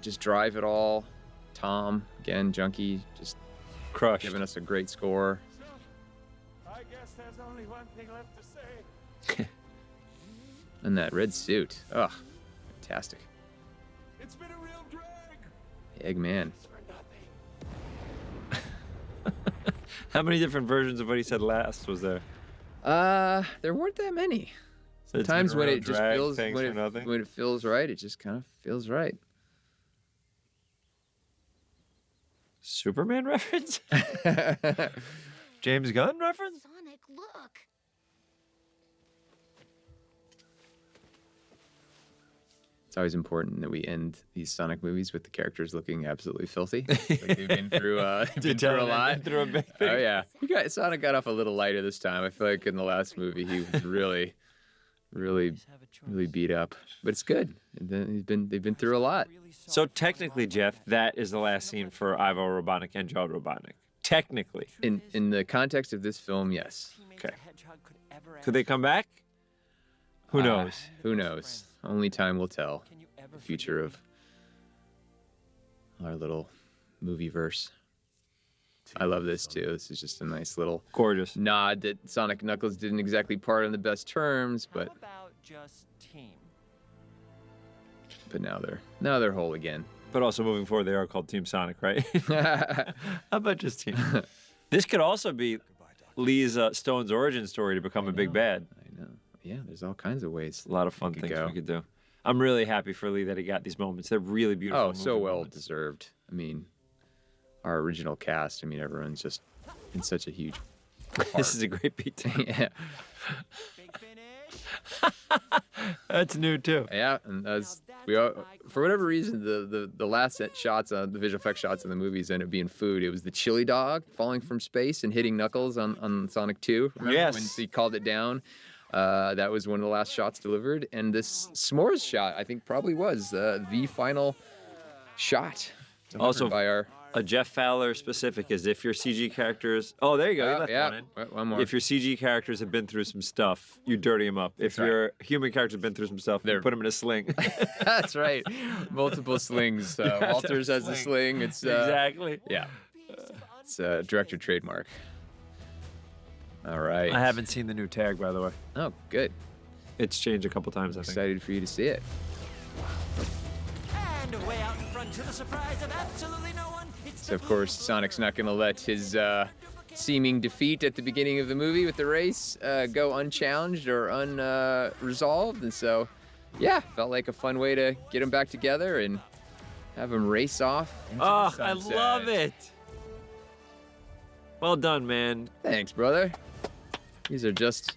Speaker 2: just drive it all. Tom again, Junkie, just
Speaker 1: crushed,
Speaker 2: giving us a great score.
Speaker 8: I guess there's only one thing left to say.
Speaker 2: And that red suit, oh, fantastic.
Speaker 8: It's been a real drag.
Speaker 2: Eggman.
Speaker 1: How many different versions of what he said last was there?
Speaker 2: There weren't that many.
Speaker 1: So it's
Speaker 2: Sometimes
Speaker 1: been
Speaker 2: when
Speaker 1: real
Speaker 2: it just
Speaker 1: drag,
Speaker 2: feels
Speaker 1: thanks for nothing?
Speaker 2: when it feels right, it just kind of feels right.
Speaker 1: Superman reference? James Gunn reference?
Speaker 6: Sonic, look.
Speaker 2: It's always important that we end these Sonic movies with the characters looking absolutely filthy. Like they've been through, been through a lot.
Speaker 1: Been through a big thing.
Speaker 2: Oh yeah, Sonic got off a little lighter this time. I feel like in the last movie he was really really beat up, but it's good. They've been through a lot.
Speaker 1: So technically, Jeff, that is the last scene for Ivo Robotnik and Gerald Robotnik. Technically.
Speaker 2: In the context of this film, yes.
Speaker 1: Okay. Could they come back? Who knows?
Speaker 2: Who knows? Only time will tell. The future of our little movie verse. I love this too. This is just a nice little
Speaker 1: gorgeous
Speaker 2: nod that Sonic and Knuckles didn't exactly part on the best terms, but
Speaker 10: How about just team?
Speaker 2: but now they're whole again.
Speaker 1: But also moving forward, they are called Team Sonic, right? How about just Team? This could also be Lee's Stone's origin story to become a big bad.
Speaker 2: I know. Yeah, there's all kinds of ways.
Speaker 1: A lot of fun things we could do. I'm really happy for Lee that he got these moments. They're really beautiful.
Speaker 2: Oh, so well
Speaker 1: moments.
Speaker 2: deserved. I mean, our original cast. I mean, everyone's just in such a huge.
Speaker 1: This is a great beat.
Speaker 2: Yeah.
Speaker 1: That's new too.
Speaker 2: Yeah, and as we all, for whatever reason, the last set shots on the visual effects shots in the movies ended up being food. It was the chili dog falling from space and hitting Knuckles on Sonic 2. Remember
Speaker 1: Yes.
Speaker 2: when he called it down? That was one of the last shots delivered, and this s'mores shot I think probably was the final shot. delivered
Speaker 1: Also,
Speaker 2: by our.
Speaker 1: a Jeff Fowler specific is if your CG characters. Oh, there you go. You left
Speaker 2: yeah,
Speaker 1: one in.
Speaker 2: one more.
Speaker 1: If your CG characters have been through some stuff, you dirty them up. If
Speaker 2: right.
Speaker 1: your human characters have been through some stuff, you put them in a sling.
Speaker 2: That's right. Multiple slings. Walters has a sling. It's
Speaker 1: exactly.
Speaker 2: Yeah. It's a director trademark. All right.
Speaker 1: I haven't seen the new tag, by the way.
Speaker 2: Oh, good.
Speaker 1: It's changed a couple times, I think.
Speaker 2: Excited for you to see it.
Speaker 10: And way out in front to the surprise of absolutely no one. It's
Speaker 2: So, of course, Sonic's not going to let his seeming defeat at the beginning of the movie with the race go unchallenged or unresolved. And so, yeah, felt like a fun way to get them back together and have them race off. into the
Speaker 1: Oh, I
Speaker 2: sunset.
Speaker 1: love it. Well done, man.
Speaker 2: Thanks, brother. These are just...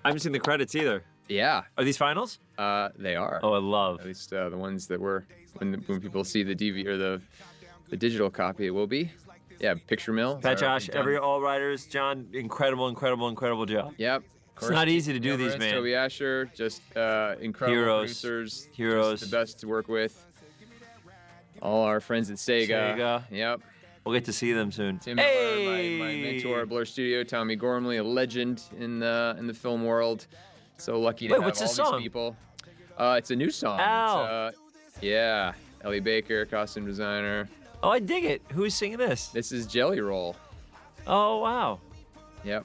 Speaker 1: I haven't seen the credits either.
Speaker 2: Yeah.
Speaker 1: Are these finals?
Speaker 2: They are.
Speaker 1: Oh, I love.
Speaker 2: At least the ones that were when people see the DVD or the digital copy, it will be. Yeah, Picture Mill.
Speaker 1: Pat Josh, all writers, John, incredible job.
Speaker 2: Yep.
Speaker 1: It's not easy to do these,
Speaker 2: Gilbert,
Speaker 1: man.
Speaker 2: Toby Asher, just incredible
Speaker 1: Heroes.
Speaker 2: producers.
Speaker 1: Heroes.
Speaker 2: Just the best to work with. All our friends at Sega.
Speaker 1: Sega.
Speaker 2: Yep.
Speaker 1: We'll get to see them soon.
Speaker 2: Tim Miller, my mentor at Blur Studio, Tommy Gormley, a legend in the film world. So lucky to
Speaker 1: Wait,
Speaker 2: have
Speaker 1: what's
Speaker 2: all
Speaker 1: this
Speaker 2: these
Speaker 1: song?
Speaker 2: people. It's a new song.
Speaker 1: Ow.
Speaker 2: Yeah, Ellie Baker, costume designer.
Speaker 1: Oh, I dig it. Who's singing this?
Speaker 2: This is Jelly Roll.
Speaker 1: Oh, wow.
Speaker 2: Yep.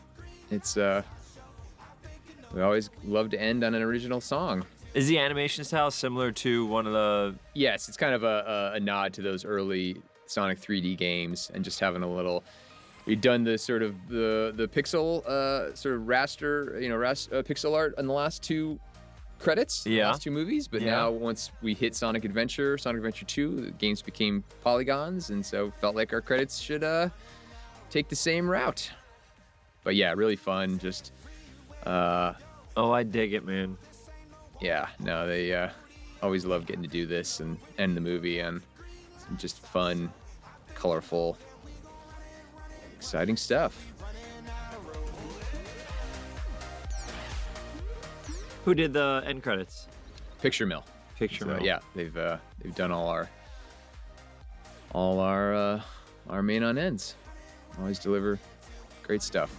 Speaker 2: It's we always love to end on an original song.
Speaker 1: Is the animation style similar to one of the...
Speaker 2: Yes, it's kind of a nod to those early Sonic 3D games and just having a little... We've done the sort of the pixel sort of raster, pixel art on the last two credits, the last two movies. But now once we hit Sonic Adventure 2, the games became polygons, and so felt like our credits should take the same route. But yeah, really fun. Just
Speaker 1: oh, I dig it, man.
Speaker 2: Yeah, no, they always love getting to do this and end the movie on some just fun, colorful, exciting stuff.
Speaker 1: Who did the end credits?
Speaker 2: Picture Mill.
Speaker 1: Picture Mill.
Speaker 2: Yeah, they've done all our main on ends. Always deliver great stuff.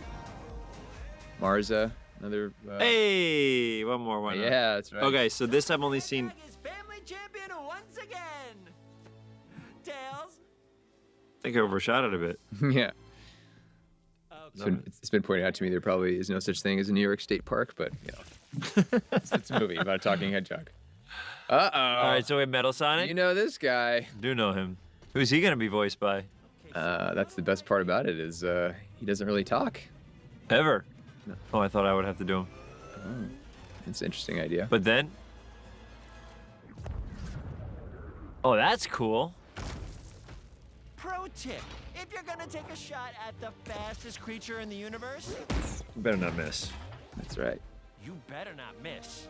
Speaker 2: Marza, another.
Speaker 1: Hey, one more. Why not?
Speaker 2: Yeah, that's right.
Speaker 1: Okay, so this I've only seen.
Speaker 10: family champion once again. Tails.
Speaker 1: I think I overshot it a bit.
Speaker 2: Yeah. It's been pointed out to me there probably is no such thing as a New York State Park, but it's a movie about a talking hedgehog. Uh-oh.
Speaker 1: All right, so we have Metal Sonic.
Speaker 2: You know this guy.
Speaker 1: Do know him. Who's he gonna be voiced by?
Speaker 2: That's the best part about it is he doesn't really talk.
Speaker 1: Ever?
Speaker 2: No.
Speaker 1: Oh, I thought I would have to do him.
Speaker 2: Oh, that's an interesting idea.
Speaker 1: But then. Oh, that's cool.
Speaker 10: Pro tip: if you're gonna take a shot at the fastest creature in the universe,
Speaker 1: You better not miss.
Speaker 2: That's right.
Speaker 10: you better not miss.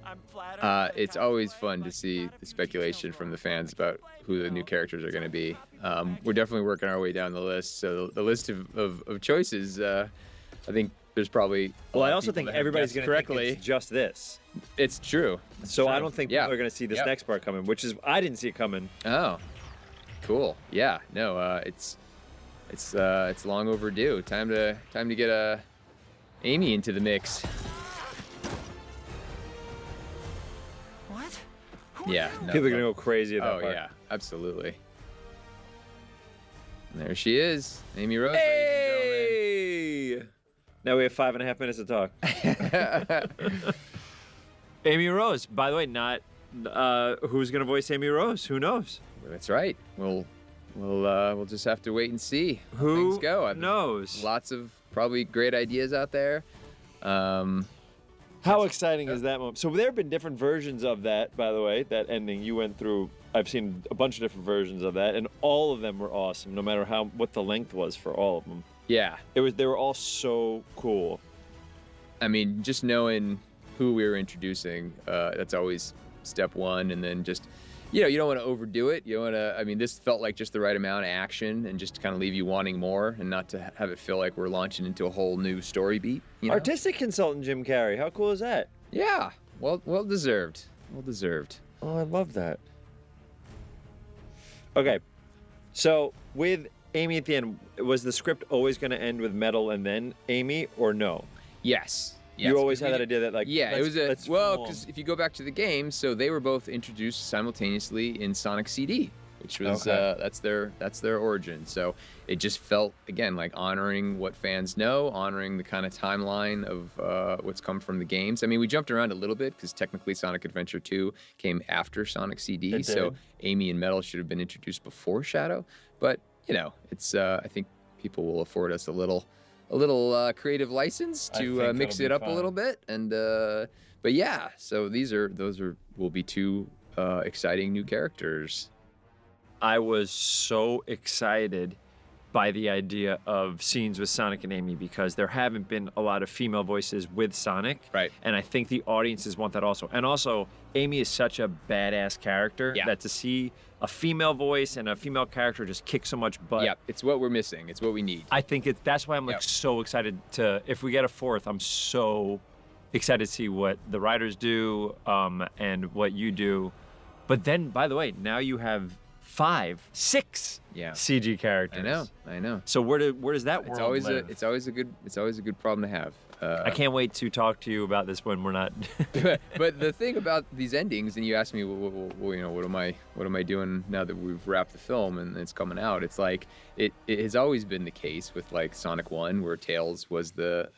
Speaker 10: I'm flattered.
Speaker 2: It's always fun to see the speculation from the fans about who the new characters are going to be. We're definitely working our way down the list. So the list of choices I think there's probably.
Speaker 1: Well, I also think everybody's going to think
Speaker 2: correctly.
Speaker 1: it's just this.
Speaker 2: It's true.
Speaker 1: So I don't think
Speaker 2: Yeah.
Speaker 1: people are going to see this
Speaker 2: Yep.
Speaker 1: next part coming, which is I didn't see it coming.
Speaker 2: Oh, cool. Yeah. No. It's long overdue. Time to get Amy into the mix.
Speaker 10: What?
Speaker 2: Yeah. No,
Speaker 1: People are going to go crazy at that
Speaker 2: Oh
Speaker 1: part.
Speaker 2: yeah, absolutely. And there she is, Amy Rose.
Speaker 1: Hey! Now we have 5.5 minutes to talk. Amy Rose, by the way, not who's going to voice Amy Rose? Who knows?
Speaker 2: That's right. We'll just have to wait and see how
Speaker 1: Who
Speaker 2: things go.
Speaker 1: knows?
Speaker 2: Lots of probably great ideas out there.
Speaker 1: How exciting is that moment? So there have been different versions of that, by the way, that ending you went through. I've seen a bunch of different versions of that, and all of them were awesome, no matter what the length was for all of them.
Speaker 2: Yeah.
Speaker 1: They were all so cool.
Speaker 2: I mean, just knowing who we were introducing, that's always step one. And then just, you don't want to overdo it. You want to, I mean, this felt like just the right amount of action and just to kind of leave you wanting more and not to have it feel like we're launching into a whole new story beat.
Speaker 1: Artistic consultant Jim Carrey, how cool is that?
Speaker 2: Yeah, well deserved. Well deserved.
Speaker 1: Oh, I love that. Okay, so with Amy at the end, was the script always going to end with Metal and then Amy, or no?
Speaker 2: Yes.
Speaker 1: You always had that idea that
Speaker 2: yeah, it was
Speaker 1: let's
Speaker 2: because if you go back to the game, so they were both introduced simultaneously in Sonic CD, which was that's their origin. So it just felt again like honoring what fans know, honoring the kind of timeline of what's come from the games. I mean, we jumped around a little bit because technically Sonic Adventure 2 came after Sonic CD, so Amy and Metal should have been introduced before Shadow. But it's I think people will afford us a little creative license to mix it up a little bit. And but yeah, so those will be two exciting new characters.
Speaker 1: I was so excited by the idea of scenes with Sonic and Amy because there haven't been a lot of female voices with Sonic.
Speaker 2: Right.
Speaker 1: And I think the audiences want that also. And also, Amy is such a badass character that to see a female voice and a female character just kick so much butt.
Speaker 2: Yeah, it's what we're missing. It's what we need.
Speaker 1: I think that's why I'm like so excited to, if we get a fourth, I'm so excited to see what the writers do and what you do. But then, by the way, now you have 6 CG characters.
Speaker 2: I know.
Speaker 1: So where does that world live?
Speaker 2: It's always a good problem to have.
Speaker 1: I can't wait to talk to you about this when we're not.
Speaker 2: But the thing about these endings, and you asked me, what am I doing now that we've wrapped the film and it's coming out? It's like it has always been the case with like Sonic 1, where Tails was the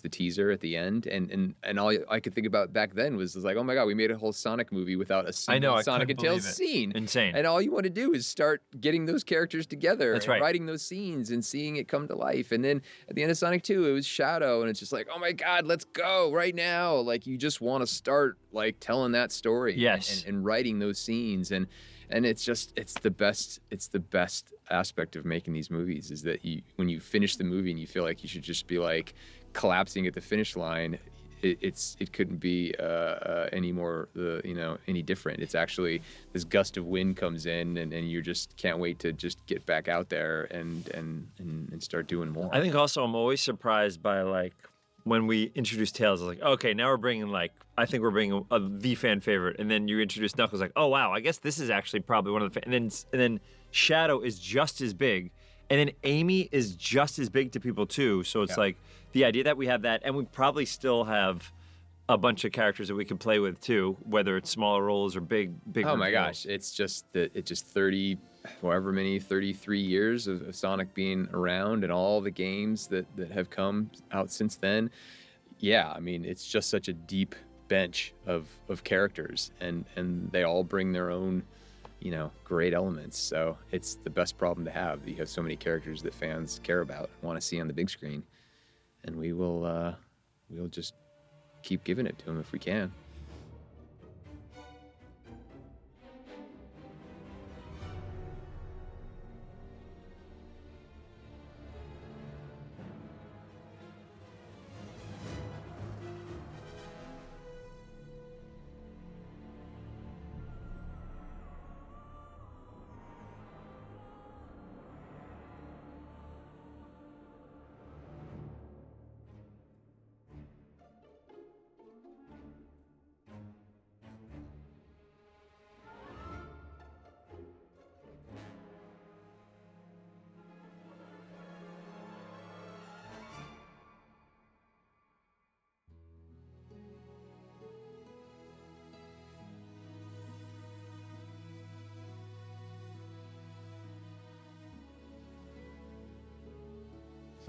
Speaker 2: teaser at the end, and all I could think about back then was like, oh my god, we made a whole Sonic movie without a single Sonic and Tails scene.
Speaker 1: Insane.
Speaker 2: And all you want to do is start getting those characters together,
Speaker 1: That's
Speaker 2: and
Speaker 1: right.
Speaker 2: writing those scenes and seeing it come to life. And then at the end of Sonic 2, it was Shadow, and it's just like, oh my god, let's go right now. Like you just want to start like telling that story.
Speaker 1: Yes.
Speaker 2: And writing those scenes, and it's the best aspect of making these movies is that when you finish the movie and you feel like you should just be like collapsing at the finish line, it couldn't be any different. It's actually this gust of wind comes in and you just can't wait to just get back out there and start doing more.
Speaker 1: I think also I'm always surprised by like when we introduce Tails, I was like, okay, now we're bringing the fan favorite, and then you introduce Knuckles, like, oh wow, I guess this is actually probably one of the and then Shadow is just as big, and then Amy is just as big to people too. So it's like the idea that we have that, and we probably still have a bunch of characters that we can play with too, whether it's smaller roles or big.
Speaker 2: Oh my gosh, it's just 33 years of Sonic being around and all the games that have come out since then. Yeah, I mean, it's just such a deep bench of characters, and they all bring their own, great elements. So it's the best problem to have. You have so many characters that fans care about, want to see on the big screen, and we'll just keep giving it to them if we can.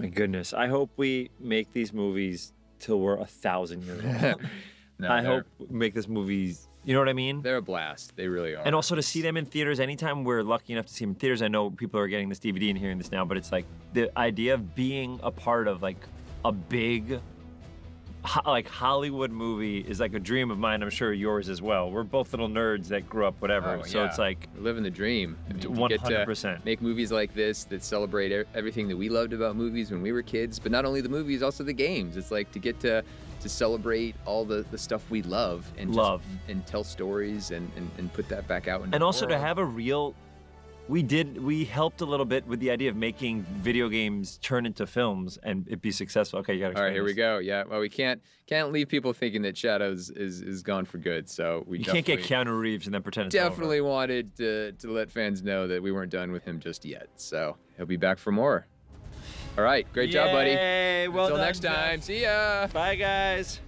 Speaker 1: My goodness. I hope we make these movies till we're 1,000 years old.
Speaker 2: No,
Speaker 1: I
Speaker 2: they're-
Speaker 1: hope we make this movies. You know what I mean?
Speaker 2: They're a blast. They really are.
Speaker 1: And also to see them in theaters, anytime we're lucky enough to see them in theaters, I know people are getting this DVD and hearing this now, but it's like the idea of being a part of like a big like Hollywood movie is like a dream of mine. I'm sure yours as well. We're both little nerds that grew up whatever.
Speaker 2: Oh,
Speaker 1: So
Speaker 2: yeah.
Speaker 1: it's like
Speaker 2: We're living the dream. I mean, to
Speaker 1: 100%.
Speaker 2: get to make movies like this that celebrate everything that we loved about movies when we were kids, but not only the movies, also the games. It's like to get to celebrate all the stuff we love and and tell stories and put that back out into
Speaker 1: and
Speaker 2: the
Speaker 1: also to
Speaker 2: world.
Speaker 1: have a real we helped a little bit with the idea of making video games turn into films and it be successful. Okay, you gotta
Speaker 2: All right,
Speaker 1: explain
Speaker 2: here we
Speaker 1: this.
Speaker 2: go. Yeah, well, we can't leave people thinking that Shadows is gone for good. So we
Speaker 1: You can't get
Speaker 2: definitely-
Speaker 1: Keanu Reeves and then pretend it's over.
Speaker 2: Definitely wanted to let fans know that we weren't done with him just yet. So he'll be back for more. All right, great job, buddy.
Speaker 1: Yay, well
Speaker 2: Until
Speaker 1: done,
Speaker 2: next time,
Speaker 1: Jeff.
Speaker 2: see ya.
Speaker 1: Bye, guys.